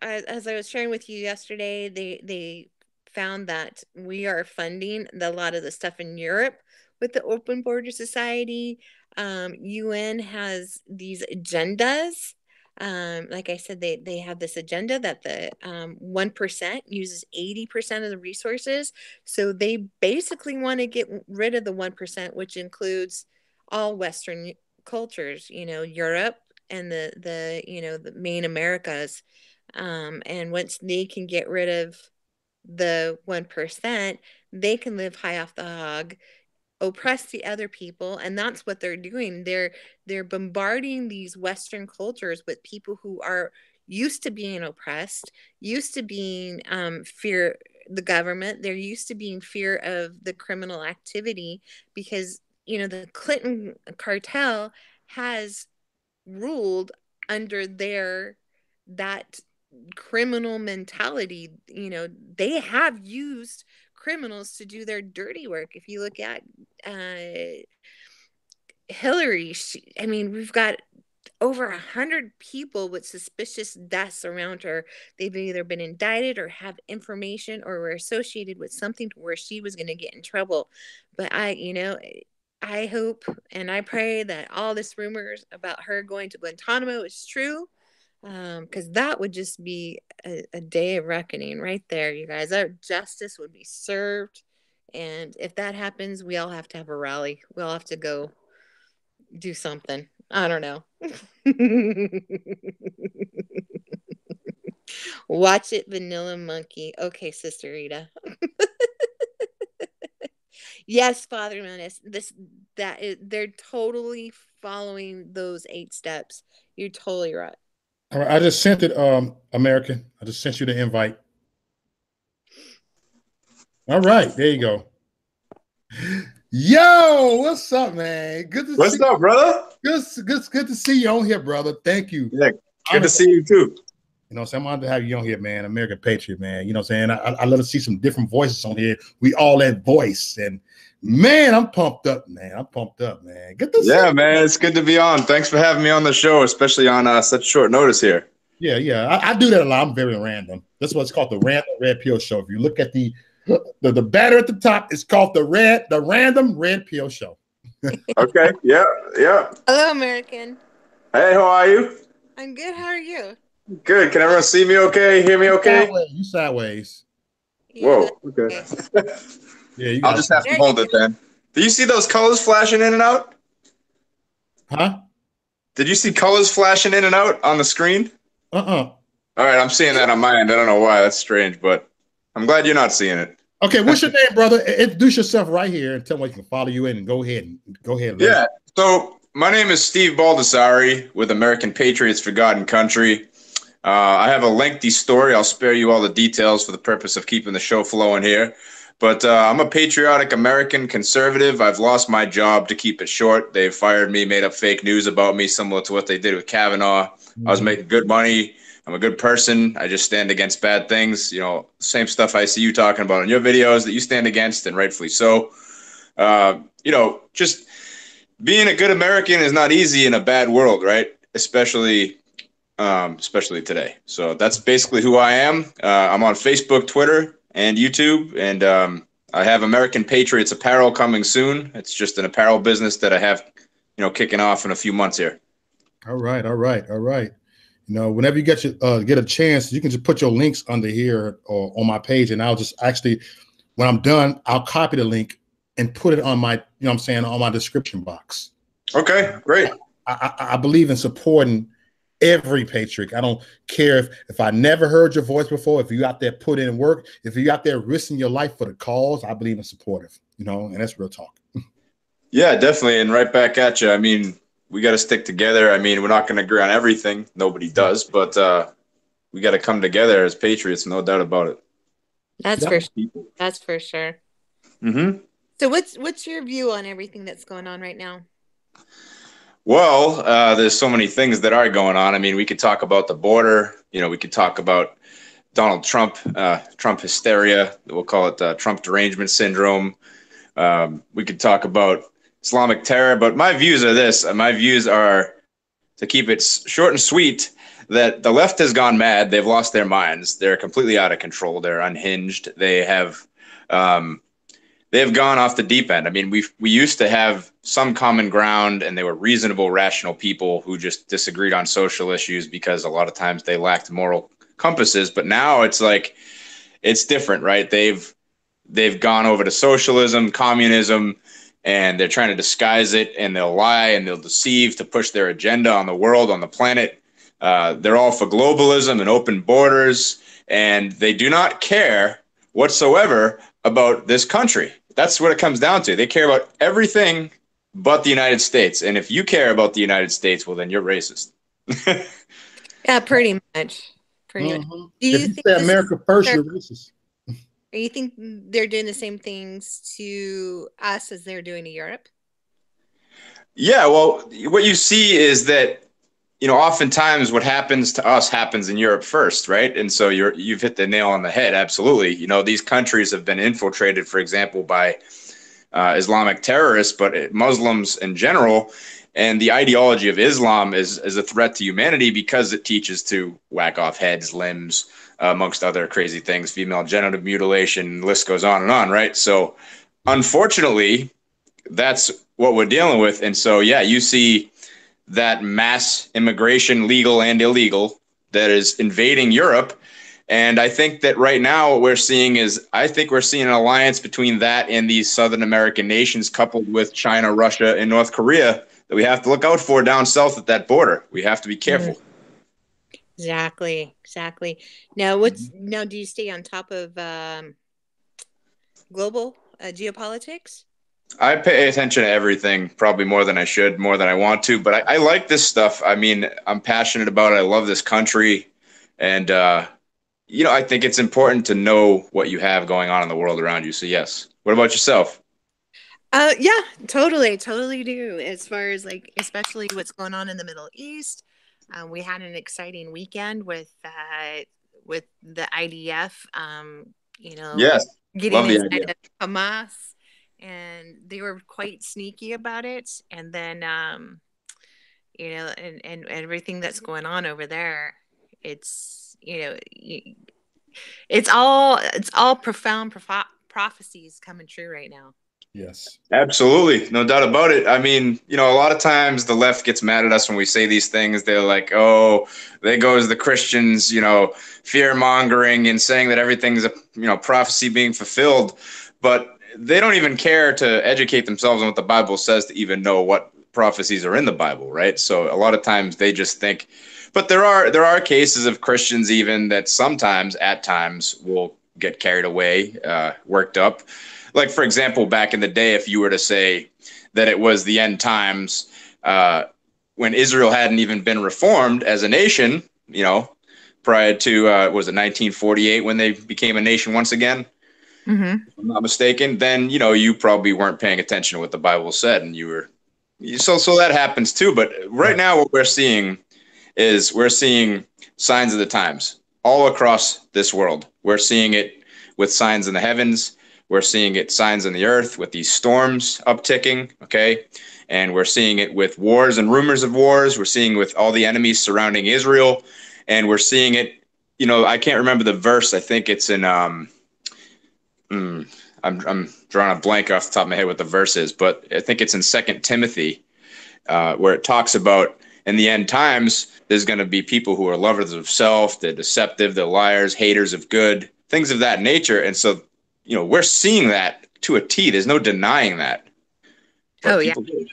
as I was sharing with you yesterday, they found that we are funding a lot of the stuff in Europe with the Open Border Society. UN has these agendas. Like I said, they have this agenda that the 1% uses 80% of the resources. So they basically want to get rid of the 1%, which includes all Western cultures, you know, Europe and the you know, the main Americas. And once they can get rid of the 1%, they can live high off the hog, oppress the other people. And that's what they're doing. They're bombarding these Western cultures with people who are used to being oppressed, used to being fear the government. They're used to being fear of the criminal activity because, you know, the Clinton cartel has ruled under that criminal mentality. You know, they have used criminals to do their dirty work. If you look at Hillary, I mean, we've got over 100 people with suspicious deaths around her. They've either been indicted or have information or were associated with something where she was going to get in trouble. But I hope and I pray that all this rumors about her going to Guantanamo is true, because that would just be a day of reckoning right there, you guys. Our justice would be served. And if that happens, we all have to have a rally. We all have to go do something. I don't know. Watch it, Vanilla Monkey. Okay, Sister Rita. Yes, Father Menace. They're totally following those 8 steps. You're totally right. All right, I just sent it, American. I just sent you the invite. All right, there you go. Yo, what's up, man? Good to What's see up, brother? Good to see you on here, brother. Thank you. Yeah, good to see you too. You know, so I'm honored to have you on here, man. American Patriot, man. You know what I'm saying? I love to see some different voices on here. We all that voice. And man, I'm pumped up, man. I'm pumped up, man. Good to see you. Man. It's good to be on. Thanks for having me on the show, especially on such short notice here. Yeah. I do that a lot. I'm very random. That's what it's called, the Random Red Pill Show. If you look at the banner at the top, it's called the Random Red Pill Show. Okay. Yeah. Hello, American. Hey, how are you? I'm good. How are you? Good. Can everyone see me okay? Hear me okay? You sideways. Whoa. Okay. Yeah, I'll just have to hold it then. Do you see those colors flashing in and out? Huh? Did you see colors flashing in and out on the screen? All right, I'm seeing that on my end. I don't know why. That's strange, but I'm glad you're not seeing it. Okay, what's your name, brother? Introduce yourself right here and tell me we can follow you in and go ahead. Yeah. So my name is Steve Baldessari with American Patriots Forgotten Country. I have a lengthy story. I'll spare you all the details for the purpose of keeping the show flowing here. But I'm a patriotic American conservative. I've lost my job, to keep it short. They fired me, made up fake news about me, similar to what they did with Kavanaugh. I was making good money. I'm a good person. I just stand against bad things. You know, same stuff I see you talking about in your videos that you stand against, and rightfully so. You know, just being a good American is not easy in a bad world, right? Especially today. So that's basically who I am. I'm on Facebook, Twitter, and YouTube, and I have American Patriots apparel coming soon. It's just an apparel business that I have, kicking off in a few months here. All right. You know, whenever you get a chance, you can just put your links under here or on my page, and I'll just actually, when I'm done, I'll copy the link and put it on my, on my description box. Okay, great. I believe in supporting every patriot. I don't care if I never heard your voice before. If you out there put in work, if you out there risking your life for the cause, I believe in supportive. And that's real talk. Yeah, definitely, and right back at you. I mean, we got to stick together. I mean, we're not going to agree on everything. Nobody does, but we got to come together as patriots, no doubt about it. That's for sure. That's for sure. Mm-hmm. So what's your view on everything that's going on right now? Well, there's so many things that are going on. I mean, we could talk about the border. We could talk about Donald Trump, Trump hysteria. We'll call it Trump derangement syndrome. We could talk about Islamic terror. But my views are this. My views are, to keep it short and sweet, that the left has gone mad. They've lost their minds. They're completely out of control. They're unhinged. They have gone off the deep end. I mean, we used to have some common ground, and they were reasonable, rational people who just disagreed on social issues because a lot of times they lacked moral compasses. But now it's like, it's different, right? They've gone over to socialism, communism, and they're trying to disguise it, and they'll lie and they'll deceive to push their agenda on the world, on the planet. They're all for globalism and open borders, and they do not care whatsoever about this country. That's what it comes down to. They care about everything but the United States. And if you care about the United States, well, then you're racist. Yeah, pretty much. Mm-hmm. Do you think say America first, you're racist? You think they're doing the same things to us as they're doing to Europe? Yeah, well, what you see is that, oftentimes what happens to us happens in Europe first, right? And so you've hit the nail on the head. Absolutely. These countries have been infiltrated, for example, by Islamic terrorists, but Muslims in general. And the ideology of Islam is a threat to humanity because it teaches to whack off heads, limbs, amongst other crazy things, female genital mutilation, the list goes on and on, right? So unfortunately, that's what we're dealing with. And so, yeah, you see that mass immigration, legal and illegal, that is invading Europe. And I think that right now what we're seeing is, an alliance between that and these Southern American nations, coupled with China, Russia, and North Korea, that we have to look out for down south at that border. We have to be careful. Exactly. Now do you stay on top of global geopolitics? I pay attention to everything, probably more than I should, more than I want to, but I like this stuff. I mean, I'm passionate about it. I love this country. And, I think it's important to know what you have going on in the world around you. So, yes. What about yourself? Yeah, totally do. As far as like, especially what's going on in the Middle East, we had an exciting weekend with the IDF, Yes. getting Love the inside idea. of Hamas, and they were quite sneaky about it. And then, and everything that's going on over there, it's it's all profound prophecies coming true right now. Yes. Absolutely. No doubt about it. I mean, a lot of times the left gets mad at us when we say these things. They're like, oh, there goes the Christians, fear mongering and saying that everything's a, prophecy being fulfilled. But they don't even care to educate themselves on what the Bible says to even know what prophecies are in the Bible, right? So a lot of times they just think, but there are cases of Christians even that sometimes at times will get carried away, worked up. Like, for example, back in the day, if you were to say that it was the end times, when Israel hadn't even been reformed as a nation, prior to, was it 1948 when they became a nation once again? Mm-hmm. If I'm not mistaken, then, you probably weren't paying attention to what the Bible said, and so that happens too. But right now what we're seeing signs of the times all across this world. We're seeing it with signs in the heavens. We're seeing it signs in the earth with these storms upticking, okay? And we're seeing it with wars and rumors of wars. We're seeing it with all the enemies surrounding Israel. And we're seeing it, I can't remember the verse. I think it's in, I'm drawing a blank off the top of my head what the verse is, but I think it's in 2 Timothy, where it talks about in the end times, there's going to be people who are lovers of self, they're deceptive, they're liars, haters of good, things of that nature. And so, we're seeing that to a T. There's no denying that. But people do.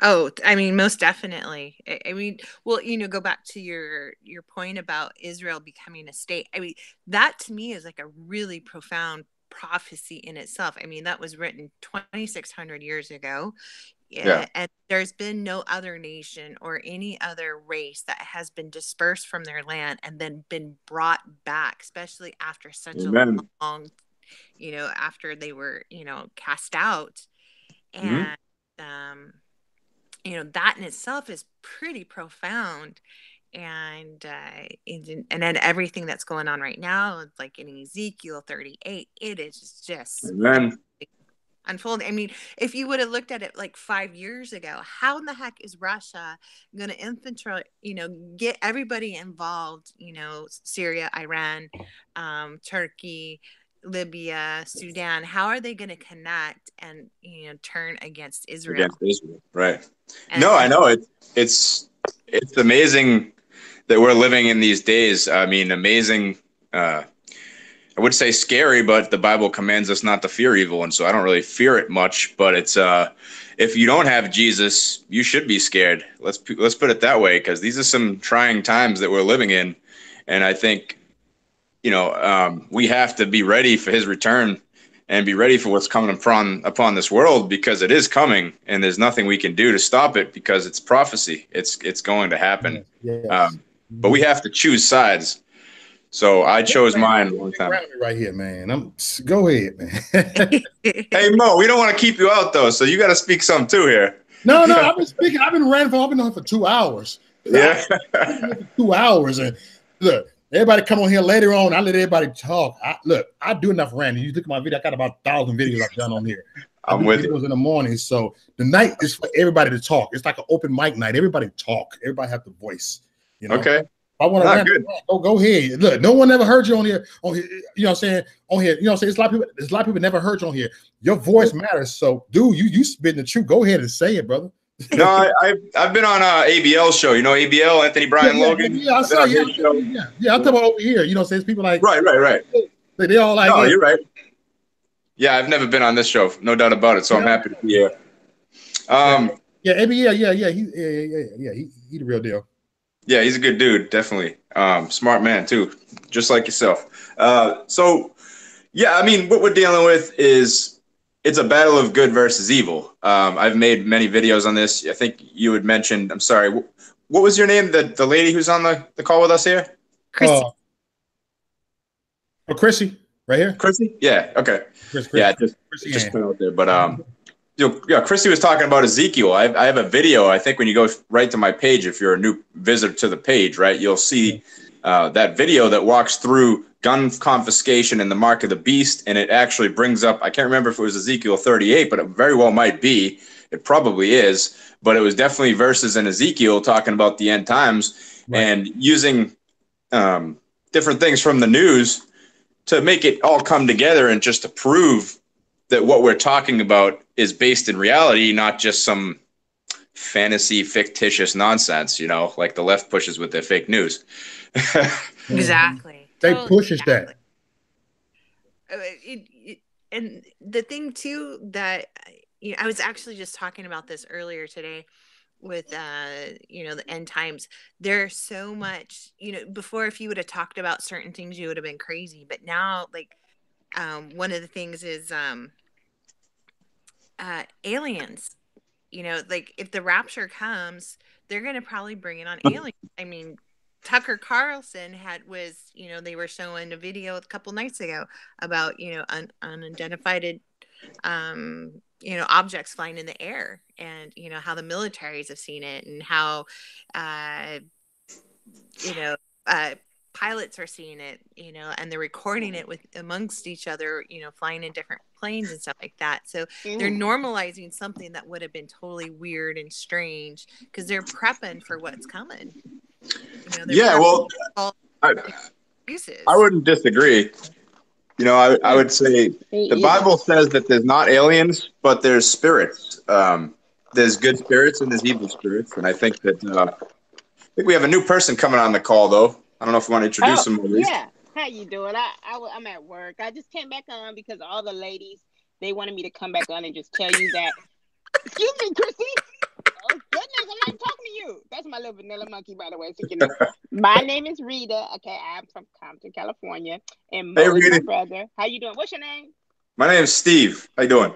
Oh, I mean, most definitely. I mean, well, go back to your point about Israel becoming a state. I mean, that to me is like a really profound prophecy in itself. I mean, that was written 2,600 years ago. Yeah. And there's been no other nation or any other race that has been dispersed from their land and then been brought back, especially after such Amen. a long, after they were, cast out. Mhm. And, that in itself is pretty profound. And then everything that's going on right now, like in Ezekiel 38, it is just Amen. unfolding. I mean, if you would have looked at it like 5 years ago, how in the heck is Russia going to infiltrate, get everybody involved, Syria, Iran, Turkey, Libya, Sudan? How are they going to connect and, turn against Israel? Against Israel, right. No, I know it's amazing that we're living in these days. I mean, amazing. I would say scary, but the Bible commands us not to fear evil, and so I don't really fear it much. But it's if you don't have Jesus, you should be scared. Let's put it that way, because these are some trying times that we're living in, and I think we have to be ready for His return and be ready for what's coming upon this world, because it is coming, and there's nothing we can do to stop it because it's prophecy. It's going to happen. Yes. But we have to choose sides. So I chose mine a long time. Right here, man. Go ahead, man. Hey, Mo, we don't want to keep you out though, so you got to speak some too here. No, I've been speaking. I've been on for 2 hours. Yeah. 2 hours, and look, everybody come on here later on. I let everybody talk. I do enough ranting. You look at my video. I got about 1,000 videos I've done on here. I'm with you. In the morning, so the night is for everybody to talk. It's like an open mic night. Everybody talk. Everybody have the voice. Okay. I want to go ahead. Look, no one ever heard you on here. You know what I'm saying? On here, you know what I'm saying? There's a lot of people never heard you on here. Your voice matters. So, dude, you spitting the truth. Go ahead and say it, brother. No, I've been on ABL show. You know ABL, Anthony Brian Logan. Yeah, I saw. Yeah, I'm talking about over here. You know what I'm saying? It's people like right. They all like. No, you're right. Yeah, I've never been on this show, no doubt about it. So I'm happy to be here. Yeah, ABL. Yeah. He the real deal. Yeah, he's a good dude, definitely. Smart man too, just like yourself. So yeah, I mean, what we're dealing with is it's a battle of good versus evil. I've made many videos on this. I think you had mentioned. I'm sorry. What was your name? The lady who's on the call with us here? Chrissy. Oh, Chrissy, right here. Chrissy? Yeah. Okay. Chris, Yeah, Chrissy just Ann. put it out there. But yeah, Chrissy was talking about Ezekiel. I have a video. I think when you go right to my page, if you're a new visitor to the page, right, you'll see that video that walks through gun confiscation and the mark of the beast, and it actually brings up. I can't remember if it was Ezekiel 38, but it very well might be. It probably is, but it was definitely verses in Ezekiel talking about the end times and using different things from the news to make it all come together and just to prove that what we're talking about is based in reality, not just some fantasy, fictitious nonsense, like the left pushes with their fake news. Exactly. They Totally, pushes exactly. that. And the thing too that I was actually just talking about this earlier today with the end times. There's so much, before, if you would have talked about certain things, you would have been crazy, but now, like, one of the things is aliens. Like, if the rapture comes, they're going to probably bring it on aliens. I mean, Tucker Carlson they were showing a video a couple nights ago about, unidentified objects flying in the air, and how the militaries have seen it, and how pilots are seeing it, and they're recording it with amongst each other, flying in different planes and stuff like that. So they're normalizing something that would have been totally weird and strange because they're prepping for what's coming. Yeah, well, I wouldn't disagree. I would say the Bible says that there's not aliens, but there's spirits. There's good spirits and there's evil spirits, and I think we have a new person coming on the call, though. I don't know if you want to introduce him. Yeah, how you doing? I'm at work. I just came back on because all the ladies, they wanted me to come back on and just tell you that. Excuse me, Chrissy. Oh goodness, I'm not talking to you. That's my little vanilla monkey, by the way. So my name is Rita. Okay, I'm from Compton, California, and Mo is my brother. How you doing? What's your name? My name is Steve. How you doing?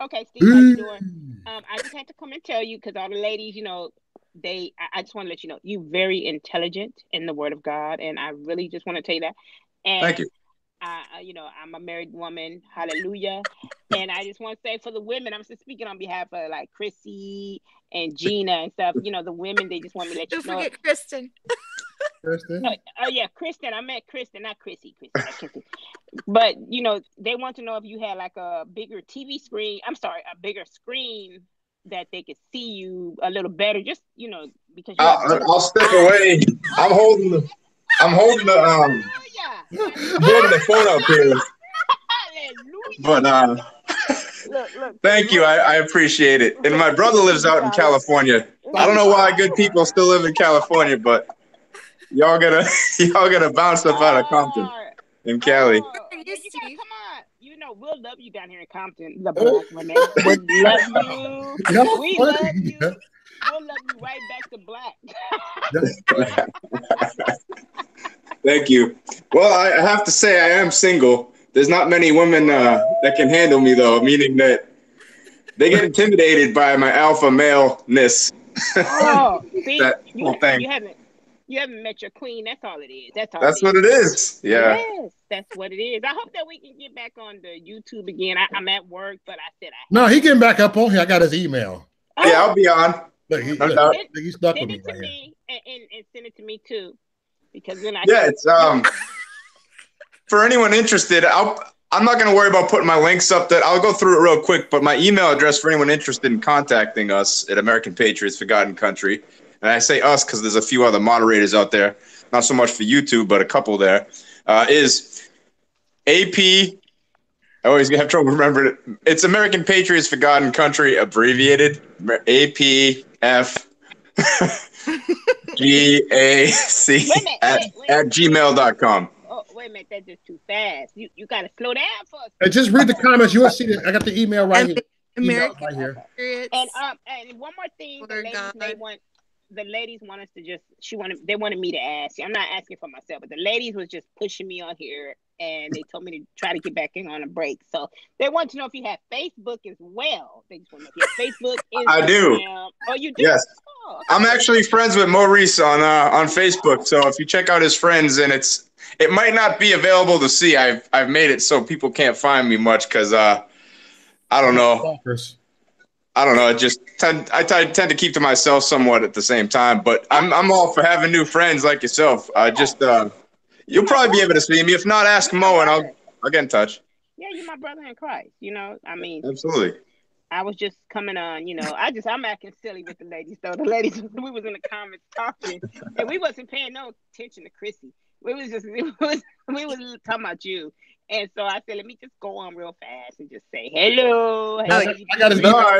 Okay, Steve. How you doing? I just had to come and tell you because all the ladies, I just want to let you know you're very intelligent in the Word of God, and I really just want to tell you that. And thank you. I'm a married woman. Hallelujah. And I just want to say for the women, I'm just speaking on behalf of like Chrissy and Gina and stuff. The women, they just want me to let you know. Don't forget Kristen. Kristen? Yeah, Kristen. I meant Kristen, not Chrissy. Kristen. But, they want to know if you had like a bigger TV screen. I'm sorry, a bigger screen that they could see you a little better. Just, because I'll step away. I'm holding the phone up here. But look, thank you. I appreciate it. And my brother lives out in California. I don't know why good people still live in California, but y'all gotta bounce up out of Compton in Cali. You gotta come on. We'll love you down here in Compton. The black women would love you. We love you. We'll love you right back to black. Thank you. Well, I have to say I am single. There's not many women that can handle me, though, meaning that they get intimidated by my alpha maleness. Oh, see, that you, thing. You haven't met your queen. That's all it is. That's what it is. Yeah. Yes, that's what it is. I hope that we can get back on the YouTube again. I'm at work, but I said No, he getting back up on here. I got his email. Yeah, I'll be on. Look, he's stuck with me right here. And send it to me too, because then it's for anyone interested. I'm not going to worry about putting my links up. That I'll go through it real quick. But my email address for anyone interested in contacting us at American Patriots Forgotten Country, and I say us because there's a few other moderators out there, not so much for YouTube, but a couple there, is AP. I always have trouble remembering it. It's American Patriots Forgotten Country, abbreviated APF GAC at gmail.com. Oh, wait a minute, that's just too fast. You got to slow down for us. Hey, just read the comments. You will see that. I got the email right here. American right here. And one more thing, the ladies may want. the ladies want us to just. They wanted me to ask you. I'm not asking for myself, but the ladies was just pushing me on here, and they told me to try to get back in on a break. So they want to know if you have Facebook as well. They just want to know if you have Facebook, Instagram. I do. Oh, you do? Yes. Oh, okay. I'm actually friends with Maurice on Facebook. So if you check out his friends, and it might not be available to see. I've made it so people can't find me much because I don't know. I don't know. I tend to keep to myself somewhat at the same time. But I'm all for having new friends like yourself. You'll probably be able to see me. If not, ask Mo, and I'll get in touch. Yeah, you're my brother in Christ. I mean, absolutely. I was just coming on, I'm acting silly with the ladies though. The ladies, we was in the comments talking, and we wasn't paying no attention to Chrissy. We was talking about you. And so I said, let me just go on real fast and just say hello. I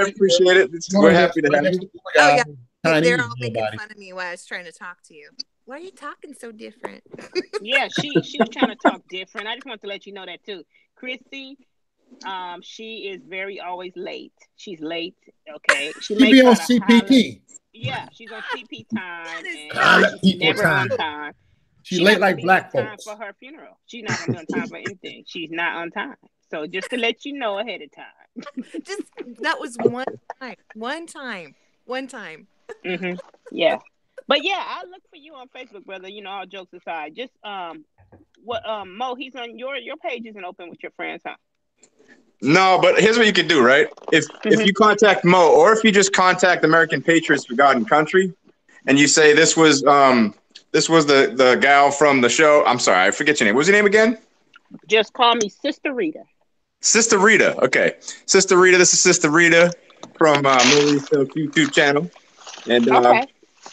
appreciate it. We're happy to have you. Oh, yeah. They're all making fun of me while I was trying to talk to you. Why are you talking so different? Yeah, she was trying to talk different. I just want to let you know that too. Chrissy, she is always late. She's late. Okay. She be on CPT. Yeah, she's on CP time. She's never on time. She's late like black folks. For her funeral. She's not gonna be on time for anything. She's not on time. So just to let you know ahead of time. That was one time. Mm-hmm. Yeah. But yeah, I'll look for you on Facebook, brother. All jokes aside. Just Mo, he's on your page isn't open with your friends, huh? No, but here's what you can do, right? If you contact Mo, or if you just contact American Patriots Forgotten Country, and you say this was the gal from the show. I'm sorry, I forget your name. What's your name again? Just call me Sister Rita. Sister Rita. Okay. Sister Rita. This is Sister Rita from Maurice's YouTube channel. And okay.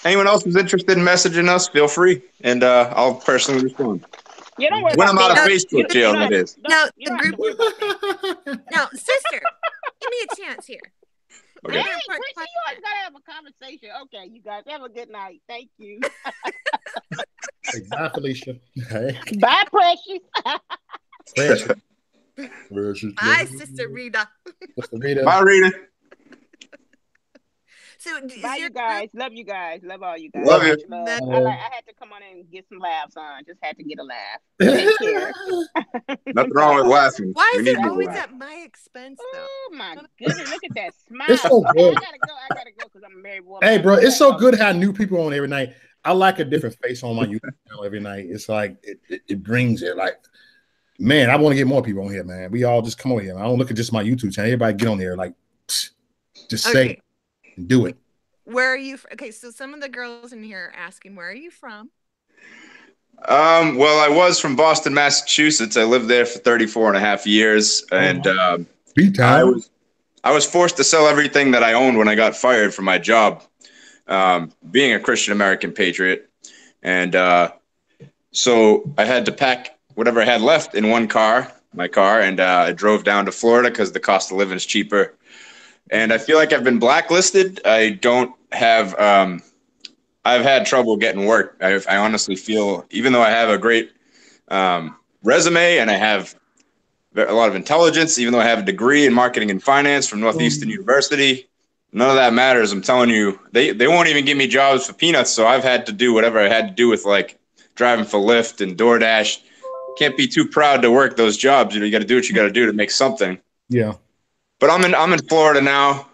Anyone else who's interested in messaging us, feel free. And I'll personally respond. Yeah, don't worry when I'm out of that. Facebook jail, that is. Now, sister, give me a chance here. Okay. Hey, Chrissy, you always gotta have a conversation. Okay, you guys have a good night. Thank you. Bye, Felicia. Hey. Bye, Precious. Precious. Bye, Sister Rita. Sister Rita. Bye, Rita. So, bye, you guys. Love you guys. Love all you guys. Love you. I had to come on and get some laughs on. Just had to get a laugh. Take care. Nothing wrong with laughing. Why is it always at my expense, though? Oh, my goodness. Look at that smile. It's so good. I gotta go because I'm a married woman. Hey, bro, it's so good to have new people on every night. I like a different face on my YouTube channel every night. It's like, it brings it. Like, man, I want to get more people on here, man. We all just come on here. I don't look at just my YouTube channel. Everybody get on there. Like, just say it and do it. Where are you? Okay, so some of the girls in here are asking, where are you from? Well, I was from Boston, Massachusetts. I lived there for 34 and a half years. And I was forced to sell everything that I owned when I got fired from my job, being a Christian American patriot. And so I had to pack whatever I had left in my car, and I drove down to Florida because the cost of living is cheaper. And I feel like I've been blacklisted. I don't have I've had trouble getting work. I honestly feel, even though I have a great resume and I have a lot of intelligence, even though I have a degree in marketing and finance from Northeastern University, none of that matters. I'm telling you, they won't even give me jobs for peanuts. So I've had to do whatever I had to do with, like, driving for Lyft and DoorDash. Can't be too proud to work those jobs. You got to do what you got to do to make something. Yeah. But I'm in Florida now.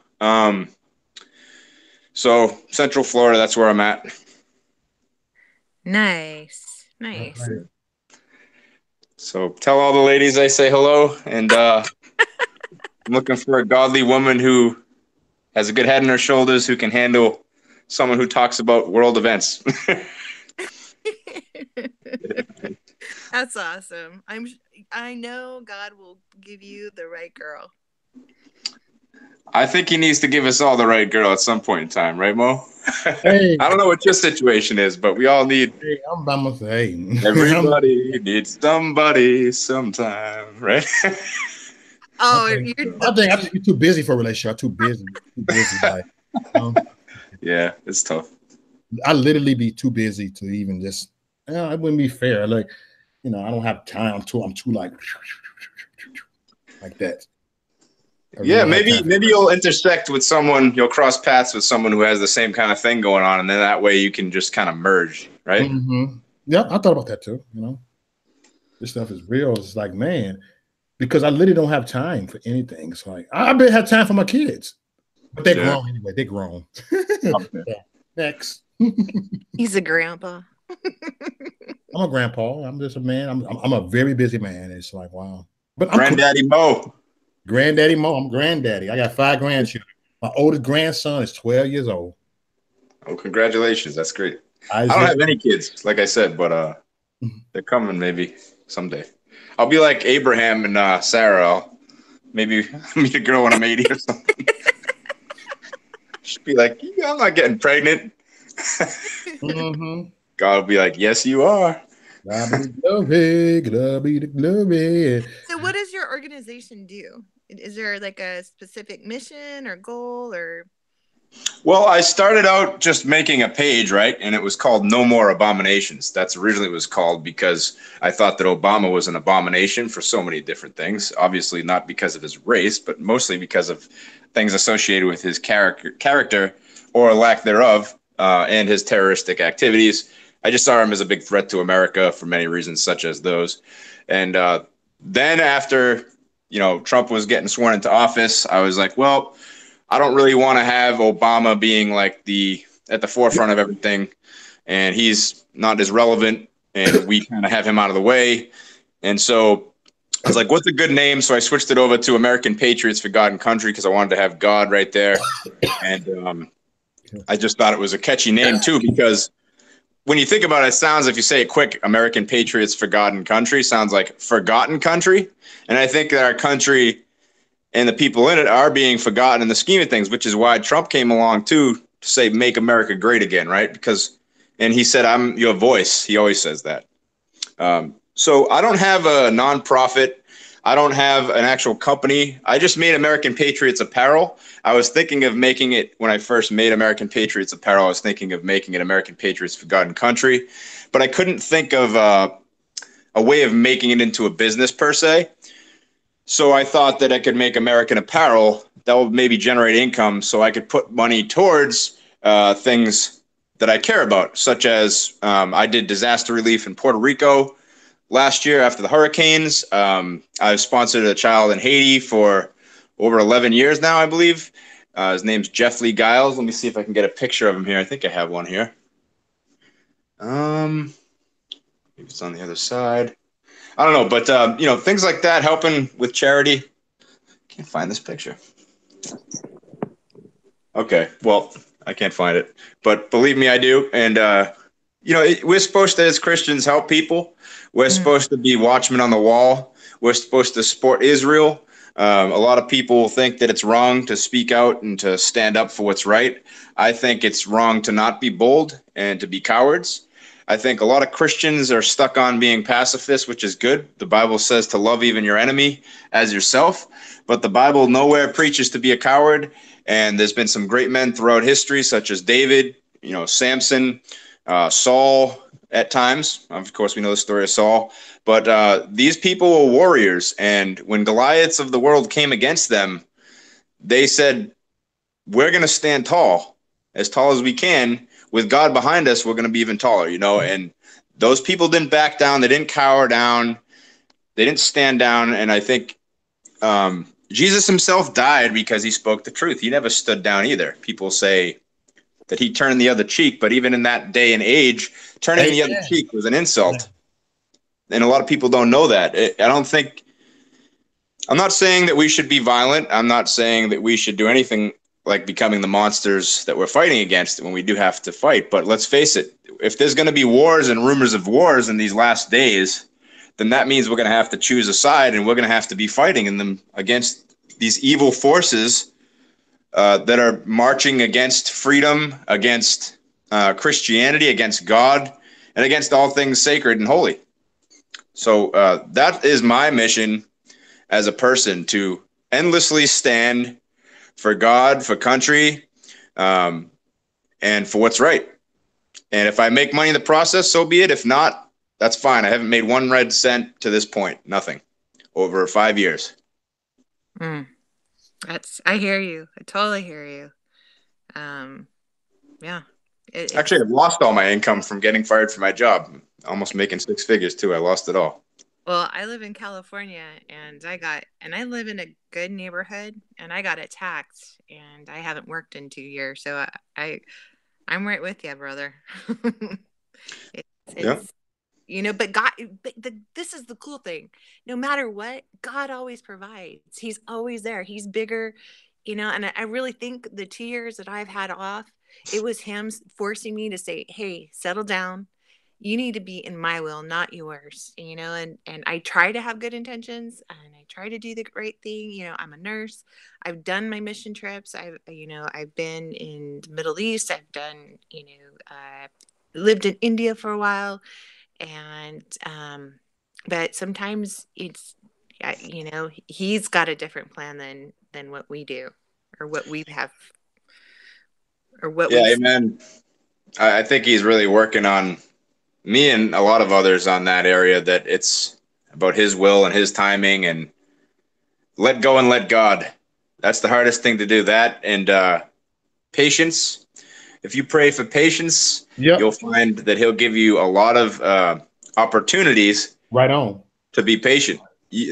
So Central Florida, that's where I'm at. Nice. Right. So tell all the ladies I say hello, and I'm looking for a godly woman who has a good head on her shoulders, who can handle someone who talks about world events. That's awesome. I know God will give you the right girl. I think he needs to give us all the right girl at some point in time, right, Mo? Hey. I don't know what your situation is, but we all need. Hey, I'm by myself. Hey. Everybody needs somebody sometime, right? Oh, okay. I think you're too busy for a relationship. I'm too busy. Like, yeah, it's tough. I literally be too busy to even just. It wouldn't be fair. Like, I don't have time. I'm too like that. Yeah, maybe you'll intersect with someone, you'll cross paths with someone who has the same kind of thing going on, and then that way you can just kind of merge, right? Mm-hmm. Yeah, I thought about that too. This stuff is real. It's like, man, because I literally don't have time for anything. It's like I barely have time for my kids, but they're grown anyway. They're grown. Okay. Yeah. Next. He's a grandpa. I'm a grandpa. I'm just a man. I'm a very busy man. It's like, wow. But Granddaddy Mo. Granddaddy Mo. I'm granddaddy. I got 5 grandchildren. My oldest grandson is 12 years old. Oh, congratulations. That's great. I don't have any kids, like I said, but they're coming maybe someday. I'll be like Abraham and Sarah. I'll maybe meet a girl when I'm 80 or something. She'll be like, yeah, I'm not getting pregnant. Mm-hmm. God will be like, yes, you are. God be the glory. So what does your organization do? Is there like a specific mission or goal or? Well, I started out just making a page, right? And it was called No More Abominations. That's originally what it was called because I thought that Obama was an abomination for so many different things. Obviously not because of his race, but mostly because of things associated with his character or lack thereof, and his terroristic activities. I just saw him as a big threat to America for many reasons, such as those. And then after, Trump was getting sworn into office, I was like, well, I don't really want to have Obama being like at the forefront of everything, and he's not as relevant, and we kind of have him out of the way. And so I was like, what's a good name? So I switched it over to American Patriots for God and Country because I wanted to have God right there. And I just thought it was a catchy name too, because when you think about it, it sounds, if you say it quick, American Patriots for God and Country sounds like forgotten country. And I think that our country and the people in it are being forgotten in the scheme of things, which is why Trump came along too, to say, make America great again, right? And he said, I'm your voice. He always says that. So I don't have a nonprofit. I don't have an actual company. I just made American Patriots apparel. I was thinking of making it, when I first made American Patriots apparel, I was thinking of making it American Patriots for God and Country, but I couldn't think of a way of making it into a business per se. So I thought that I could make American Apparel that would maybe generate income so I could put money towards things that I care about, such as I did disaster relief in Puerto Rico last year after the hurricanes. I've sponsored a child in Haiti for over 11 years now, I believe. His name's Jeff Lee Giles. Let me see if I can get a picture of him here. I think I have one here. Maybe it's on the other side. I don't know, but things like that, helping with charity. Can't find this picture. Okay, well, I can't find it, but believe me, I do. And we're supposed to, as Christians, help people. We're supposed to be watchmen on the wall. We're supposed to support Israel. A lot of people think that it's wrong to speak out and to stand up for what's right. I think it's wrong to not be bold and to be cowards. I think a lot of Christians are stuck on being pacifists, which is good. The Bible says to love even your enemy as yourself, but the Bible nowhere preaches to be a coward. And there's been some great men throughout history, such as David, Samson, Saul at times. Of course, we know the story of Saul. But these people were warriors. And when Goliaths of the world came against them, they said, we're going to stand tall as we can. With God behind us, we're going to be even taller, and those people didn't back down. They didn't cower down. They didn't stand down. And I think Jesus himself died because he spoke the truth. He never stood down either. People say that he turned the other cheek, but even in that day and age, turning the other cheek was an insult. And a lot of people don't know that. I'm not saying that we should be violent. I'm not saying that we should do anything like becoming the monsters that we're fighting against when we do have to fight. But let's face it, if there's going to be wars and rumors of wars in these last days, then that means we're going to have to choose a side, and we're going to have to be fighting in them against these evil forces that are marching against freedom, against Christianity, against God, and against all things sacred and holy. So that is my mission as a person, to endlessly stand for God, for country, and for what's right. And if I make money in the process, so be it. If not, that's fine. I haven't made 1 red cent to this point. Nothing. Over 5 years. I hear you. I totally hear you. Yeah. Actually, I've lost all my income from getting fired from my job. Almost making six figures too. I lost it all. Well, I live in California and I live in a good neighborhood and I got attacked and I haven't worked in 2 years. So I'm right with you, brother. Yeah. It's but this is the cool thing. No matter what, God always provides. He's always there. He's bigger, and I really think the 2 years that I've had off, it was him forcing me to say, hey, settle down. You need to be in my will, not yours, and I try to have good intentions and I try to do the right thing. I'm a nurse. I've done my mission trips. I've been in the Middle East. I've done, lived in India for a while. And but sometimes it's he's got a different plan than what we do or what we have or what Yeah, we amen. I think he's really working on me and a lot of others on that area, that it's about his will and his timing, and let go and let God. That's the hardest thing to do, that and patience. If you pray for patience, Yep. you'll find that he'll give you a lot of opportunities Right on. to be patient.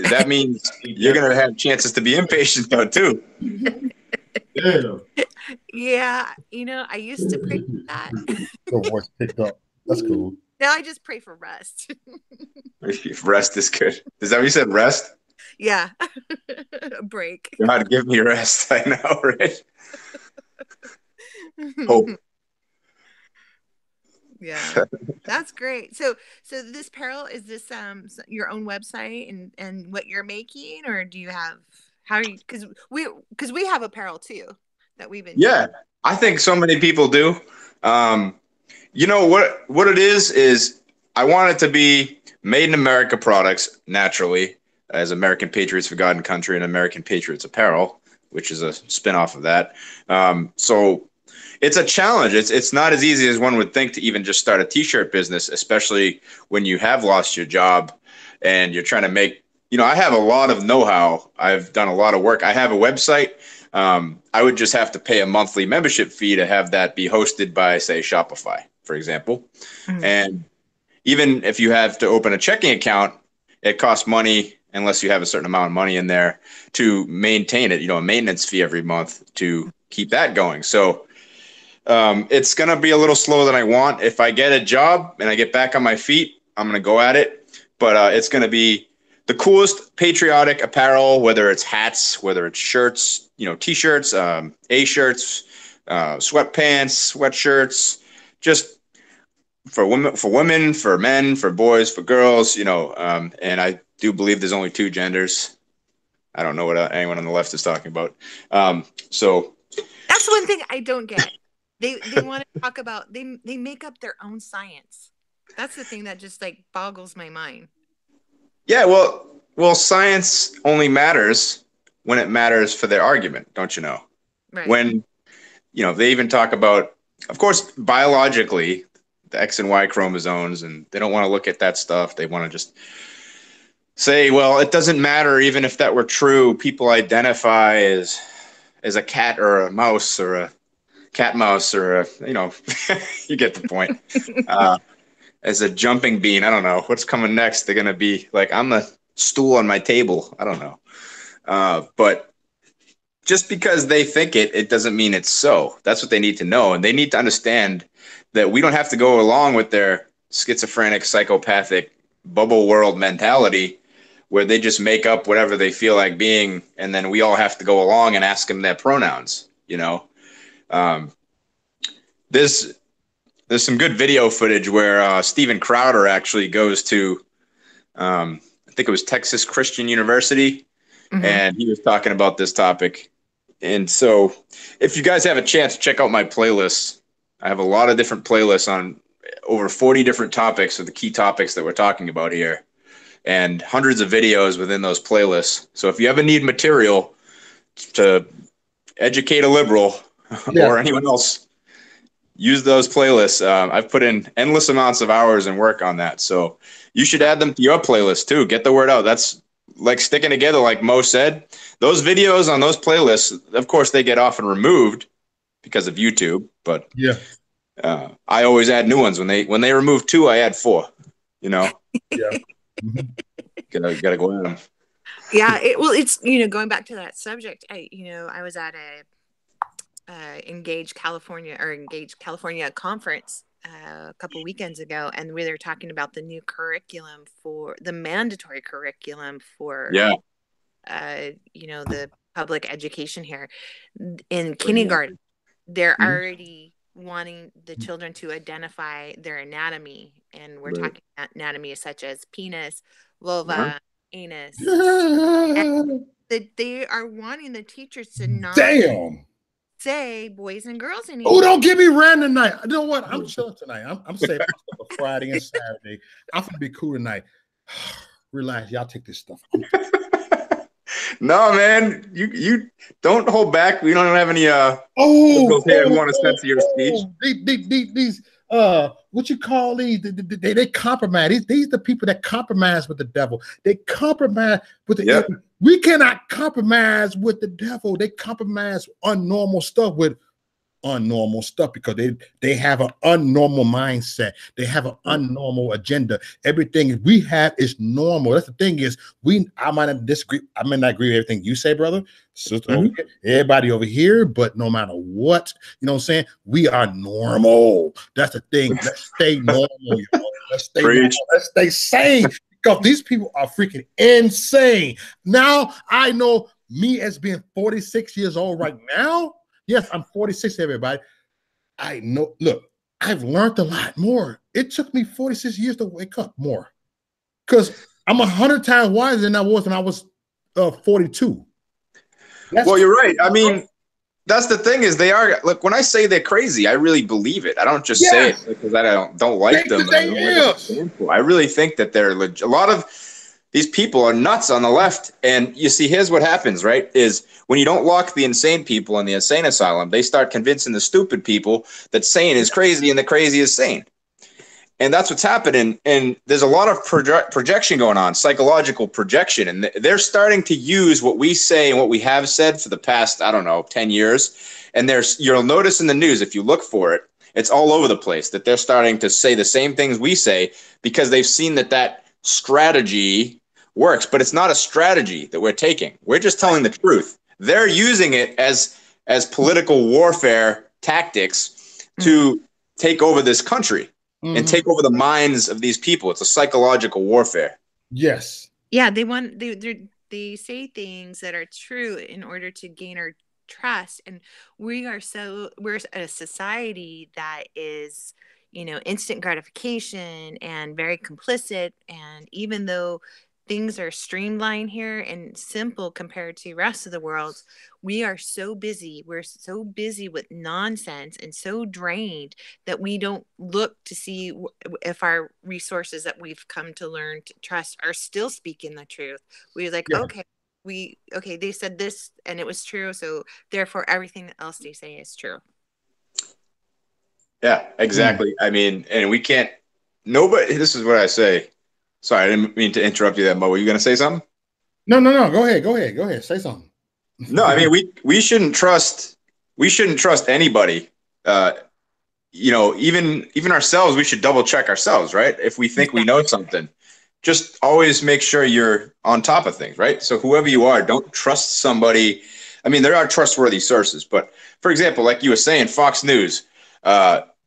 That means you're going to have chances to be impatient though too. Yeah. I used to pray for that. Your voice picked up. That's cool. Now I just pray for rest. Rest is good. Is that what you said? Rest? Yeah. A break. God, give me rest. I know, right? Hope. Yeah, that's great. So this apparel, is this your own website and what you're making, or do you have because we have apparel too that we've been Yeah, I think so many people do. You know what it is I want it to be made in America products naturally, as American Patriots for God and Country and American Patriots Apparel, which is a spin-off of that. So it's a challenge. It's not as easy as one would think to even just start a t-shirt business, especially when you have lost your job and you're trying to make, I have a lot of know-how. I've done a lot of work. I have a website. I would just have to pay a monthly membership fee to have that be hosted by, say, Shopify, for example. Mm-hmm. And even if you have to open a checking account, it costs money unless you have a certain amount of money in there to maintain it, a maintenance fee every month to keep that going. So it's going to be a little slower than I want. If I get a job and I get back on my feet, I'm going to go at it. But it's going to be the coolest patriotic apparel, whether it's hats, whether it's shirts, T-shirts, A-shirts, sweatpants, sweatshirts, just for women, for men, for boys, for girls, and I do believe there's only two genders. I don't know what anyone on the left is talking about. So that's one thing I don't get. They want to talk about, they make up their own science. That's the thing that just boggles my mind. Yeah, well, science only matters when it matters for their argument, don't you know? Right. When, they even talk about, of course, biologically, the X and Y chromosomes, and they don't want to look at that stuff. They want to just say, well, it doesn't matter. Even if that were true, people identify as a cat or a mouse or a cat mouse or you get the point. As a jumping bean, I don't know what's coming next. They're gonna be like, I'm a stool on my table. I don't know, but just because they think it doesn't mean it's so. That's what they need to know, and they need to understand that we don't have to go along with their schizophrenic, psychopathic bubble world mentality, where they just make up whatever they feel like being, and then we all have to go along and ask them their pronouns. There's some good video footage where Steven Crowder actually goes to, I think it was Texas Christian University, mm-hmm. and he was talking about this topic. And so if you guys have a chance, check out my playlist. I have a lot of different playlists on over 40 different topics of the key topics that we're talking about here, and hundreds of videos within those playlists. So if you ever need material to educate a liberal or anyone else, use those playlists. I've put in endless amounts of hours and work on that. So you should add them to your playlist too. Get the word out. That's like sticking together, like Mo said. Those videos on those playlists, of course, they get often removed because of YouTube. But Yeah. I always add new ones. When they remove 2, I add 4. You know, Yeah. Mhm. gotta go at them. Yeah, well, it's going back to that subject. I was at a Engage California conference a couple weekends ago, and we were talking about the new curriculum for the mandatory curriculum for Yeah. the public education here in kindergarten. They're already wanting the children to identify their anatomy, and we're talking anatomy such as penis, vulva, anus. That they are wanting the teachers to not say boys and girls anymore. Oh, don't get me ran tonight. You know what? I'm chilling tonight. I'm saving myself for Friday and Saturday. I'm gonna be cool tonight. Relax, y'all take this stuff. No, man, you don't hold back. We don't have any who want to censor your speech. These what you call these? They compromise. These the people that compromise with the devil. They compromise with the. We cannot compromise with the devil. They compromise unnormal stuff with unnormal stuff because they have an unnormal mindset. They have an unnormal agenda. Everything we have is normal. That's the thing is I might not disagree. I may not agree with everything you say, brother. Sister over here, everybody over here, but no matter what, you know what I'm saying? We are normal. That's the thing. Let's stay normal, y'all. Let's stay normal. Let's stay sane. Because these people are freaking insane. Now I know me as being 46 years old right now. Yes, I'm 46, everybody. I know, look, I've learned a lot more. It took me 46 years to wake up more. Because I'm 100 times wiser than I was when I was 42. Well, you're right. I mean, that's the thing is they are, look, when I say they're crazy, I really believe it. I don't just say it because I don't like them. I really think that they're a lot of these people are nuts on the left. And you see, here's what happens, right? Is when you don't lock the insane people in the insane asylum, they start convincing the stupid people that sane is crazy and the crazy is sane. And that's what's happening. And there's a lot of projection going on, psychological projection. And they're starting to use what we say and what we have said for the past, I don't know, 10 years. And you'll notice in the news, if you look for it, it's all over the place that they're starting to say the same things we say because they've seen that strategy works. But it's not a strategy that we're taking. We're just telling the truth. They're using it as political warfare tactics to take over this country. And take over the minds of these people. It's a psychological warfare. Yes. Yeah, they say things that are true in order to gain our trust. And we're a society that is, instant gratification and very complicit. And even though things are streamlined here and simple compared to the rest of the world, we are so busy. We're so busy with nonsense and so drained that we don't look to see if our resources that we've come to learn to trust are still speaking the truth. We're like, okay, they said this and it was true, so therefore everything else they say is true. Yeah, exactly. I mean, and we can't. Nobody. This is what I say. Sorry, I didn't mean to interrupt you there, Mo. Were you going to say something? No. Go ahead. Say something. No, I mean, we shouldn't trust anybody. Even ourselves, we should double check ourselves, right? If we think we know something, just always make sure you're on top of things, right? So whoever you are, don't trust somebody. I mean, there are trustworthy sources, but for example, like you were saying, Fox News,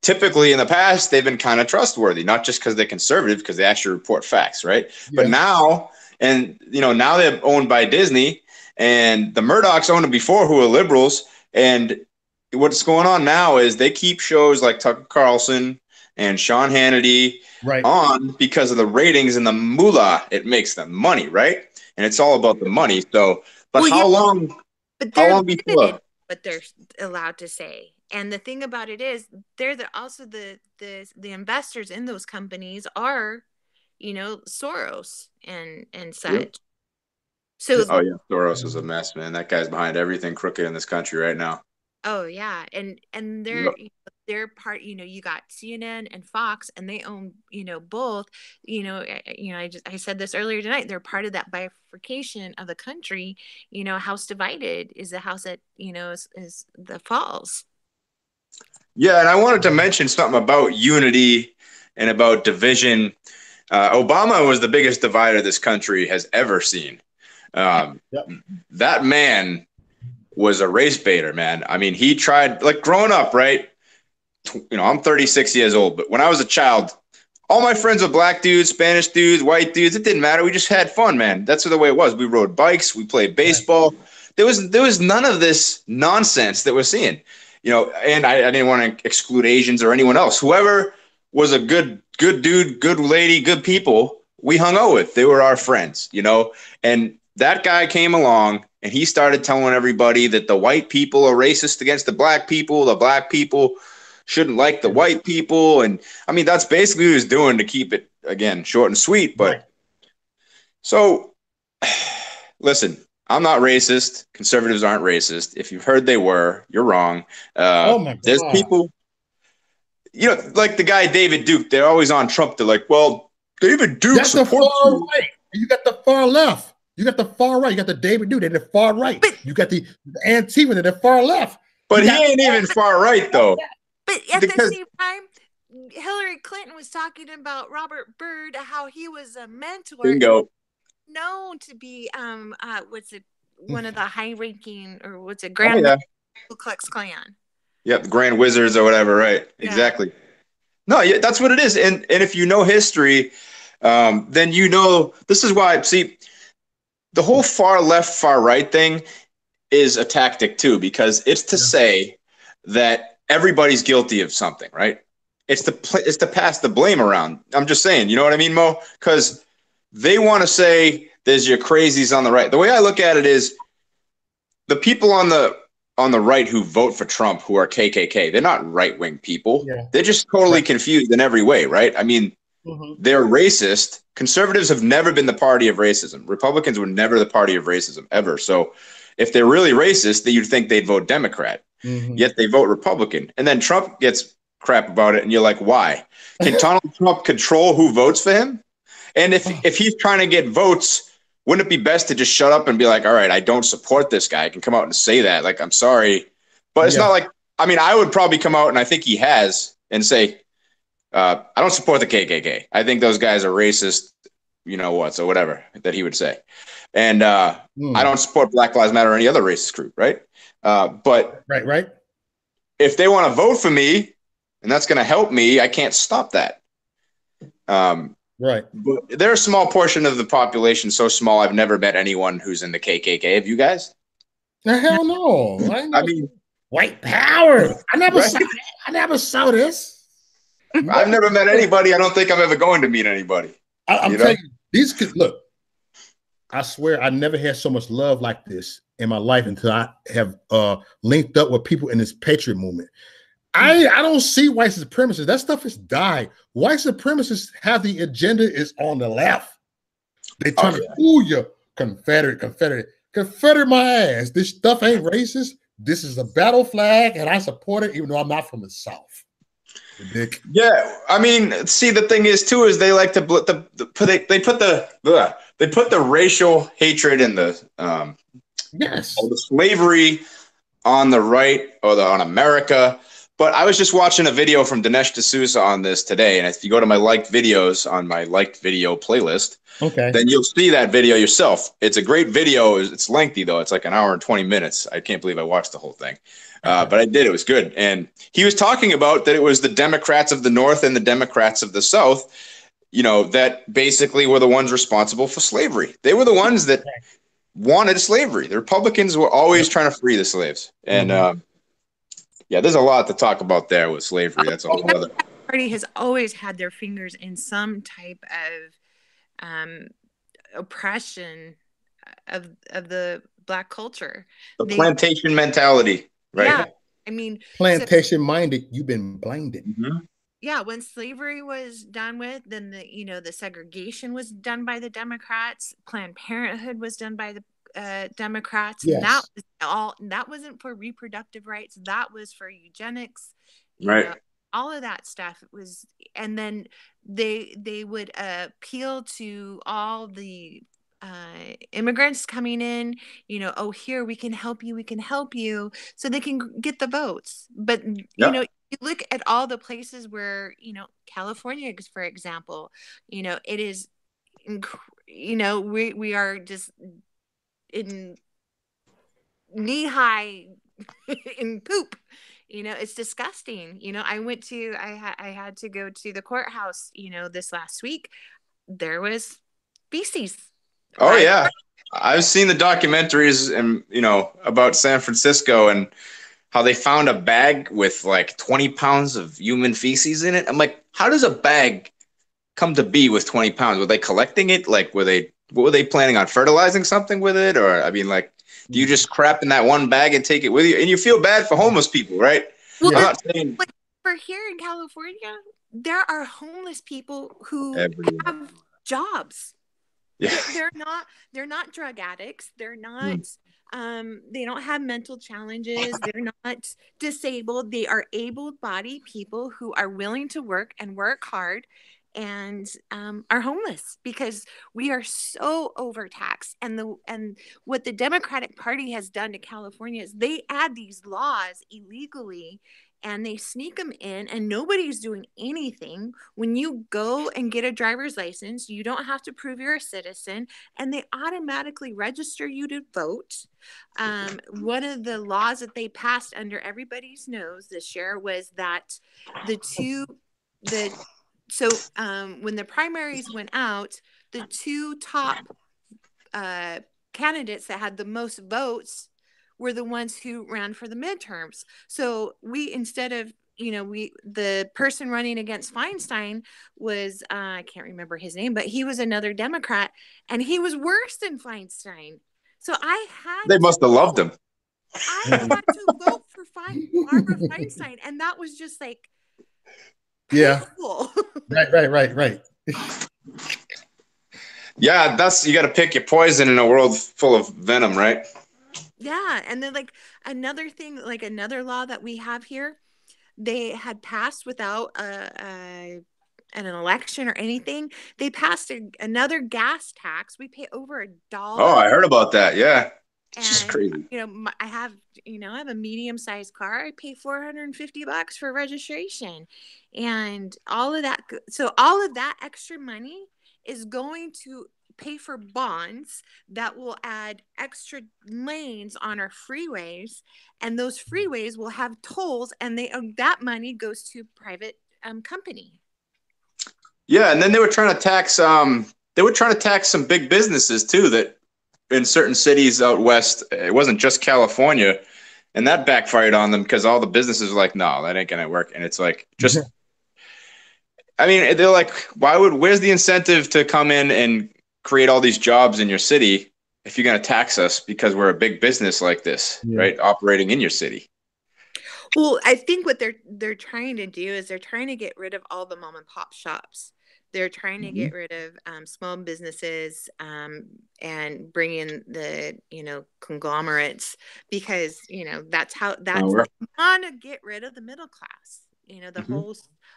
typically in the past, they've been kind of trustworthy, not just because they're conservative, because they actually report facts, right? Yeah. But now they're owned by Disney, and the Murdochs owned them before, who are liberals. And what's going on now is they keep shows like Tucker Carlson and Sean Hannity on because of the ratings and the moolah it makes them, money, right? And it's all about the money. So, how long before? But they're allowed to say. And the thing about it is, they're also the investors in those companies are, Soros and such. Yep. So, Soros is a mess, man. That guy's behind everything crooked in this country right now. Oh yeah, and they're they're part, you got CNN and Fox, and they own, both, I said this earlier tonight, they're part of that bifurcation of the country. House divided is the house that, is the falls. Yeah, and I wanted to mention something about unity and about division. Obama was the biggest divider this country has ever seen. That man was a race baiter, man. I mean, he tried, like, growing up, right? I'm 36 years old, but when I was a child, all my friends were black dudes, Spanish dudes, white dudes. It didn't matter. We just had fun, man. That's the way it was. We rode bikes. We played baseball. There was none of this nonsense that we're seeing, and I didn't want to exclude Asians or anyone else. Whoever was a good dude, good lady, good people, we hung out with. They were our friends, and that guy came along and he started telling everybody that the white people are racist against the black people shouldn't like the white people. And I mean, that's basically what he was doing, to keep it, again, short and sweet. But so listen, I'm not racist. Conservatives aren't racist. If you've heard they were, you're wrong. Oh my God. There's people, like the guy David Duke, they're always on Trump. They're like, well, David Duke That's the supports far you. right. You got the far left. You got the far right. You got the David Duke. They're the far right. You got the Antifa. They're the far left. But he ain't even far right, though. But at the same time, Hillary Clinton was talking about Robert Byrd, how he was a mentor. Bingo. Known to be one of the high-ranking, or Grand Ku Klux Klan. Yep, the Grand Wizards or whatever, right? Yeah. Exactly. No, yeah, that's what it is. And if you know history, then this is why. See, the whole far left, far right thing is a tactic too, because it's to say that everybody's guilty of something, right? It's to pass the blame around. I'm just saying, you know what I mean, Mo? Because they want to say there's your crazies on the right. The way I look at it is, the people on the right who vote for Trump, who are KKK, they're not right-wing people. Yeah. They're just totally confused in every way, right? I mean, they're racist. Conservatives have never been the party of racism. Republicans were never the party of racism, ever. So if they're really racist, then you'd think they'd vote Democrat. Yet they vote Republican. And then Trump gets crap about it, and you're like, why? Can Donald Trump control who votes for him? And if he's trying to get votes, wouldn't it be best to just shut up and be like, all right, I don't support this guy? I can come out and say that. Like, I'm sorry. But it's not like, I mean, I would probably come out, and I think he has, and say, I don't support the KKK. I think those guys are racist, so whatever that he would say. And I don't support Black Lives Matter or any other racist group, right? But right. If they want to vote for me, and that's going to help me, I can't stop that. Right. But they're a small portion of the population, so small I've never met anyone who's in the KKK. Have you guys? The hell no. I mean, white power. I never saw this. I've never met anybody. I don't think I'm ever going to meet anybody. I'm telling you, these kids, look, I swear I never had so much love like this in my life until I have linked up with people in this patriot movement. I don't see white supremacists. That stuff is died. White supremacists have the agenda is on the left. They trying to fool you. Confederate my ass. This stuff ain't racist. This is a battle flag, and I support it, even though I'm not from the South. Dick. Yeah, I mean, see, the thing is too is they like to they put the racial hatred and the the slavery on the right or on America. But I was just watching a video from Dinesh D'Souza on this today, and if you go to my liked videos on my liked video playlist, then you'll see that video yourself. It's a great video. It's lengthy though. It's like an hour and 20 minutes. I can't believe I watched the whole thing. But I did. It was good. And he was talking about that it was the Democrats of the North and the Democrats of the South, that basically were the ones responsible for slavery. They were the ones that wanted slavery. The Republicans were always trying to free the slaves. And there's a lot to talk about there with slavery. That's a whole other. The party has always had their fingers in some type of oppression of the Black culture. The plantation mentality. Right. Yeah, I mean, plantation minded. You've been blinded. Yeah, when slavery was done with, then the segregation was done by the Democrats. Planned Parenthood was done by the Democrats. Yes. And that wasn't for reproductive rights. That was for eugenics. Right. know, all of that stuff was, and then they would appeal to all the immigrants coming in, you know, oh, here, we can help you, so they can get the votes. But, you know, you look at all the places where, you know, California, for example, you know, it is, you know, we are just in knee high in poop. You know, it's disgusting. You know, I had to go to the courthouse, you know, this last week. There was feces. Oh yeah. I've seen the documentaries and, you know, about San Francisco and how they found a bag with like 20 pounds of human feces in it. I'm like, how does a bag come to be with 20 pounds? Were they collecting it? Like, what were they planning on fertilizing something with it? Or, I mean, like, do you just crap in that one bag and take it with you? And you feel bad for homeless people, right? Well, I'm not saying like, for here in California, there are homeless people who have jobs. Yeah. They're not drug addicts. They're not, they don't have mental challenges. They're not disabled. They are able-bodied people who are willing to work and work hard, and are homeless because we are so overtaxed. And what the Democratic Party has done to California is they add these laws illegally and they sneak them in, and nobody's doing anything. When you go and get a driver's license, you don't have to prove you're a citizen, and they automatically register you to vote. One of the laws that they passed under everybody's nose this year was that when the primaries went out, the two top candidates that had the most votes were the ones who ran for the midterms. So instead of, you know, the person running against Feinstein was, I can't remember his name, but he was another Democrat, and he was worse than Feinstein. So they must have loved him. I had to vote for Barbara Feinstein, and that was just like, painful. Right. Yeah, you got to pick your poison in a world full of venom, right? Yeah, and then like another thing, like another law that we have here, they had passed without an election or anything. They passed another gas tax. We pay over $1. Oh, I heard about that. Yeah, it's just crazy. You know, I have a medium-sized car. I pay $450 for registration, and all of that. So all of that extra money is going to pay for bonds that will add extra lanes on our freeways, and those freeways will have tolls, and that money goes to private company. Yeah, and then they were trying to tax some big businesses too, that in certain cities out west. It wasn't just California, and that backfired on them because all the businesses were like, no, that ain't gonna work. And it's like, just I mean, they're like, where's the incentive to come in and create all these jobs in your city if you're going to tax us because we're a big business like this, right? Operating in your city. Well, I think what they're trying to do is they're trying to get rid of all the mom and pop shops. They're trying to get rid of small businesses and bring in the, conglomerates, because, that's they want to get rid of the middle class, the whole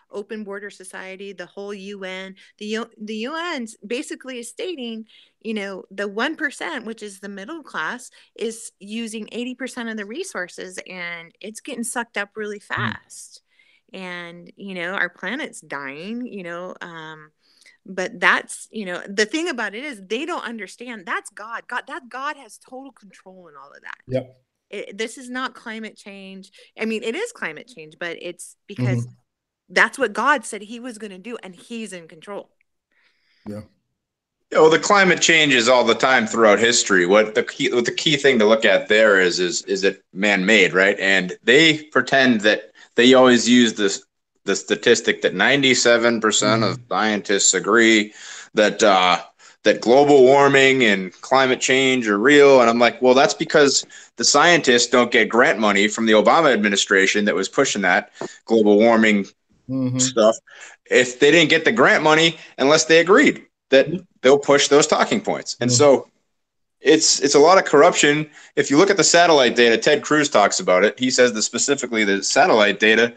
open border society, the whole UN. The UN basically is stating, the 1%, which is the middle class, is using 80% of the resources, and it's getting sucked up really fast. And, our planet's dying, but that's, the thing about it is they don't understand that's God. God has total control in all of that. Yep. This is not climate change. I mean, it is climate change, but it's because that's what God said he was going to do, and he's in control. Yeah. Well, the climate changes all the time throughout history. What the key thing to look at there is it man-made, right? And they pretend that they always use the statistic that 97% of scientists agree that that global warming and climate change are real. And I'm like, well, that's because the scientists don't get grant money from the Obama administration that was pushing that global warming stuff. If they didn't get the grant money unless they agreed that they'll push those talking points. And so it's a lot of corruption. If you look at the satellite data, Ted Cruz talks about it. He says that specifically the satellite data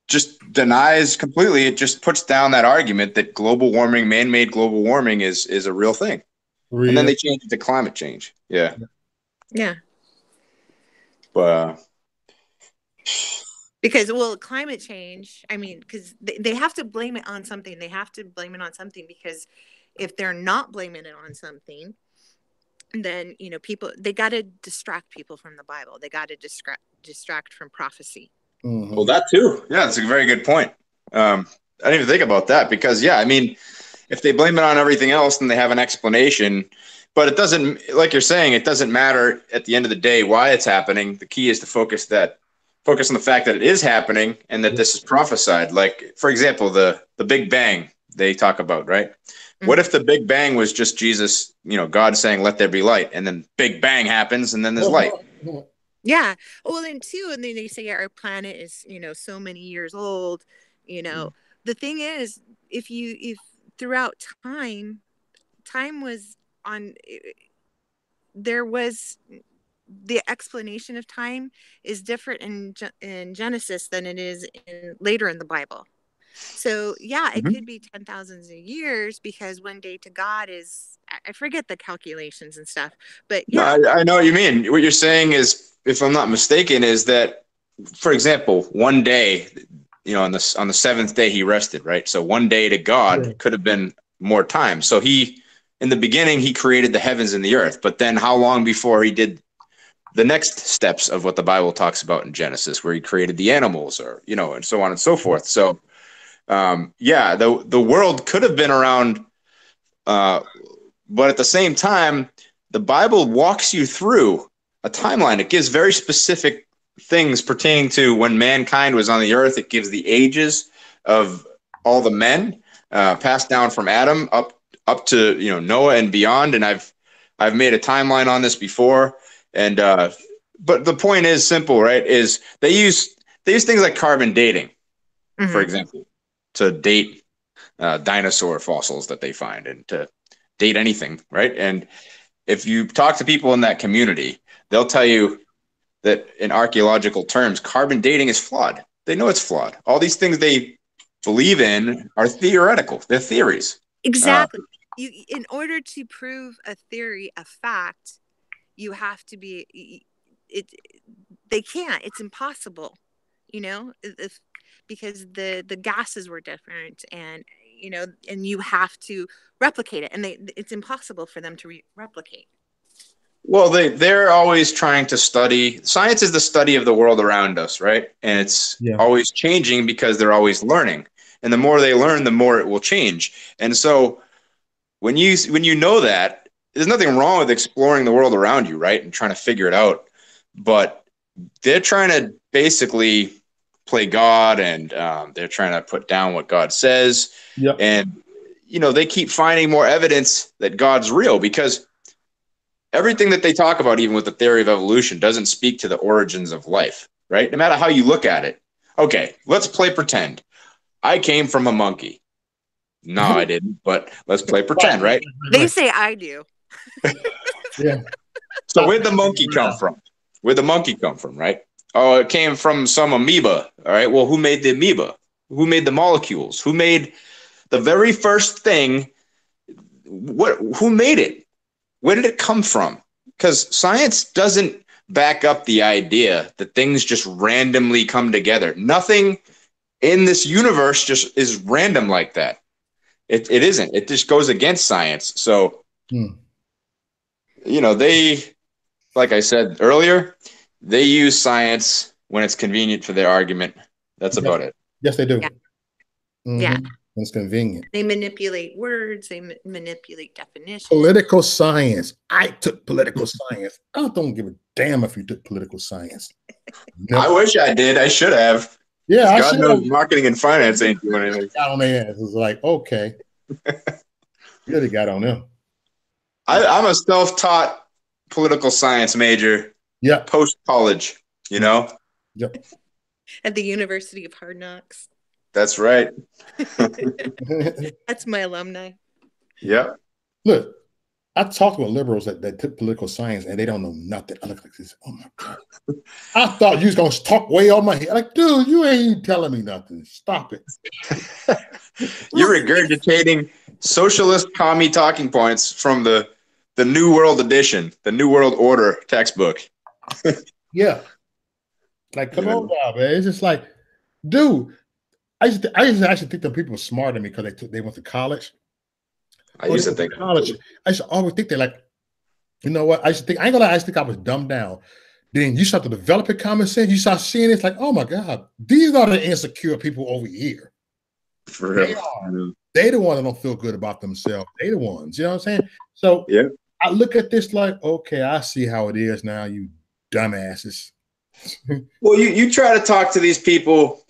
just denies completely. It just puts down that argument that global warming, man-made global warming is a real thing. Real. And then they change it to climate change. Yeah. Yeah. But because, well, climate change, I mean, because they have to blame it on something. They have to blame it on something, because if they're not blaming it on something, then, you know, people, they got to distract people from the Bible. They got to distract from prophecy. Well, that too. Yeah, that's a very good point. I didn't even think about that, because, yeah, I mean, if they blame it on everything else, then they have an explanation. But it doesn't, like you're saying, it doesn't matter at the end of the day why it's happening. The key is to focus on the fact that it is happening and that this is prophesied. Like, for example, the Big Bang they talk about, right? Mm-hmm. What if the Big Bang was just Jesus, you know, God saying, "Let there be light," and then Big Bang happens and then there's light? Yeah. Well, and then they say our planet is, you know, so many years old. You know, the thing is, if throughout time was on, there was, the explanation of time is different in Genesis than it is later in the Bible. So yeah, it could be 10,000 of years, because one day to God is, I forget the calculations and stuff, but yeah. No, I know what you mean. What you're saying is, if I'm not mistaken, is that, for example, one day, you know, on the seventh day he rested, right? So one day to God could have been more time. So in the beginning, he created the heavens and the earth, but then how long before he did the next steps of what the Bible talks about in Genesis, where he created the animals, or, you know, and so on and so forth. So, yeah, the world could have been around, but at the same time, the Bible walks you through a timeline. It gives very specific things pertaining to when mankind was on the earth. It gives the ages of all the men passed down from Adam up to, you know, Noah and beyond. And I've made a timeline on this before. And but the point is simple, right? Is they use things like carbon dating, for example, to date dinosaur fossils that they find, and to date anything, right? And if you talk to people in that community, they'll tell you that in archaeological terms, carbon dating is flawed. They know it's flawed. All these things they believe in are theoretical. They're theories. Exactly. In order to prove a theory a fact, you have to be they can't, it's impossible, you know, because the gases were different, and, you know, and you have to replicate it, and it's impossible for them to replicate. Well, they're always trying to study. Science is the study of the world around us, right? And it's always changing, because they're always learning, and the more they learn, the more it will change. And so when you know that, there's nothing wrong with exploring the world around you, right? And trying to figure it out. But they're trying to basically play God, and they're trying to put down what God says. Yep. And, you know, they keep finding more evidence that God's real, because everything that they talk about, even with the theory of evolution, doesn't speak to the origins of life, right? No matter how you look at it. Okay, let's play pretend. I came from a monkey. No, I didn't, but let's play pretend, right? They say I do. Yeah. So where'd the monkey come from? Where'd the monkey come from, right? Oh, it came from some amoeba. All right. Well, who made the amoeba? Who made the molecules? Who made the very first thing? Who made it? Where did it come from? Because science doesn't back up the idea that things just randomly come together. Nothing in this universe just is random like that. It isn't. It just goes against science. So, you know, like I said earlier, they use science when it's convenient for their argument. That's about it. Yes, they do. Yeah. Yeah. It's convenient. They manipulate words. They manipulate definitions. Political science. I took political science. I don't give a damn if you took political science. No. I wish I did. I should have. Yeah, God knows marketing and finance ain't doing anything. Got on their ass. It was like, okay. Really got on them. I'm a self-taught political science major. Yeah. Post-college, you know? Yep. At the University of Hard Knocks. That's right. That's my alumni. Yeah. Look, I talked with liberals that took political science and they don't know nothing. I look like this. Oh my God. I thought you was gonna talk way on my head. Like, dude, you ain't telling me nothing. Stop it. You're regurgitating socialist commie talking points from the New World edition, the New World Order textbook. Yeah. Like, come on now, man. It's just like, dude, I used to actually think that people were smarter than me because they went to college. I used to think college. I used to always think they're like, you know what? I used to think, I ain't gonna lie, I used to think I was dumbed down. Then you start to develop a common sense, you start seeing it's like, oh my God, these are the insecure people over here. For real. They are. They the ones that don't feel good about themselves. They the ones, you know what I'm saying? So yeah, I look at this like, okay, I see how it is now, you dumbasses. Well, you try to talk to these people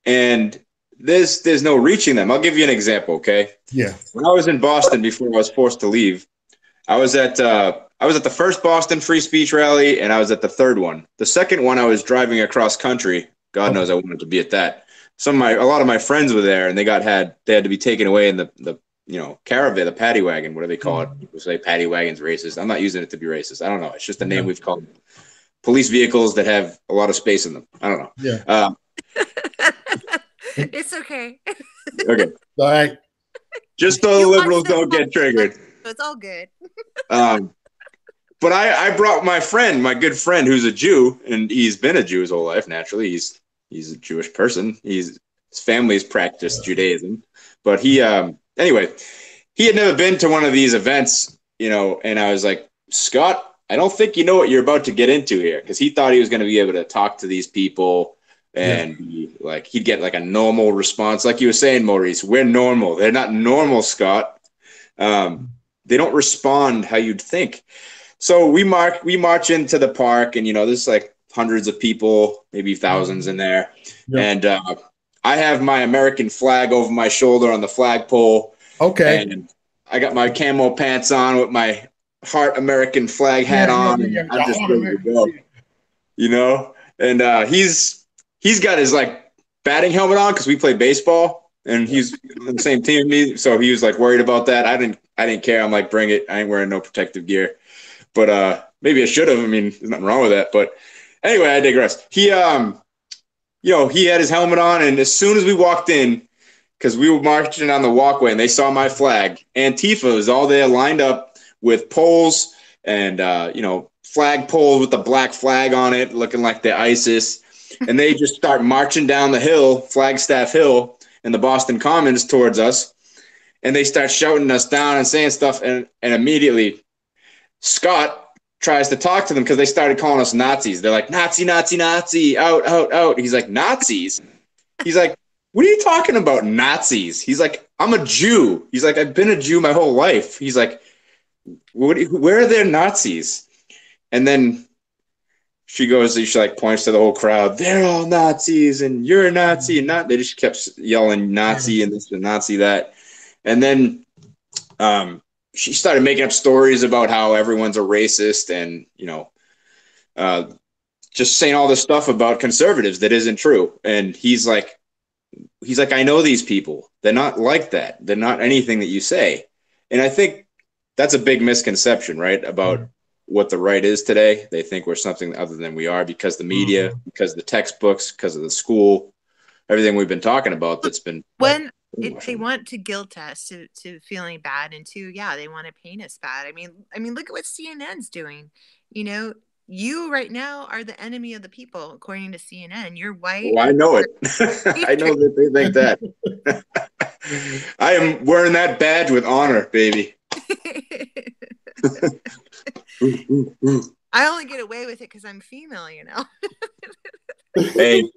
and there's no reaching them. I'll give you an example, okay? Yeah. When I was in Boston before I was forced to leave, I was at the first Boston free speech rally and I was at the third one. The second one I was driving across country. God knows I wanted to be at that. A lot of my friends were there and they had to be taken away in the caravan, the paddy wagon, whatever they call it. People say paddy wagon's racist. I'm not using it to be racist. I don't know. It's just the name we've called them. Police vehicles that have a lot of space in them. I don't know. Yeah. It's okay. Okay. All right. Just so the liberals don't get triggered. It's all good. But I brought my good friend who's a Jew, and he's been a Jew his whole life, naturally. He's a Jewish person. His family's practiced Judaism. But anyway, he had never been to one of these events, and I was like, Scott, I don't think you know what you're about to get into here, because he thought he was going to be able to talk to these people and he'd get like a normal response. Like you were saying, Maurice, we're normal. They're not normal, Scott. They don't respond how you'd think. So we march into the park, and there's like hundreds of people, maybe thousands in there. Yeah. And I have my American flag over my shoulder on the flagpole. Okay. And I got my camo pants on with my Heart American flag hat on. I'm just ready to go. And he's got his like batting helmet on because we play baseball, and he's on the same team as me. So he was like worried about that. I didn't care. I'm like, bring it. I ain't wearing no protective gear. But maybe I should have. I mean, there's nothing wrong with that. But anyway, I digress. He he had his helmet on, and as soon as we walked in, because we were marching on the walkway and they saw my flag, Antifa was all there lined up with poles and flag poles with the black flag on it, looking like the ISIS. And they just start marching down the hill, Flagstaff Hill, and the Boston Commons towards us. And they start shouting us down and saying stuff. And immediately Scott tries to talk to them because they started calling us Nazis. They're like, Nazi, Nazi, Nazi, out, out, out. He's like, Nazis? He's like, what are you talking about, Nazis? He's like, I'm a Jew. He's like, I've been a Jew my whole life. He's like, where are their Nazis? And then she like points to the whole crowd. They're all Nazis, and you're a Nazi, and not. They just kept yelling Nazi and this and Nazi that. And then she started making up stories about how everyone's a racist, and just saying all this stuff about conservatives that isn't true. And he's like, I know these people. They're not like that. They're not anything that you say. And I think that's a big misconception, right, about what the right is today. They think we're something other than we are because the media, because the textbooks, because of the school, everything we've been talking about that's been they want to guilt us to feeling bad, and they want to paint us bad. I mean look at what CNN's doing. You right now are the enemy of the people, according to CNN. You're white. Oh, I know it. I know that they think that. I am wearing that badge with honor, baby. I only get away with it because I'm female, Hey,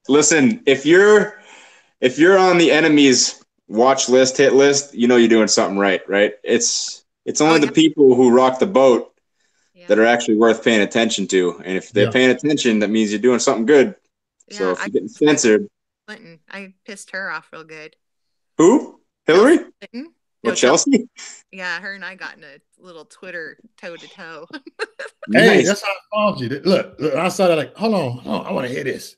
listen, if you're on the enemy's watch list, hit list, you're doing something right? It's only the people who rock the boat that are actually worth paying attention to. And if they're paying attention, that means you're doing something good. Yeah, so if you're getting censored. Clinton, I pissed her off real good. Who? Hillary? Clinton? No, Chelsea? Yeah, her and I got in a little Twitter toe-to-toe. Hey, Nice. that's how I found you. Look, I saw that like, hold on, I want to hear this.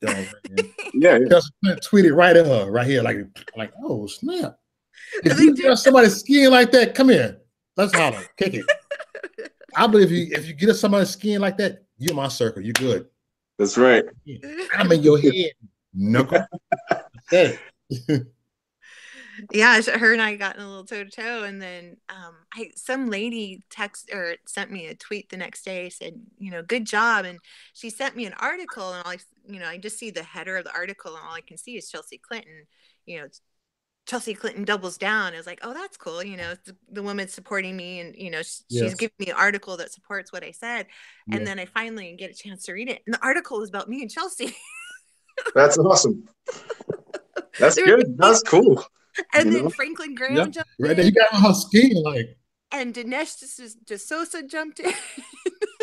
Yeah. Just tweeted right at her, right here, like, oh snap! If you got somebody skiing like that, come here. Let's holler. Kick it. I believe if you get us somebody's skin like that, you're my circle. You're good. That's right. I'm in your head, knuckle. Okay. Yeah, her and I got in a little toe to toe, and then some lady sent me a tweet the next day, said, good job, and she sent me an article, and I just see the header of the article, and all I can see is Chelsea Clinton. Chelsea Clinton doubles down. I was like, oh, that's cool. The woman's supporting me, and she's giving me an article that supports what I said, and then I finally get a chance to read it, and the article was about me and Chelsea. That's awesome. That's good. That's cool. And then Franklin Graham jumped in. Right there, you got on her skin, like. And Dinesh D'Souza jumped in.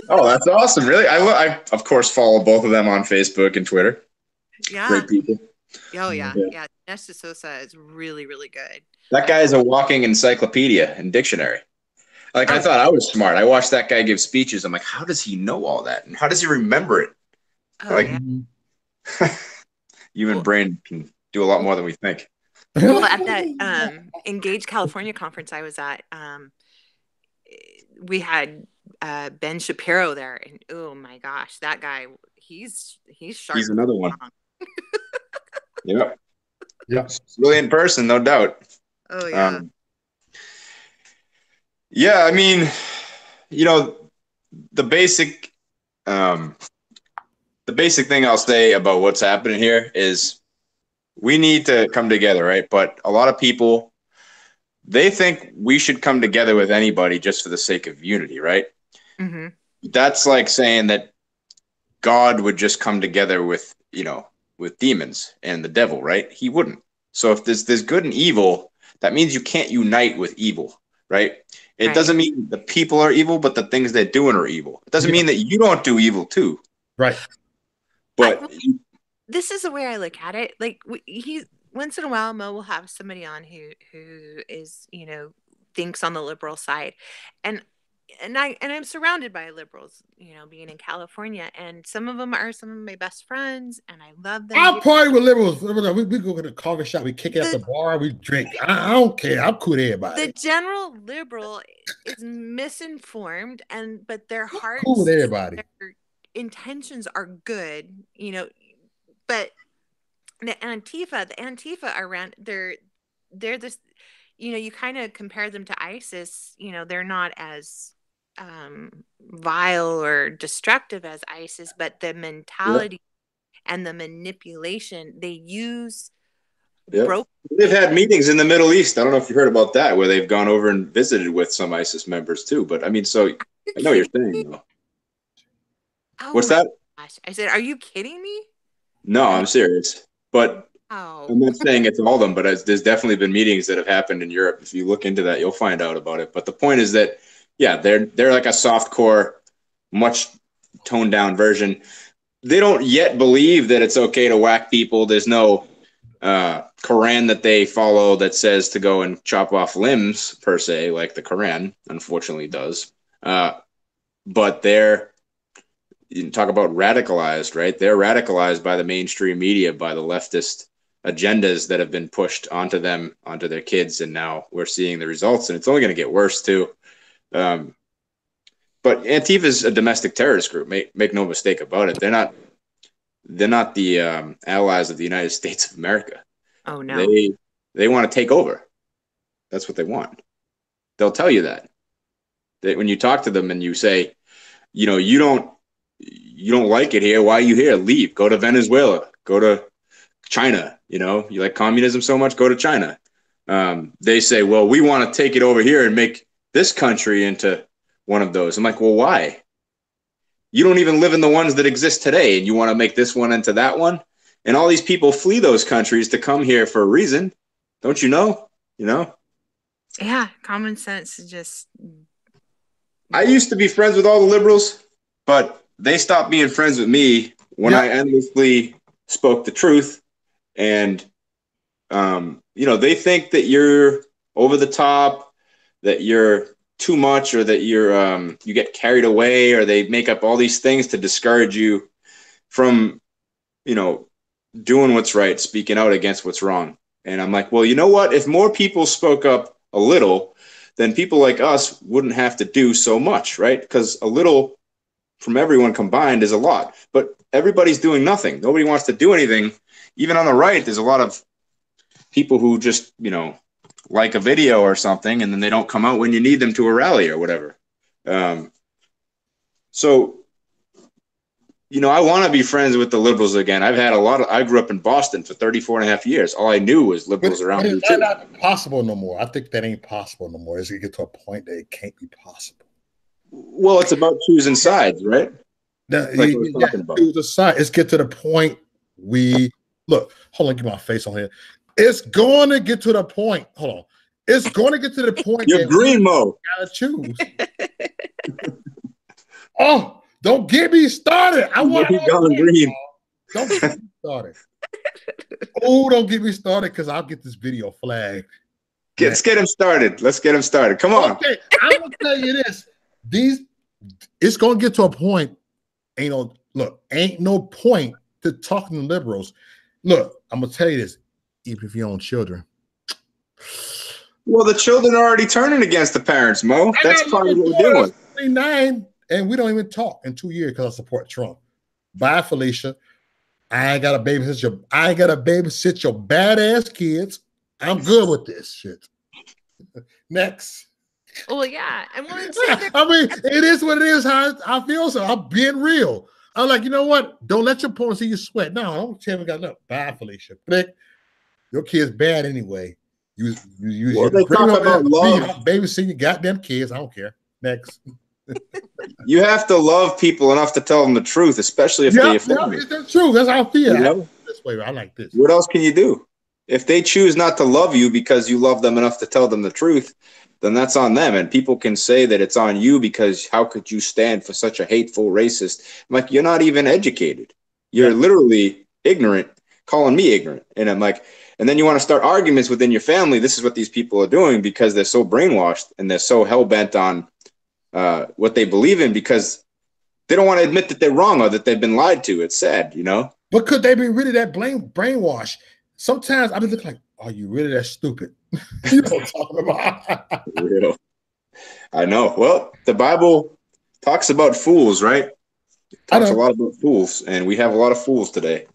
Oh, that's awesome! Really, I of course follow both of them on Facebook and Twitter. Yeah, great people. Oh yeah. Dinesh D'Souza is really, really good. That guy is a walking encyclopedia and dictionary. Like I thought I was smart. I watched that guy give speeches. I'm like, how does he know all that, and how does he remember it? Human brain can do a lot more than we think. Well, at that Engage California conference I was at, we had Ben Shapiro there, and oh my gosh, that guy, he's sharp. He's another one. Yep. Brilliant person, no doubt. Oh yeah. Yeah, I mean, the basic thing I'll say about what's happening here is we need to come together, right? But a lot of people, they think we should come together with anybody just for the sake of unity, right? Mm-hmm. That's like saying that God would just come together with demons and the devil, right? He wouldn't. So if there's good and evil, that means you can't unite with evil, right? It doesn't mean the people are evil, but the things they're doing are evil. It doesn't mean that you don't do evil too. Right. But this is the way I look at it. Like once in a while, Mo will have somebody on who is, thinks on the liberal side. And I'm surrounded by liberals, being in California, and some of them are some of my best friends, and I love them. I'll party with liberals. We go to the coffee shop, we kick it at the bar, we drink. I don't care. I'm cool with everybody. The general liberal is misinformed, but their hearts, cool with everybody. Their intentions are good, but the Antifa around, they're this, you kind of compare them to ISIS. They're not as vile or destructive as ISIS, but the mentality and the manipulation they use. They've had meetings in the Middle East. I don't know if you heard about that, where they've gone over and visited with some ISIS members too. But I mean, so I know what you're saying, though. What's that? Gosh. I said, are you kidding me? No, I'm serious. But I'm not saying it's all of them, but there's definitely been meetings that have happened in Europe. If you look into that, you'll find out about it. But the point is that, they're like a soft-core, much toned-down version. They don't yet believe that it's okay to whack people. There's no Quran that they follow that says to go and chop off limbs, per se, like the Quran, unfortunately, does. But you talk about radicalized, right? They're radicalized by the mainstream media, by the leftist agendas that have been pushed onto them, onto their kids, and now we're seeing the results, and it's only going to get worse too. But Antifa is a domestic terrorist group. Make no mistake about it. They're not the allies of the United States of America. Oh no, they want to take over. That's what they want. They'll tell you that when you talk to them and you say, you don't like it here. Why are you here? Leave. Go to Venezuela. Go to China. You like communism so much? Go to China. They say, well, we want to take it over here and make this country into one of those. I'm like, well, why? You don't even live in the ones that exist today, and you want to make this one into that one? And all these people flee those countries to come here for a reason. Don't you know? Yeah, common sense is just... I used to be friends with all the liberals, but they stopped being friends with me when I endlessly spoke the truth. And, they think that you're over the top, that you're too much, or that you get carried away, or they make up all these things to discourage you from, doing what's right, speaking out against what's wrong. And I'm like, well, you know what? If more people spoke up a little, then people like us wouldn't have to do so much, right? Because a little from everyone combined is a lot, but everybody's doing nothing. Nobody wants to do anything. Even on the right, there's a lot of people who just, like a video or something, and then they don't come out when you need them to a rally or whatever. So, I want to be friends with the liberals again. I grew up in Boston for 34 and a half years. All I knew was liberals around me. It's not possible no more. I think that ain't possible no more. It's going to get to a point that it can't be possible. Well, it's about choosing sides, right? Choose a side. Let's get to the point look, hold on, get my face on here. It's going to get to the point. Hold on. It's going to get to the point. You're green, Mo. Gotta choose. Oh, don't get me started. I want to go green. Don't get me started. Oh, don't get me started because I'll get this video flagged. Let's get him started. Let's get him started. Come on. Okay, I'm gonna tell you this. It's gonna get to a point. Ain't no point to talking to liberals. Look, I'm gonna tell you this. Even if you own children. Well, the children are already turning against the parents, Mo. That's probably what we're doing. 29, and we don't even talk in 2 years because I support Trump. Bye, Felicia. I ain't got to babysit your badass kids. I'm good with this shit. Next. Well, yeah. And I mean, it is what it is. How I feel. So I'm being real. I'm like, you know what? Don't let your opponent see you sweat. No, I don't care if got enough. Bye, Felicia. Click. Your kid's bad anyway. They talk about love. Babysitting your goddamn kids. I don't care. Next. You have to love people enough to tell them the truth, especially if they offend you. That's true. That's how I feel. This way, I like this. What else can you do? If they choose not to love you because you love them enough to tell them the truth, then that's on them. And people can say that it's on you because how could you stand for such a hateful racist? I'm like, you're not even educated. You're literally ignorant, calling me ignorant. And I'm like, and then you want to start arguments within your family. This is what these people are doing because they're so brainwashed and they're so hell-bent on what they believe in because they don't want to admit that they're wrong or that they've been lied to. It's sad, But could they be really that brainwashed? Sometimes I be looking like, are you really that stupid? You know what I'm talking about? Real. I know. Well, the Bible talks about fools, right? It talks a lot about fools, and we have a lot of fools today.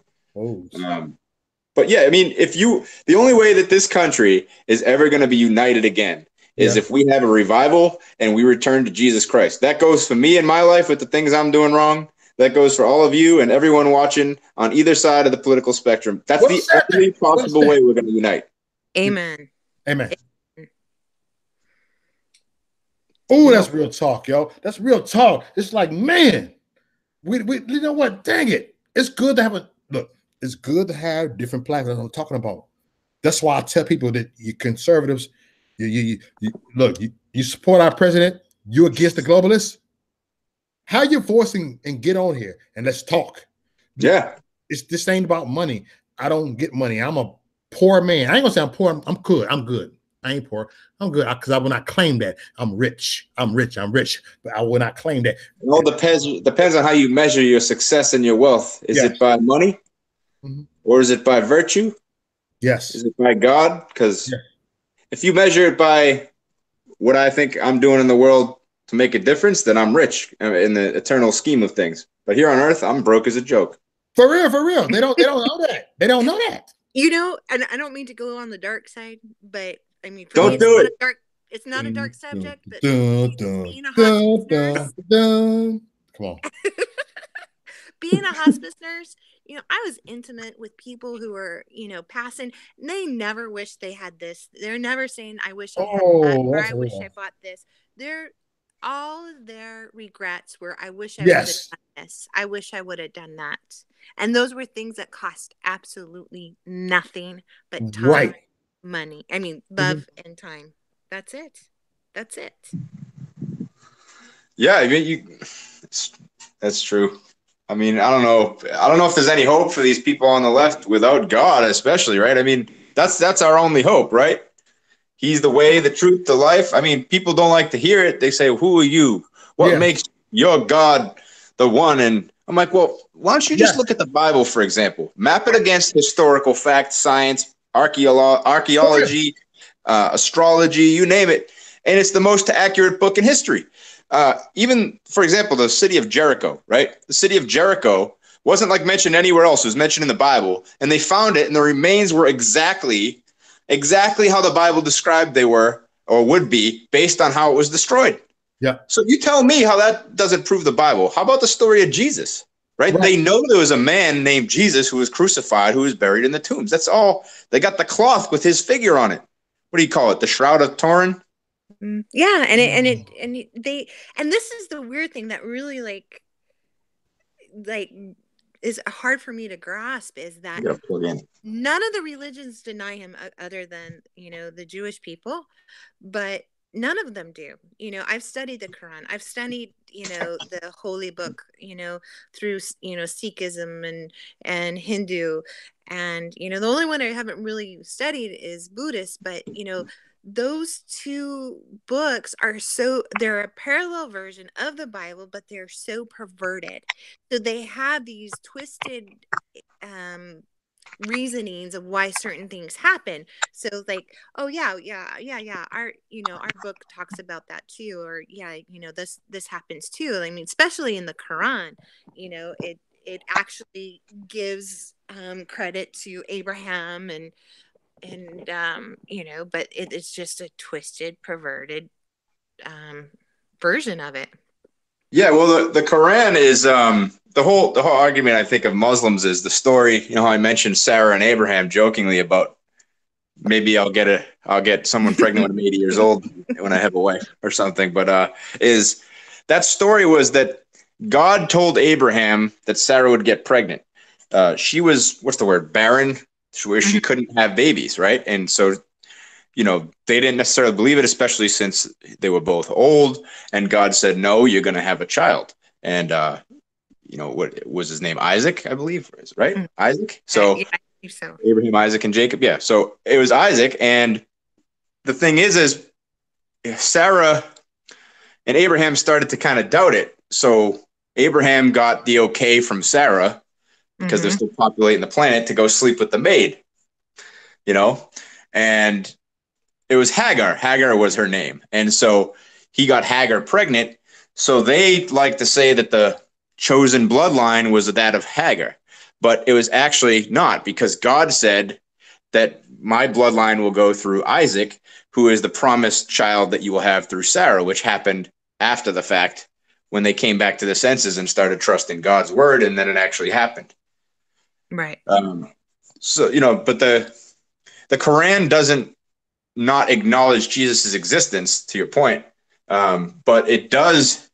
But yeah, I mean, the only way that this country is ever going to be united again is if we have a revival and we return to Jesus Christ. That goes for me in my life with the things I'm doing wrong. That goes for all of you and everyone watching on either side of the political spectrum. That's the only possible way we're going to unite. Amen. Amen. Oh, that's real talk, yo. That's real talk. It's like, man, we you know what? Dang it. It's good to it's good to have different platforms. I'm talking about. That's why I tell people that you conservatives, you support our president, you against the globalists. How you forcing and get on here and let's talk. Yeah. This ain't about money. I don't get money. I'm a poor man. I ain't gonna say I'm poor. I'm good. I'm good. I ain't poor. I'm good because I will not claim that. I'm rich. But I will not claim that. It all depends on how you measure your success and your wealth. Is it by money? Mm-hmm. Or is it by virtue? Yes. Is it by God? Because if you measure it by what I think I'm doing in the world to make a difference, then I'm rich in the eternal scheme of things. But here on earth, I'm broke as a joke. For real. They don't know that. They don't know that. And I don't mean to go on the dark side, but I mean, don't do it. It's not a dark subject, but being a hospice nurse. Come on. Being a hospice nurse, I was intimate with people who were, passing. They never wish they had this. They're never saying, I wish I had that, or I wish I bought this. All of their regrets were, I wish I would have done this. I wish I would have done that. And those were things that cost absolutely nothing but time, money. I mean, love and time. That's it. Yeah, I mean, that's true. I mean, I don't know if there's any hope for these people on the left without God, especially, right? I mean, that's our only hope, right? He's the way, the truth, the life. I mean, people don't like to hear it. They say, who are you? What makes your God the one? And I'm like, well, why don't you just look at the Bible, for example? Map it against historical facts, science, archaeology, astrology, you name it. and it's the most accurate book in history. Even, for example, the city of Jericho, right? The city of Jericho wasn't like mentioned anywhere else. It was mentioned in the Bible, and they found it, and the remains were exactly how the Bible described they were or would be based on how it was destroyed. Yeah. So you tell me how that doesn't prove the Bible. How about the story of Jesus, right? They know there was a man named Jesus who was crucified, who was buried in the tombs. That's all. They got the cloth with his figure on it. What do you call it? The Shroud of Turin? Yeah, and this is the weird thing that really like is hard for me to grasp, is that none of the religions deny him other than, the Jewish people, but none of them do. I've studied the Quran. I've studied, the holy book, through, Sikhism and Hindu. And, the only one I haven't really studied is Buddhist, but, those two books they're a parallel version of the Bible, but they're so perverted. So they have these twisted reasonings of why certain things happen. So like, oh yeah, our book talks about that too, or this happens too. I mean, especially in the Quran, it actually gives credit to Abraham and but it's just a twisted, perverted version of it. Yeah, well, the Quran is the whole argument, I think, of Muslims is the story. How I mentioned Sarah and Abraham jokingly about maybe I'll get someone pregnant when I'm 80 years old when I have a wife or something. But is that story was that God told Abraham that Sarah would get pregnant. She was, barren, where she couldn't have babies, right? And so, they didn't necessarily believe it, especially since they were both old. And God said, no, you're going to have a child. And, what was his name? Isaac, I believe, right? Mm-hmm. Isaac. So, yeah, I think so. Abraham, Isaac, and Jacob. Yeah. So it was Isaac. And the thing is Sarah and Abraham started to kind of doubt it. So Abraham got the okay from Sarah, because they're still populating the planet, to go sleep with the maid, and it was Hagar. Hagar was her name. And so he got Hagar pregnant. So they like to say that the chosen bloodline was that of Hagar, but it was actually not, because God said that my bloodline will go through Isaac, who is the promised child that you will have through Sarah, which happened after the fact when they came back to the senses and started trusting God's word. And then it actually happened. Right. So, but the Quran doesn't not acknowledge Jesus' existence, to your point, but it does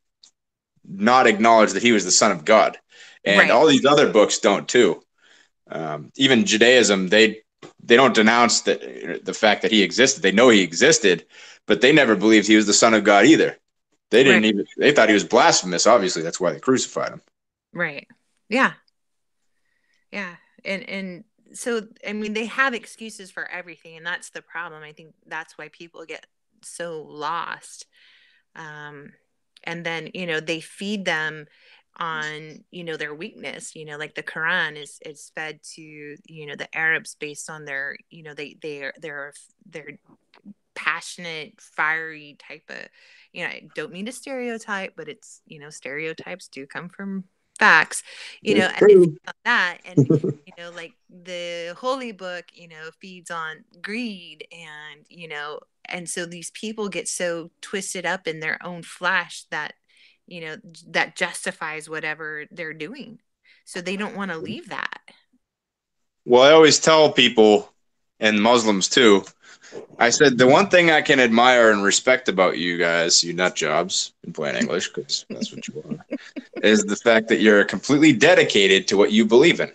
not acknowledge that he was the Son of God. And all these other books don't too. Even Judaism, they don't denounce the fact that he existed. They know he existed, but they never believed he was the Son of God either. They didn't they thought he was blasphemous. Obviously, that's why they crucified him. Right. Yeah. Yeah. And so, I mean, they have excuses for everything, and that's the problem. I think that's why people get so lost. And then, they feed them on, their weakness, like the Quran is fed to, the Arabs based on their, they're passionate, fiery type of, I don't mean to stereotype, but it's, stereotypes do come from facts, and it's on that, and like the holy book feeds on greed, and and so these people get so twisted up in their own flesh that that justifies whatever they're doing, so they don't want to leave that. Well, I always tell people, and Muslims too, I said the one thing I can admire and respect about you guys, you nut jobs, in plain English, because that's what you are, is the fact that you're completely dedicated to what you believe in,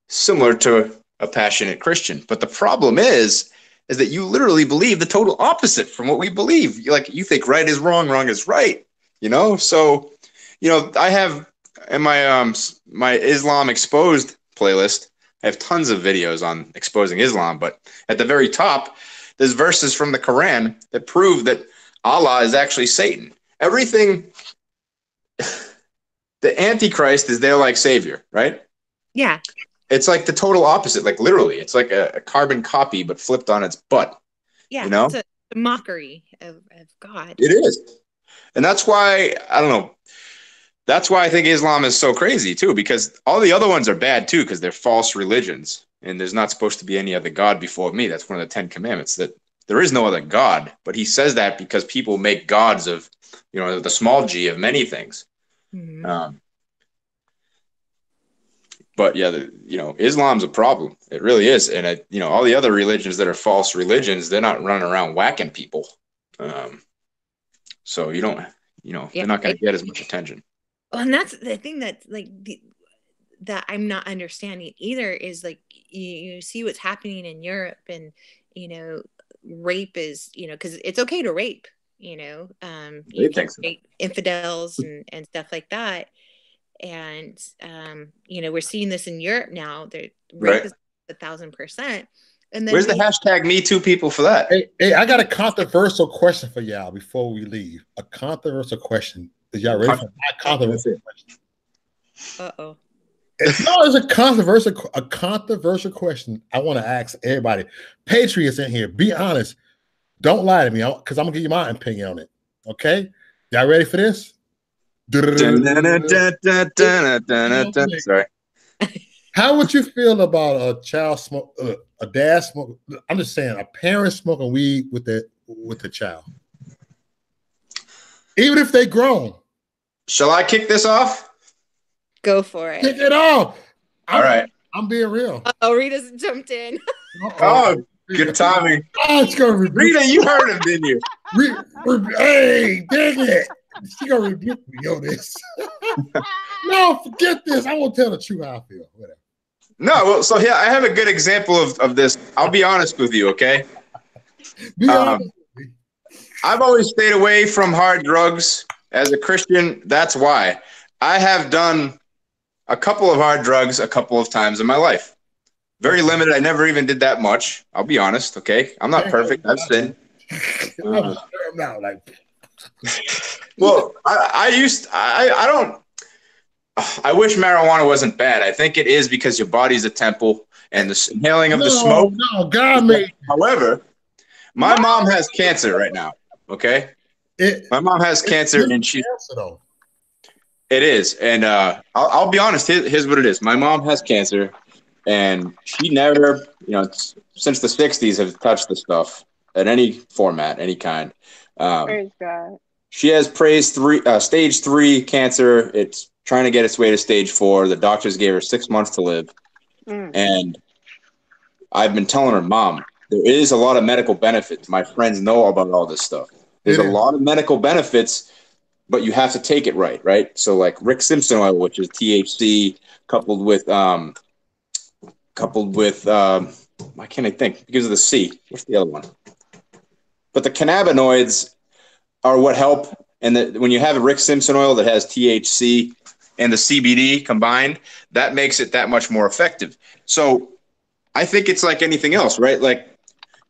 similar to a passionate Christian. But the problem is that you literally believe the total opposite from what we believe. You think right is wrong, wrong is right. So I have in my my Islam Exposed playlist, I have tons of videos on exposing Islam, but at the very top, there's verses from the Quran that prove that Allah is actually Satan. Everything, the Antichrist is their like savior, right? Yeah. It's like the total opposite, like literally. It's like a carbon copy, but flipped on its butt. Yeah. mockery of God. It is. And that's why, I don't know, that's why I think Islam is so crazy too, because all the other ones are bad too, because they're false religions. And there's not supposed to be any other God before me. That's one of the 10 commandments, that there is no other God. But he says that because people make gods of, the small g of many things. Mm-hmm. But yeah, Islam's a problem. It really is. And, all the other religions that are false religions, they're not running around whacking people. So you don't, they're not going to get as much attention. Well, and that's the thing that's like that I'm not understanding either, is like you see what's happening in Europe, and rape is because it's okay to rape, you can rape infidels and stuff like that, and we're seeing this in Europe now. Rape is 1,000%. And then where's the hashtag Me Too people for that? Hey, I got a controversial question for y'all before we leave. A controversial question. Is y'all ready for my controversial question? Uh-oh. It's a controversial question I want to ask everybody. Patriots in here, be honest. Don't lie to me, because I'm going to give you my opinion on it. Okay? Y'all ready for this? Sorry. How would you feel about a child smoke, a dad smoke? I'm just saying, a parent smoking weed with the child, even if they grown. Shall I kick this off? Go for it. Kick it off. All right. I'm being real. Oh, Rita's jumped in. Oh, good timing. Rita, you heard him, didn't you? Hey, dang it. She gonna rebuke me on this. No, forget this. I won't tell the truth how I feel. Whatever. No, well, so here I have a good example of this. I'll be honest with you, okay? Be honest with me. I've always stayed away from hard drugs. As a Christian, that's why. I have done a couple of hard drugs a couple of times in my life. Very limited. I never even did that much. I'll be honest, okay? I'm not perfect. I've sinned. Well, I wish marijuana wasn't bad. I think it is, because your body's a temple, and the inhaling of the smoke. No, God made. However, my mom has cancer right now. Okay, my mom has cancer, and she. It is, and I'll be honest. Here's what it is. My mom has cancer, and she never, since the '60s, have touched the stuff at any format, any kind. Praise God. She has stage 3 cancer. It's trying to get its way to stage 4. The doctors gave her 6 months to live. And I've been telling her, Mom, there is a lot of medical benefits. My friends know about all this stuff. There's a lot of medical benefits, but you have to take it right? So like Rick Simpson oil, which is THC, coupled with why can't I think? Because of the C. What's the other one? But the cannabinoids are what help. And when you have a Rick Simpson oil that has THC and the CBD combined, that makes it that much more effective. So I think it's like anything else, right? Like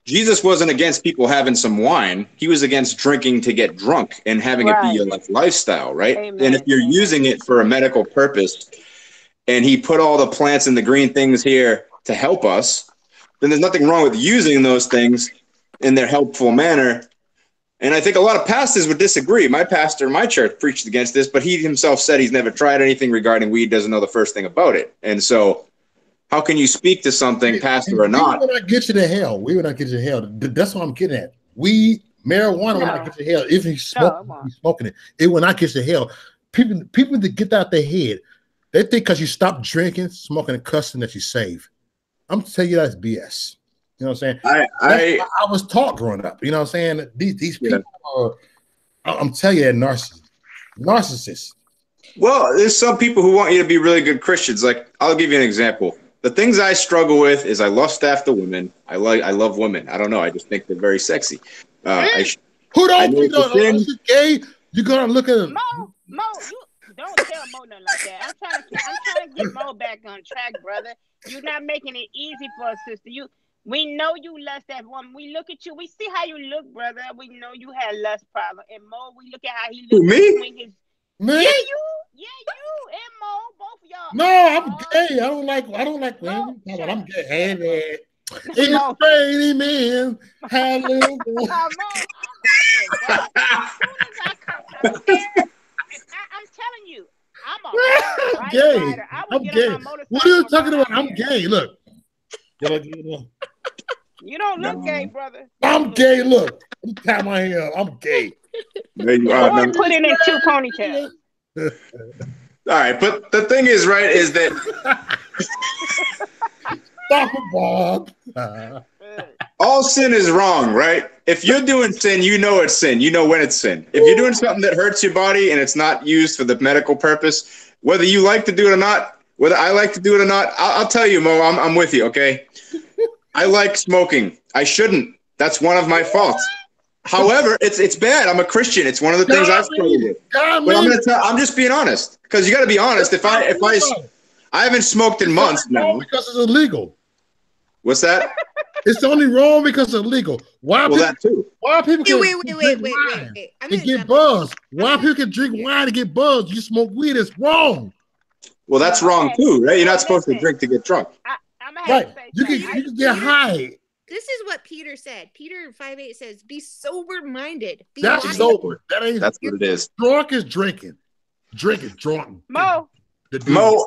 Jesus wasn't against people having some wine. He was against drinking to get drunk and having it be your lifestyle, right? Amen. And if you're using it for a medical purpose, and he put all the plants and the green things here to help us, then there's nothing wrong with using those things in their helpful manner. And I think a lot of pastors would disagree. My pastor in my church preached against this, but he himself said he's never tried anything regarding weed, doesn't know the first thing about it. And so how can you speak to something, pastor or not? We will not get you to hell. We will not get you to hell. That's what I'm getting at. Weed, marijuana will not get you to hell. If you smoking it, it will not get you to hell. People that get out their head, they think because you stop drinking, smoking, and cussing that you save. I'm telling you that's BS. You know what I'm saying? I was taught growing up. You know what I'm saying? These people are, I'm telling you, they're narcissists. Well, there's some people who want you to be really good Christians. Like, I'll give you an example. The things I struggle with is I lust after women. I love women. I don't know. I just think they're very sexy. Who don't think you're gay? You're gonna look at Mo. You don't tell Mo nothing like that. I'm trying to get Mo back on track, brother. You're not making it easy for us, sister. We know you lust that woman. We look at you. We see how you look, brother. We know you had lust problem. And Mo, we look at how he looks. Me? Man. Yeah, you and Mo, both of y'all. No, I'm gay. I don't like women. I'm gay. It's Mo. raining men. Hallelujah. Mo. As soon as I come up there, I'm telling you, I'm a hard I'm bike gay. rider. I would I'm get gay. on my motorcycle. What are you and talking run about? out I'm there. gay. Look. You don't look gay, brother. I'm gay. Look. I'm tie my hair up. I'm gay. There you Or are. put it in 2 ponytails. All right, but the thing is, right, is that Stop it, Bob. all sin is wrong, right? If you're doing sin, you know it's sin. You know when it's sin. If you're doing something that hurts your body and it's not used for the medical purpose, whether you like to do it or not, whether I like to do it or not, I'll tell you, Mo, I'm with you, okay? I like smoking. I shouldn't. That's one of my faults. However, it's bad. I'm a Christian. It's one of the things I've struggled with. But I'm just being honest, because you got to be honest. If I haven't smoked in months now. Because it's illegal. What's that? It's only wrong because it's illegal. Why? Well, that too. Why people can Wait. and get buzzed? Why people can drink wine to get buzzed? You smoke weed, it's wrong. Well, that's wrong too, right? You're not supposed to drink to get drunk. I'm gonna have Right. to say You something. can get high. This is what Peter said. Peter 5:8 says, "Be sober-minded." Be That's wise." sober. That ain't That's what it is. drunk is drinking. Drinking, drunk. Mo. Mo,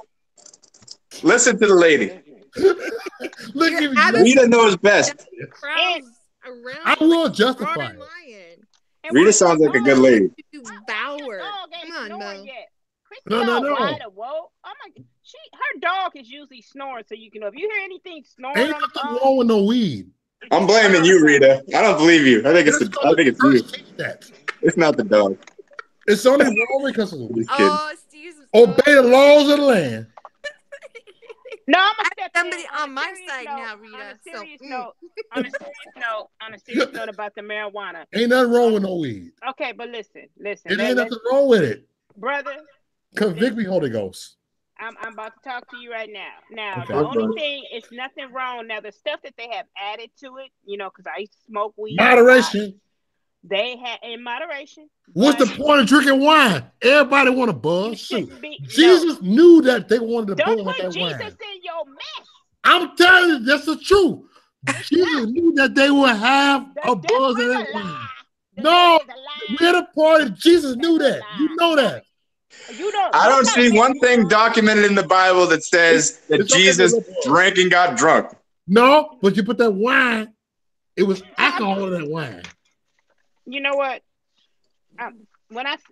listen to the lady. Look You're at out me. of- Rita knows best. Crowds around I will like a justify roaring it. lion. And Rita what's sounds the like a dog? good lady. To Your devour. dog ain't Come on, snoring Mo. yet. Chris No. Wide awoke. Oh my! Her dog is usually snoring, so you can know if you hear anything snoring Ain't on the nothing phone. wrong with no weed. I'm blaming you, Rita. I don't believe you. I think it's you. That. It's not the dog. It's only wrong because of the weed. Just kidding. Oh, Steve's Obey the laws of the land. No, I'm I gonna have step somebody in on a my serious side note, now, Rita. On a So, serious note, on a serious note about the marijuana. Ain't nothing wrong with no weed. Okay, but listen. It ain't nothing wrong with it. Brother, Convict me, Holy Ghost. I'm about to talk to you right now. Now, Okay. the only thing is nothing wrong. Now, the stuff that they have added to it, because I used to smoke weed. Moderation. They had in moderation. What's the but point of drinking wine? Everybody want to buzz. you Shoot. shouldn't be- Jesus knew that they wanted to Don't buzz with put that Jesus wine. in your mess. I'm telling you, that's the truth. Jesus knew that they would have The a buzz devil in is that a wine. lie. The No, devil is a lie. we're the party. Jesus knew that. You know that. You don't. I don't see one thing documented in the Bible that says that It's okay Jesus to look up. drank and got drunk. No, but you put that wine, it was alcohol in that wine. You know what?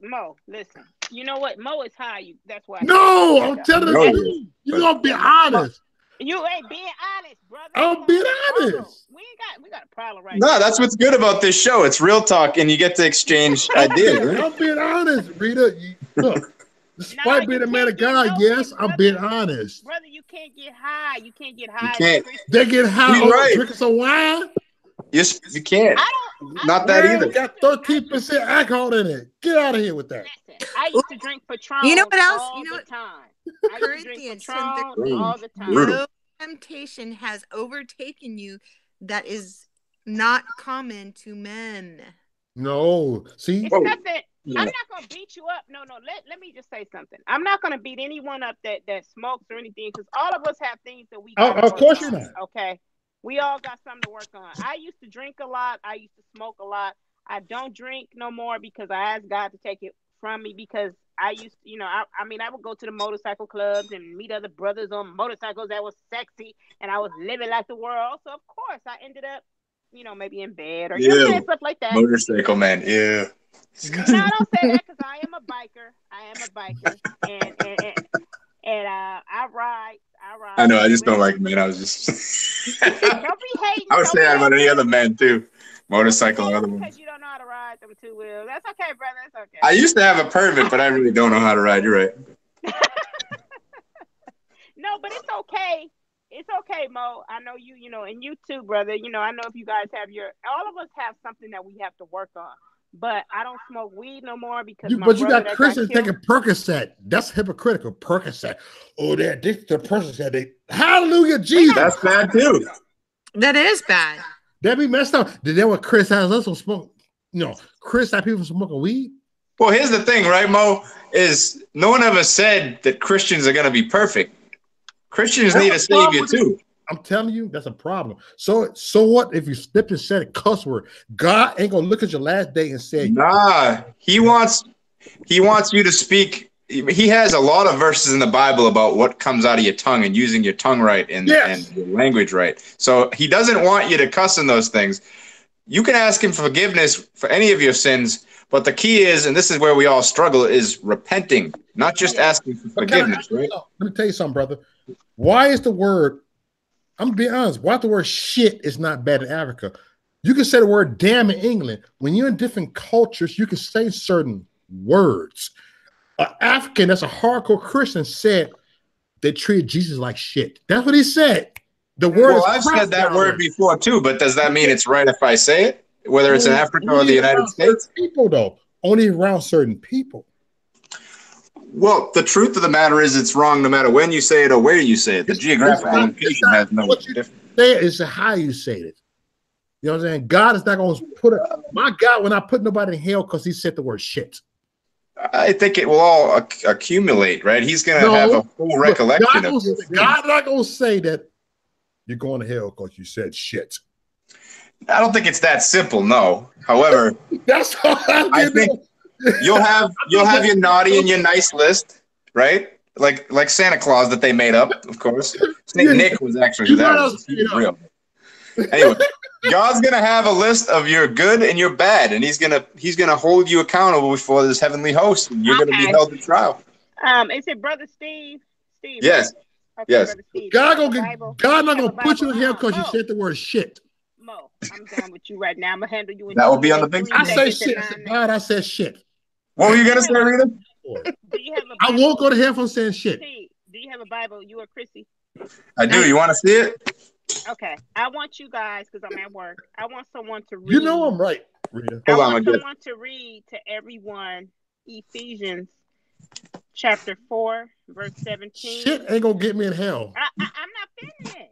Mo, listen. You know what? Mo is high. That's why. No, I'm telling No, you. You're going to be honest. You ain't being honest, brother. I'm being honest. We got a problem right No, now. that's what's good about this show. It's real talk, and you get to exchange ideas. Right? I'm being honest, Rita. Look, despite being a man of God, yes, I'm being honest. Brother, you can't get high. You can't get high. can't. They get high You're on right. drinking some wine. Yes, you can't. Not that Wine either. got 13% alcohol in it. Get out of here with that. Listen, I used to drink Patron. You know what else? All You know the what? time. I used to drink Corinthians Patron 10:13. all the time. Brutal. No temptation has overtaken you that is not common to men. No. See? It's Oh, nothing. yeah. I'm not gonna beat you up. No. Let me just say something. I'm not gonna beat anyone up that smokes or anything, because all of us have things that we. gotta Of work course on, you're not. Okay. We all got something to work on. I used to drink a lot. I used to smoke a lot. I don't drink no more because I asked God to take it from me, because I used to, I would go to the motorcycle clubs and meet other brothers on motorcycles that was sexy, and I was living like the world. So of course I ended up, maybe in bed or stuff like that. Motorcycle man. Yeah. No, I don't say that, because I am a biker, and I ride. I know. I just don't like men. I was just. Don't be hating. I would say that about any other man too. Motorcycle and other ones. Because you don't know how to ride them two wheels. That's okay, brother. It's okay. I used to have a permit, but I really don't know how to ride. You're right. No, but it's okay. It's okay, Mo. I know you, and you too, brother. I know if you guys have all of us have something that we have to work on. But I don't smoke weed no more because But you got that Christians got taking Percocet. That's hypocritical. Percocet. Oh, they're addicted to Percocet. Hallelujah, Jesus. That's bad too. That is bad. That be messed up. Did that what Chris has us from smoke? Chris had people smoking weed. Well, here's the thing, right, Mo? Is no one ever said that Christians are going to be perfect. Christians need a savior too. I'm telling you, that's a problem. So what if you slipped and said a cuss word? God ain't gonna look at your last day and say, Nah, he wants you to speak. He has a lot of verses in the Bible about what comes out of your tongue and using your tongue right and your language right. So he doesn't want you to cuss in those things. You can ask him for forgiveness for any of your sins, but the key is, and this is where we all struggle, is repenting, not just asking for forgiveness, right? Let me tell you something, brother. Why is the word, I'm gonna be honest, why the word shit is not bad in Africa? You can say the word damn in England. When you're in different cultures, you can say certain words. An African that's a hardcore Christian said they treated Jesus like shit. That's what he said. The word. Well, I've said that word before too, but does that mean it's right if I say it, whether it's in Africa or the United States? People though, only around certain people. Well, the truth of the matter is, it's wrong no matter when you say it or where you say it. The geographic location has no difference. Say it is how you say it. You know what I'm saying? God is not going to put it. My God, when I put nobody in hell because he said the word shit. I think it will all accumulate, right? He's going to have a full recollection of this. God's not going to say that you're going to hell because you said shit. I don't think it's that simple, no. However, that's all I think you'll have your naughty and your nice list, right? Like Santa Claus that they made up, of course. Saint Nick was actually real. Anyway, God's gonna have a list of your good and your bad, and he's gonna hold you accountable before this heavenly host, and you're gonna be held to trial. Is it Brother Steve? Steve. Yes. Okay, yes. Steve. God not gonna put you in hell because you said the word shit. Mo, I'm done with you right now. I'm gonna handle you. That will be on the big screen. I say shit. God, I said shit. What were you gonna say, Rita? I won't go to hell for saying shit. Do you have a Bible? You or Chrissy? I do. You want to see it? Okay. I want you guys, because I'm at work. I want someone to read. You know I'm right, Rita. I want someone to read to everyone Ephesians chapter 4, verse 17. Shit ain't gonna get me in hell. I'm not finished.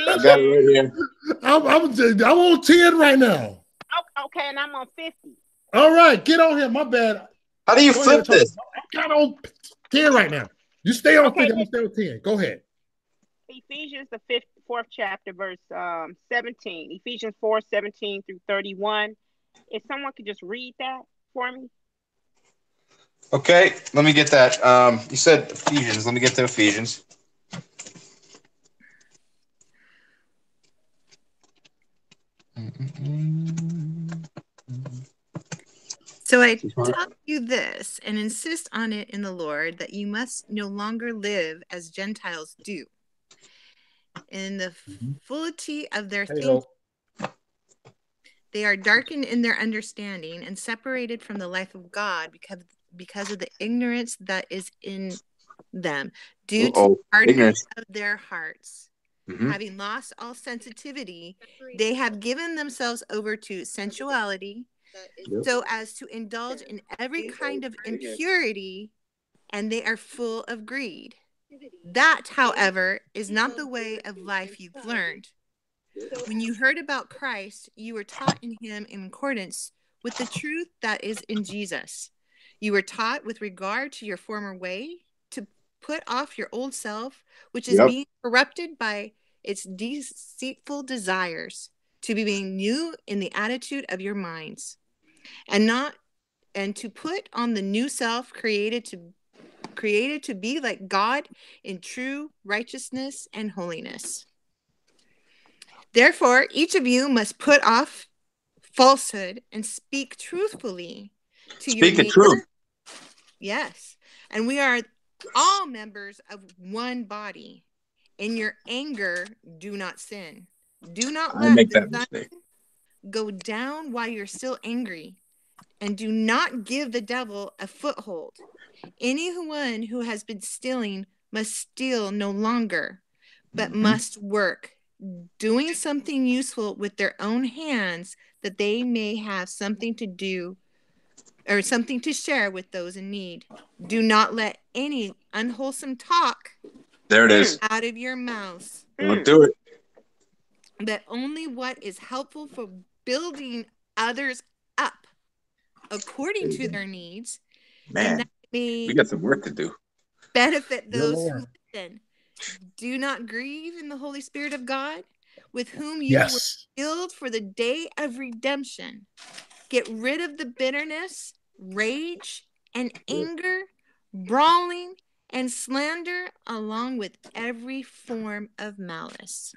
I got it right here. I'm on 10 right now. Okay, and I'm on 50. All right, get on here. My bad. How do you flip this? I'm kind of on 10 right now. You stay on 50. I'm gonna stay on 10. Go ahead. Ephesians, the fourth chapter, verse 17. Ephesians 4, 17 through 31. If someone could just read that for me. Okay, let me get that. You said Ephesians. Let me get to Ephesians. So I tell you this and insist on it in the Lord, that you must no longer live as Gentiles do, in the fullity of their thinking. They are darkened in their understanding and separated from the life of God because of the ignorance that is in them, due to the hardness of their hearts. Having lost all sensitivity, they have given themselves over to sensuality, so as to indulge in every kind of impurity, and they are full of greed. That, however, is not the way of life you've learned. When you heard about Christ, you were taught in him in accordance with the truth that is in Jesus. You were taught with regard to your former way to put off your old self, which is being corrupted by its deceitful desires, to be being new in the attitude of your minds, and to put on the new self created to be like God in true righteousness and holiness. Therefore, each of you must put off falsehood and speak truthfully to your neighbor. Speak the truth. Yes. And we are all members of one body. In your anger, do not sin. Do not let the sun go down while you're still angry. And do not give the devil a foothold. Anyone who has been stealing must steal no longer, but must work, doing something useful with their own hands, that they may have something to do or something to share with those in need. Do not let any unwholesome talk out of your mouths. Don't do it. But only what is helpful for building others up according to their needs. Man, we got some work to do. Benefit those who listen. Do not grieve in the Holy Spirit of God, with whom you Yes. were filled for the day of redemption. Get rid of the bitterness, rage, and anger, brawling, and slander, along with every form of malice.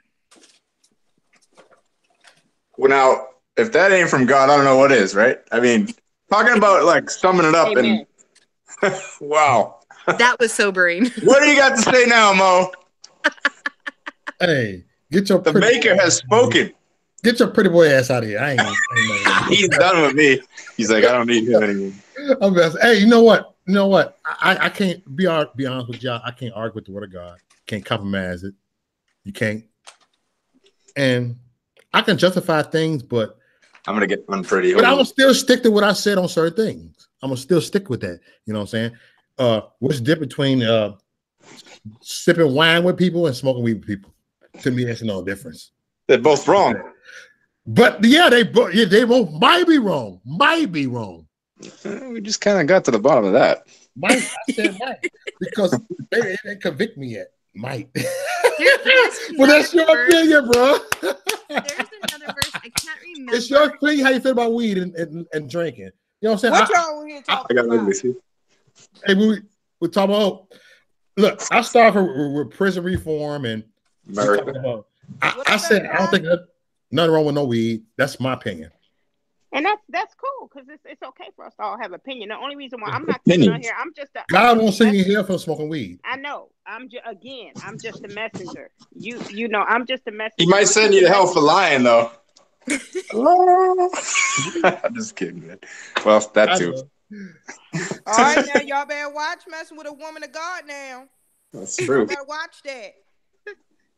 Well, now, if that ain't from God, I don't know what is, right? I mean, talking about like summing it up Amen. and wow. That was sobering. What do you got to say now, Mo? Hey, get your The pretty maker boy- has spoken. Get your pretty boy ass out of here. I ain't He's done with me. He's like, I don't need him anymore. I'm just, hey, you know what? You know what? I can't be honest with y'all. I can't argue with the word of God. Can't compromise it. You can't. And I can justify things, but I'm gonna get unpretty. I'm gonna still stick to what I said on certain things. I'm gonna still stick with that. You know what I'm saying? What's the difference between sipping wine with people and smoking weed with people? To me, that's no difference. They're both wrong. But yeah, they both might be wrong. Might be wrong. We just kind of got to the bottom of that. Might, I said might because they didn't convict me yet. Might. There's Well, that's your another verse. opinion, bro. There's another verse. I can't remember. It's your opinion how you feel about weed and drinking. You know what I'm saying? What y'all here I talking got about? this here. Hey, we talk about. Look, I started with prison reform and we America. talking about- I said I don't think nothing wrong with no weed. That's my opinion. And that's cool because it's okay for us to all have opinion. The only reason why I'm not coming on Opinions. here, I'm just a God won't send you here for smoking weed. I know. I'm just a messenger. You know, I'm just a messenger. He might send you to hell for lying, though. I'm just kidding, man. Well, that I too. know. All right, now y'all better watch messing with a woman of God now. That's You true. better watch that.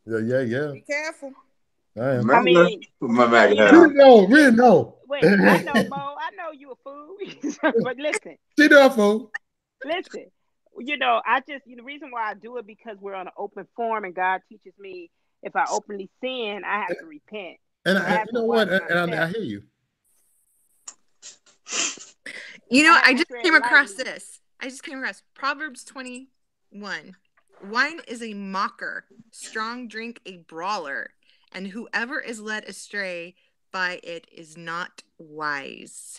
Yeah. Be careful. I am. I mean, Put my maggot head Really on. know. wait, I know, Mo. I know you a fool. But listen, See that, fool? listen. You know, the reason why I do it because we're on an open forum and God teaches me if I openly sin, I have to repent. And I have you to know what? watch my And I step. hear you. You know, I have I to just tread came across lightly. this. I just came across Proverbs 21. Wine is a mocker, strong drink a brawler, and whoever is led astray by it is not wise.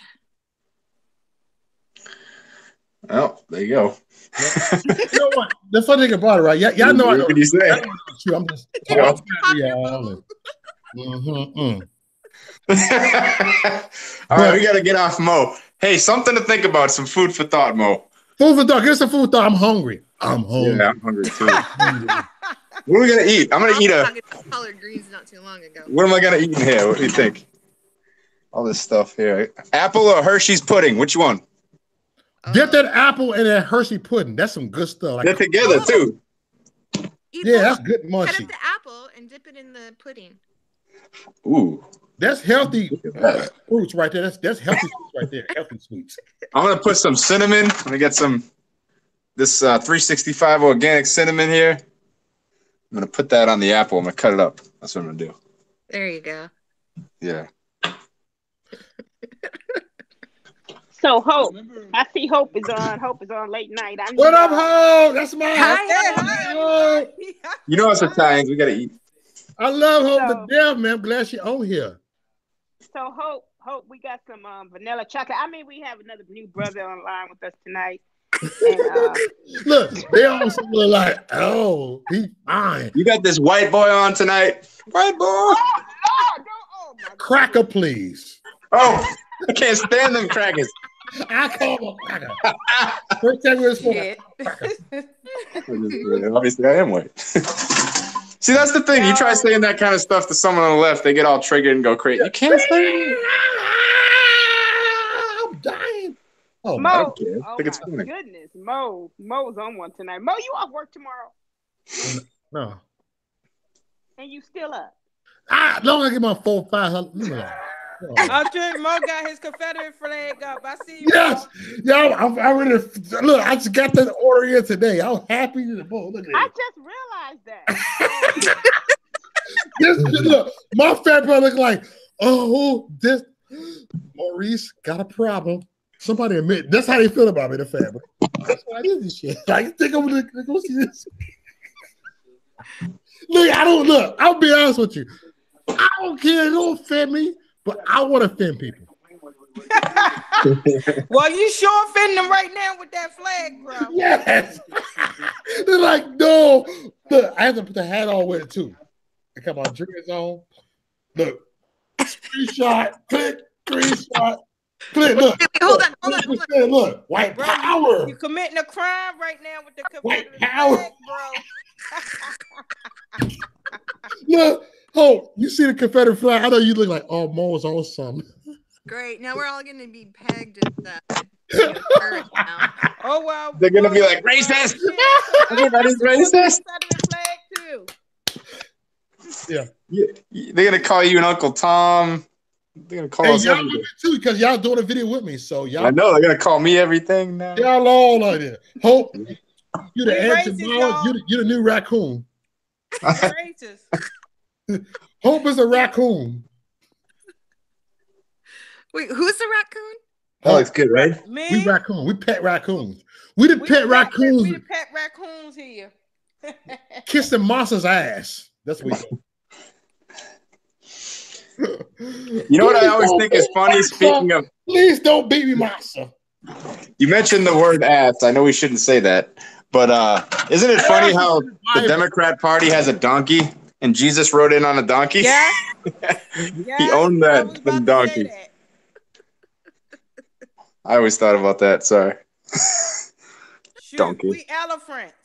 Well, there you go. You know what? The funny thing about it, right? Y'all know I know. What can you say? Y'all know it's true. I'm just You know? y'all. All right, we got to get off Mo. Hey, something to think about. Some food for thought, Mo. Food for thought. Give us some food for thought. I'm hungry. Yeah, I'm hungry too. What are we gonna eat? I'm I gonna was eat a. talking about collard greens not too long ago. What am I gonna eat in here? What do you think? All this stuff here. Apple or Hershey's pudding? Which one? Dip that apple in that Hershey pudding. That's some good stuff. They're Like, together too. Eat yeah, both. that's good Cut mushy. up the apple and dip it in the pudding. Ooh. That's healthy Look at that. fruits right there. That's healthy fruits right there. Healthy sweets. I'm gonna put some cinnamon. Let me get some. This 365 organic cinnamon here. I'm gonna put that on the apple. I'm gonna cut it up. That's what I'm gonna do. There you go. Yeah. So Hope, I see Hope is on. Hope is on late night. I What need up, y'all- Ho? That's my Hi, Ho. You know us Italians. We gotta eat. I love Hope So- to death, man. I'm glad she on here. So Hope, we got some vanilla chocolate. I mean, we have another new brother online with us tonight. And, Look, they all something like, oh, he fine. You got this white boy on tonight. White boy. oh my Cracker, please. Oh, I can't stand them crackers. I call him a cracker. First time we were smoking. Obviously, I am white. See, that's the thing. You try saying that kind of stuff to someone on the left, they get all triggered and go crazy. You can't say it. I'm dying. Oh, Mo, I don't care. I oh think it's my funny. goodness, Mo's on one tonight. Mo, you off work tomorrow, no. and you still up? Long as I get my 4 5. Leave me alone. I'm sure Mo got his Confederate flag up. I see you. Yes, yo, I really look. I just got that order in today. I was happy to the boat. Look at I it. just realized that. This, look, my fat brother look like, oh, this Maurice got a problem. Somebody admit that's how they feel about me, the family. That's why I did this shit. Like, think I'm gonna go see this. Look, I'll be honest with you. I don't care. It don't offend me, but I want to offend people. Well, you sure offending them right now with that flag, bro. Yes. They're like, no. Look, I have to put the hat on with it too. I got my dreads on. Look, screenshot, click, screenshot, click. Look, Hold on. Look, white Bro, power. you committing a crime right now with the White Confederate power. flag, bro. Look, oh, you see the Confederate flag? I know you look like, oh, Mo was on something. Great. Now we're all going to be pegged at the earth now. Oh well. They're gonna be like racist. Everybody's racist. Confederate flag too. Yeah. They're gonna call you an Uncle Tom. They're gonna call us y'all everything. too, because y'all doing a video with me. So y'all, I know they're gonna call me everything now. y'all all on there. Hope you the We answer, racist, Mo. y'all. You the new raccoon. Racist. Hope is a raccoon. Wait, who's the raccoon? That looks good, right? Me. We raccoon. We pet raccoons. We the We pet the raccoons We the pet raccoons here. kissing monster's ass. That's what we do. You know what I always think is funny? Speaking of, Please don't beat me, monster. you mentioned the word ass. I know we shouldn't say that, but isn't it funny how the Democrat Party has a donkey and Jesus rode in on a donkey? Yeah. He owned that donkey. I always thought about that. Sorry. Shoot, Donkey. we elephants.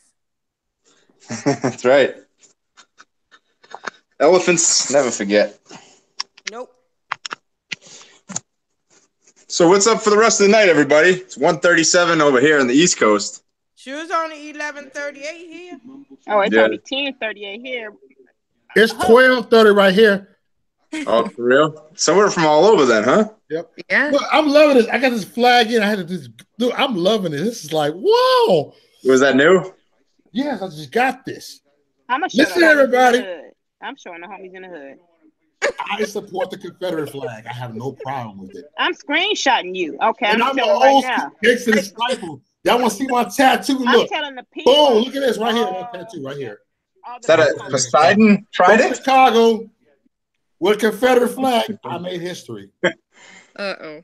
That's right. Elephants never forget. Nope. So what's up for the rest of the night, everybody? It's 1:37 over here on the East Coast. Sure, it's only 11:38 here. Oh, it's Yeah. only 10:38 here. It's 12:30 right here. Oh, for real? Somewhere from all over then, huh? Yep. Yeah. Look, I'm loving this. I got this flag in. I had to just look. I'm loving it. This is like, whoa. Was that new? Yes, I just got this. I'm gonna show Listen, the homies everybody. in the hood. I'm showing the homies in the hood. I support the Confederate flag. I have no problem with it. I'm screenshotting you. Okay, And I'm I'm an showing right old now. gangster disciple. Y'all want to see my tattoo? I'm Look. telling the people. Boom. Look at this right here. That tattoo right here. all the Is that a people- Poseidon From trident? Chicago with Confederate flag. I made history. Uh-oh.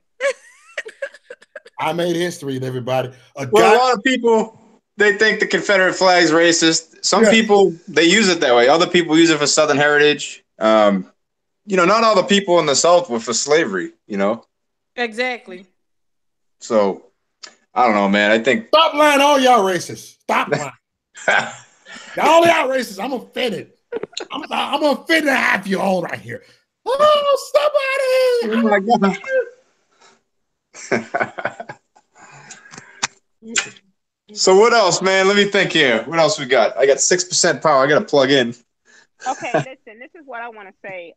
I made history, everybody. Well, a lot of people, they think the Confederate flag is racist. Some Yeah. people, they use it that way. Other people use it for Southern heritage. Not all the people in the South were for slavery, Exactly. So, I don't know, man. I think Stop lying, all y'all racist. Stop lying. All y'all racist. I'm offended. I'm offended to have you all right here. Oh, somebody! Oh my God. So what else, man? Let me think here. What else we got? I got 6% power. I got to plug in. Okay, listen, this is what I want to say.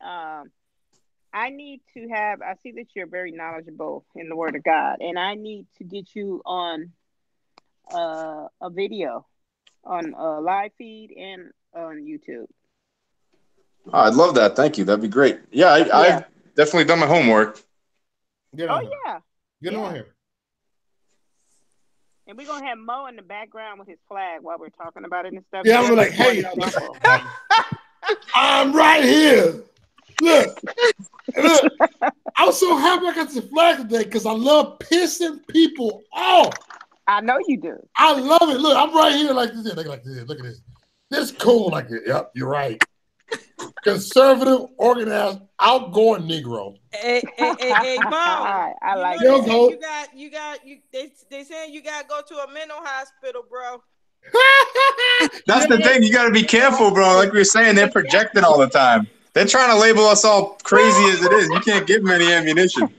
I need to have, I see that you're very knowledgeable in the Word of God, and I need to get you on a video on a live feed and on YouTube. Oh, I'd love that. Thank you. That'd be great. Yeah, I've definitely done my homework. Get Oh, on here. yeah. Get Yeah. on here. And we're going to have Mo in the background with his flag while we're talking about it and stuff. Yeah, I'm like, hey, I'm right here. Look. I'm so happy I got this flag today because I love pissing people off. I know you do. I love it. Look, I'm right here like this. Look at this. Look at this. This is cool. Like it. Yep, you're right. Conservative, organized, outgoing Negro. Hey, Mo. I like Yo, that. go. They saying you got to go to a mental hospital, bro. That's the thing. You got to be careful, bro. Like we were saying, they're projecting all the time. They're trying to label us all crazy as it is. You can't give them any ammunition.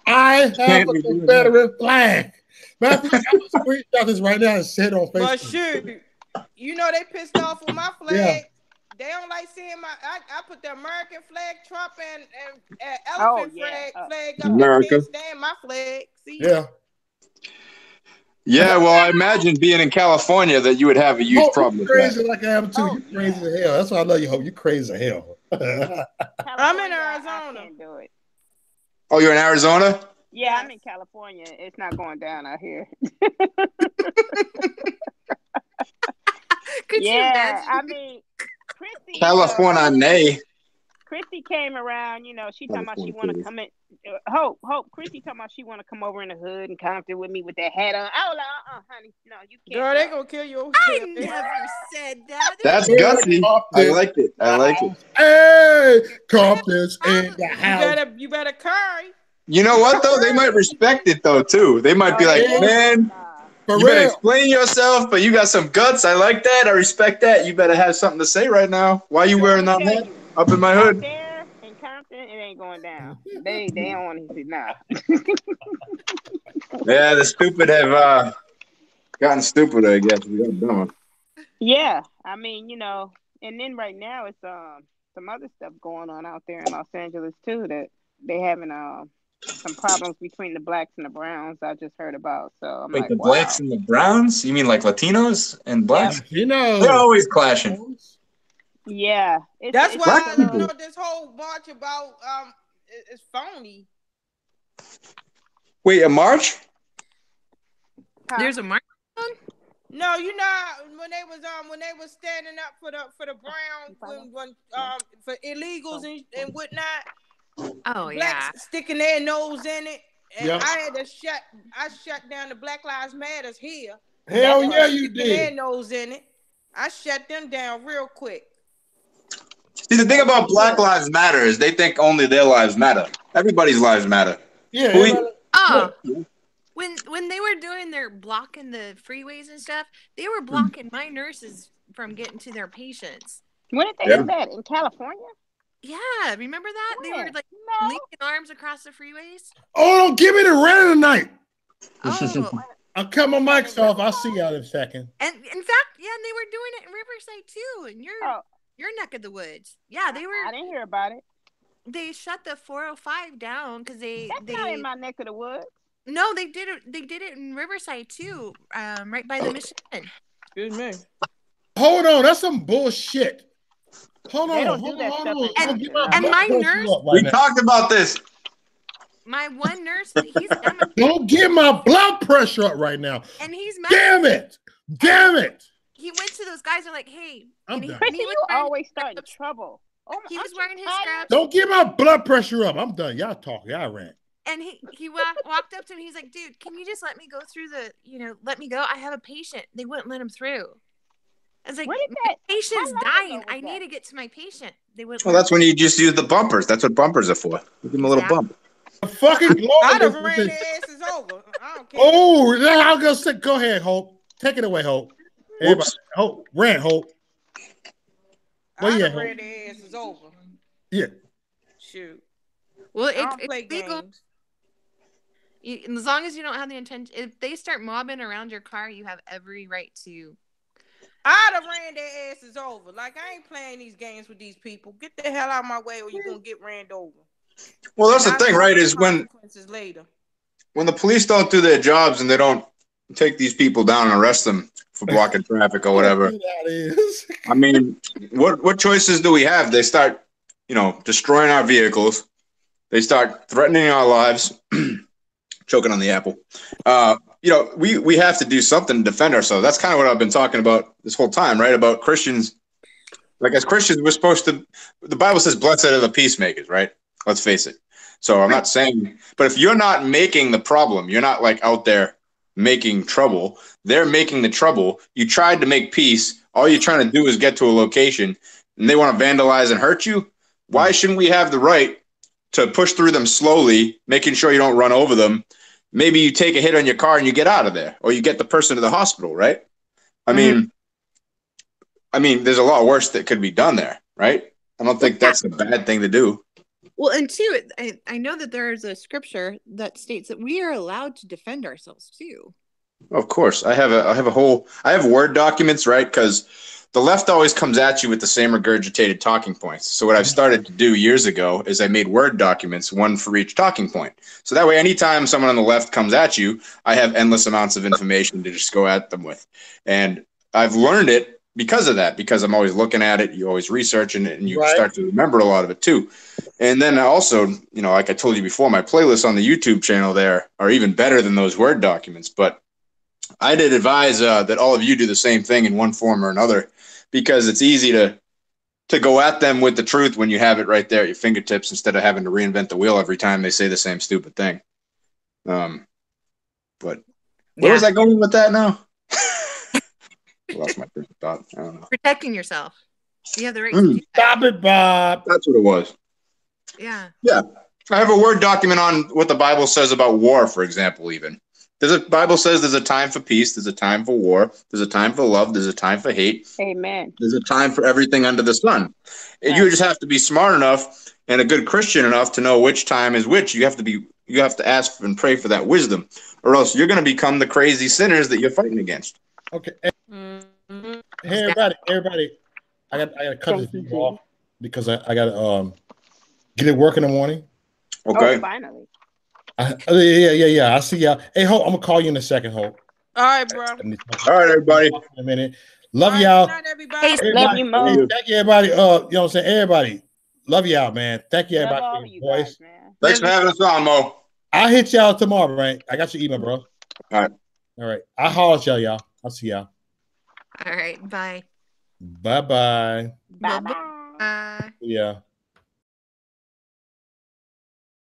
I have a Confederate flag. Matter of fact, I'm gonna screenshot this right now and share it on But Facebook. shoot, they pissed off with my flag. Yeah. They don't like seeing I put the American flag, Trump and Oh, elephant yeah. flag up. America. They can't stand my flag. See? Yeah. Yeah, well, I imagine being in California that you would have a huge Hope, problem you with that. crazy like I am too. Oh, You crazy as hell. That's why I love you, Hope. You crazy as hell. I'm in California, I Arizona. can't do it. Oh, you're in Arizona? Yeah, I'm in California. It's not going down out here. Could you Yeah, I imagine? mean, Chrissy, California. Chrissy came around. She talking about she want to come in. Hope. Chrissy talking about she want to come over in the hood and Compton with me with that hat on. I was like, honey, no, you can't. Girl, they gonna kill you over I there. never said that. That's Hey, gutsy. I Compton. like it. I like it. Hey, Compton's in the house. You better curry. You know what though? They might respect it though too. They might be like, yeah. man, For you better real. explain yourself, but you got some guts. I like that. I respect that. You better have something to say right now. Why you wearing that hat up in my Out hood? there in Compton, it ain't going down. They don't want to see nah. Yeah, the stupid have gotten stupider, I guess. We got dumber. Yeah, I mean, and then right now it's some other stuff going on out there in Los Angeles too that they having some problems between the blacks and the browns. I just heard about, so I'm Wait, like, the wow. blacks and the browns? You mean like Latinos and blacks? Yep. They're always clashing. Yeah, That's it's why people. this whole march about is phony. Wait, a march? There's a mark. No, when they was standing up for the Browns when for illegals and whatnot. Oh yeah. Blacks sticking their nose in it, and Yep. I shut down the Black Lives Matters here. Hell That's yeah, why you sticking their did. nose in it. I shut them down real quick. See, the thing about Black Lives Matter is they think only their lives matter. Everybody's lives matter. Yeah. We- everybody- Oh. When they were doing their blocking the freeways and stuff, they were blocking my nurses from getting to their patients. When did they Yeah. do that in California? Yeah, remember that? They were like No. linking arms across the freeways. Oh, don't give me the rent tonight. Oh, I'll cut my mics off. I'll see y'all in a second. and in fact, yeah, and they were doing it in Riverside too, in Oh, your neck of the woods. Yeah, they I were. didn't hear about it. They shut the 405 down because That's not in my neck of the woods. No, they did it. They did it in Riverside too, right by the Michigan. Excuse me. Hold on, that's some bullshit. Hold They on, don't hold do that on, stuff hold in on. Compton. Get my And blood my pressure nurse- up right We now. talked about this. My one nurse, he's Democrat, Don't get my blood pressure up right now. and he's mad. Damn it! Damn it! He went to those guys and like, hey, I'm and he, done. and Chrissy, he was you wearing, always starting trouble. Oh, he was aren't you wearing his tired? scrubs, Don't get my blood pressure up. I'm done. Y'all talk. Y'all rant. and he walked up to me. He's like, dude, can you just let me go through let me go? I have a patient. They wouldn't let him through. I was like, Where did my that? patient's how long ago dying. was I that? need to get to my patient. They wouldn't. Well, let that's when you just use the bumpers. That's what bumpers are for. Give them a little Exactly. bump. The fucking I'd Lord. have ran their asses over. I don't care. Oh, now I'm gonna say, go ahead, Hope. Take it away, Hope. Everybody, Oops. Hope, rant, Hope. Well, I'd yeah, have ran their asses over. Yeah. Shoot. Well, I don't it's play legal. games. As long as you don't have the intention, if they start mobbing around your car, you have every right to. I'd have ran their asses over. Like, I ain't playing these games with these people. Get the hell out of my way or you're going to get ran over. Well, that's the And thing, I right? know Is the when consequences later. the police don't do their jobs and they don't take these people down and arrest them for blocking traffic or whatever. That is. I mean, what choices do we have? They start, destroying our vehicles. They start threatening our lives. Choking on the apple. We have to do something to defend ourselves. That's kind of what I've been talking about this whole time, right? About Christians. Like, as Christians, we're supposed to. The Bible says, "Blessed are the peacemakers," right? Let's face it. So I'm not saying, but if you're not making the problem, you're not like out there making trouble. They're making the trouble. You tried to make peace. All you're trying to do is get to a location, and they want to vandalize and hurt you. Why shouldn't we have the right to push through them slowly, making sure you don't run over them? Maybe you take a hit on your car and you get out of there, or you get the person to the hospital, right? I mean, there's a lot worse that could be done there, right? I don't think that's a bad thing to do. Well, and two, I know that there is a scripture that states that we are allowed to defend ourselves too. Of course, I have Word documents, right? Because the left always comes at you with the same regurgitated talking points. So what I've started to do years ago is I made Word documents, one for each talking point. So that way, anytime someone on the left comes at you, I have endless amounts of information to just go at them with. And I've learned it because of that, because I'm always looking at it. You always researching it, and you start to remember a lot of it too. And then also, like I told you before, my playlists on the YouTube channel there are even better than those Word documents. But I did advise that all of you do the same thing in one form or another. because it's easy to go at them with the truth when you have it right there at your fingertips instead of having to reinvent the wheel every time they say the same stupid thing. But where was I going with that now? I lost my train of thought. I don't know. Protecting yourself. You have the right to do that. Stop it, Bob. That's what it was. Yeah. Yeah. I have a Word document on what the Bible says about war, for example, even. The Bible says there's a time for peace, there's a time for war, there's a time for love, there's a time for hate. Amen. There's a time for everything under the sun. And you just have to be smart enough and a good Christian enough to know which time is which. You have to ask and pray for that wisdom, or else you're going to become the crazy sinners that you're fighting against. Okay. Hey, everybody. I got to cut this video off because I got to get it work in the morning. Okay. Oh, finally. Yeah. I see y'all. Hey, Hope, I'm gonna call you in a second, Hope. All right, bro. All right, everybody. In a minute. Love y'all. Good night, everybody. Love you, Mo. Hey, thank you, everybody. You know what I'm saying? Everybody. Love y'all, man. Thank you, Love everybody. all For of your you voice. guys, man. Thanks for having us on, Mo. I'll hit y'all tomorrow, right? I got your email, bro. All right. I'll holler at y'all. I'll see y'all. All right. Bye. Bye-bye. Bye-bye. Bye. Yeah.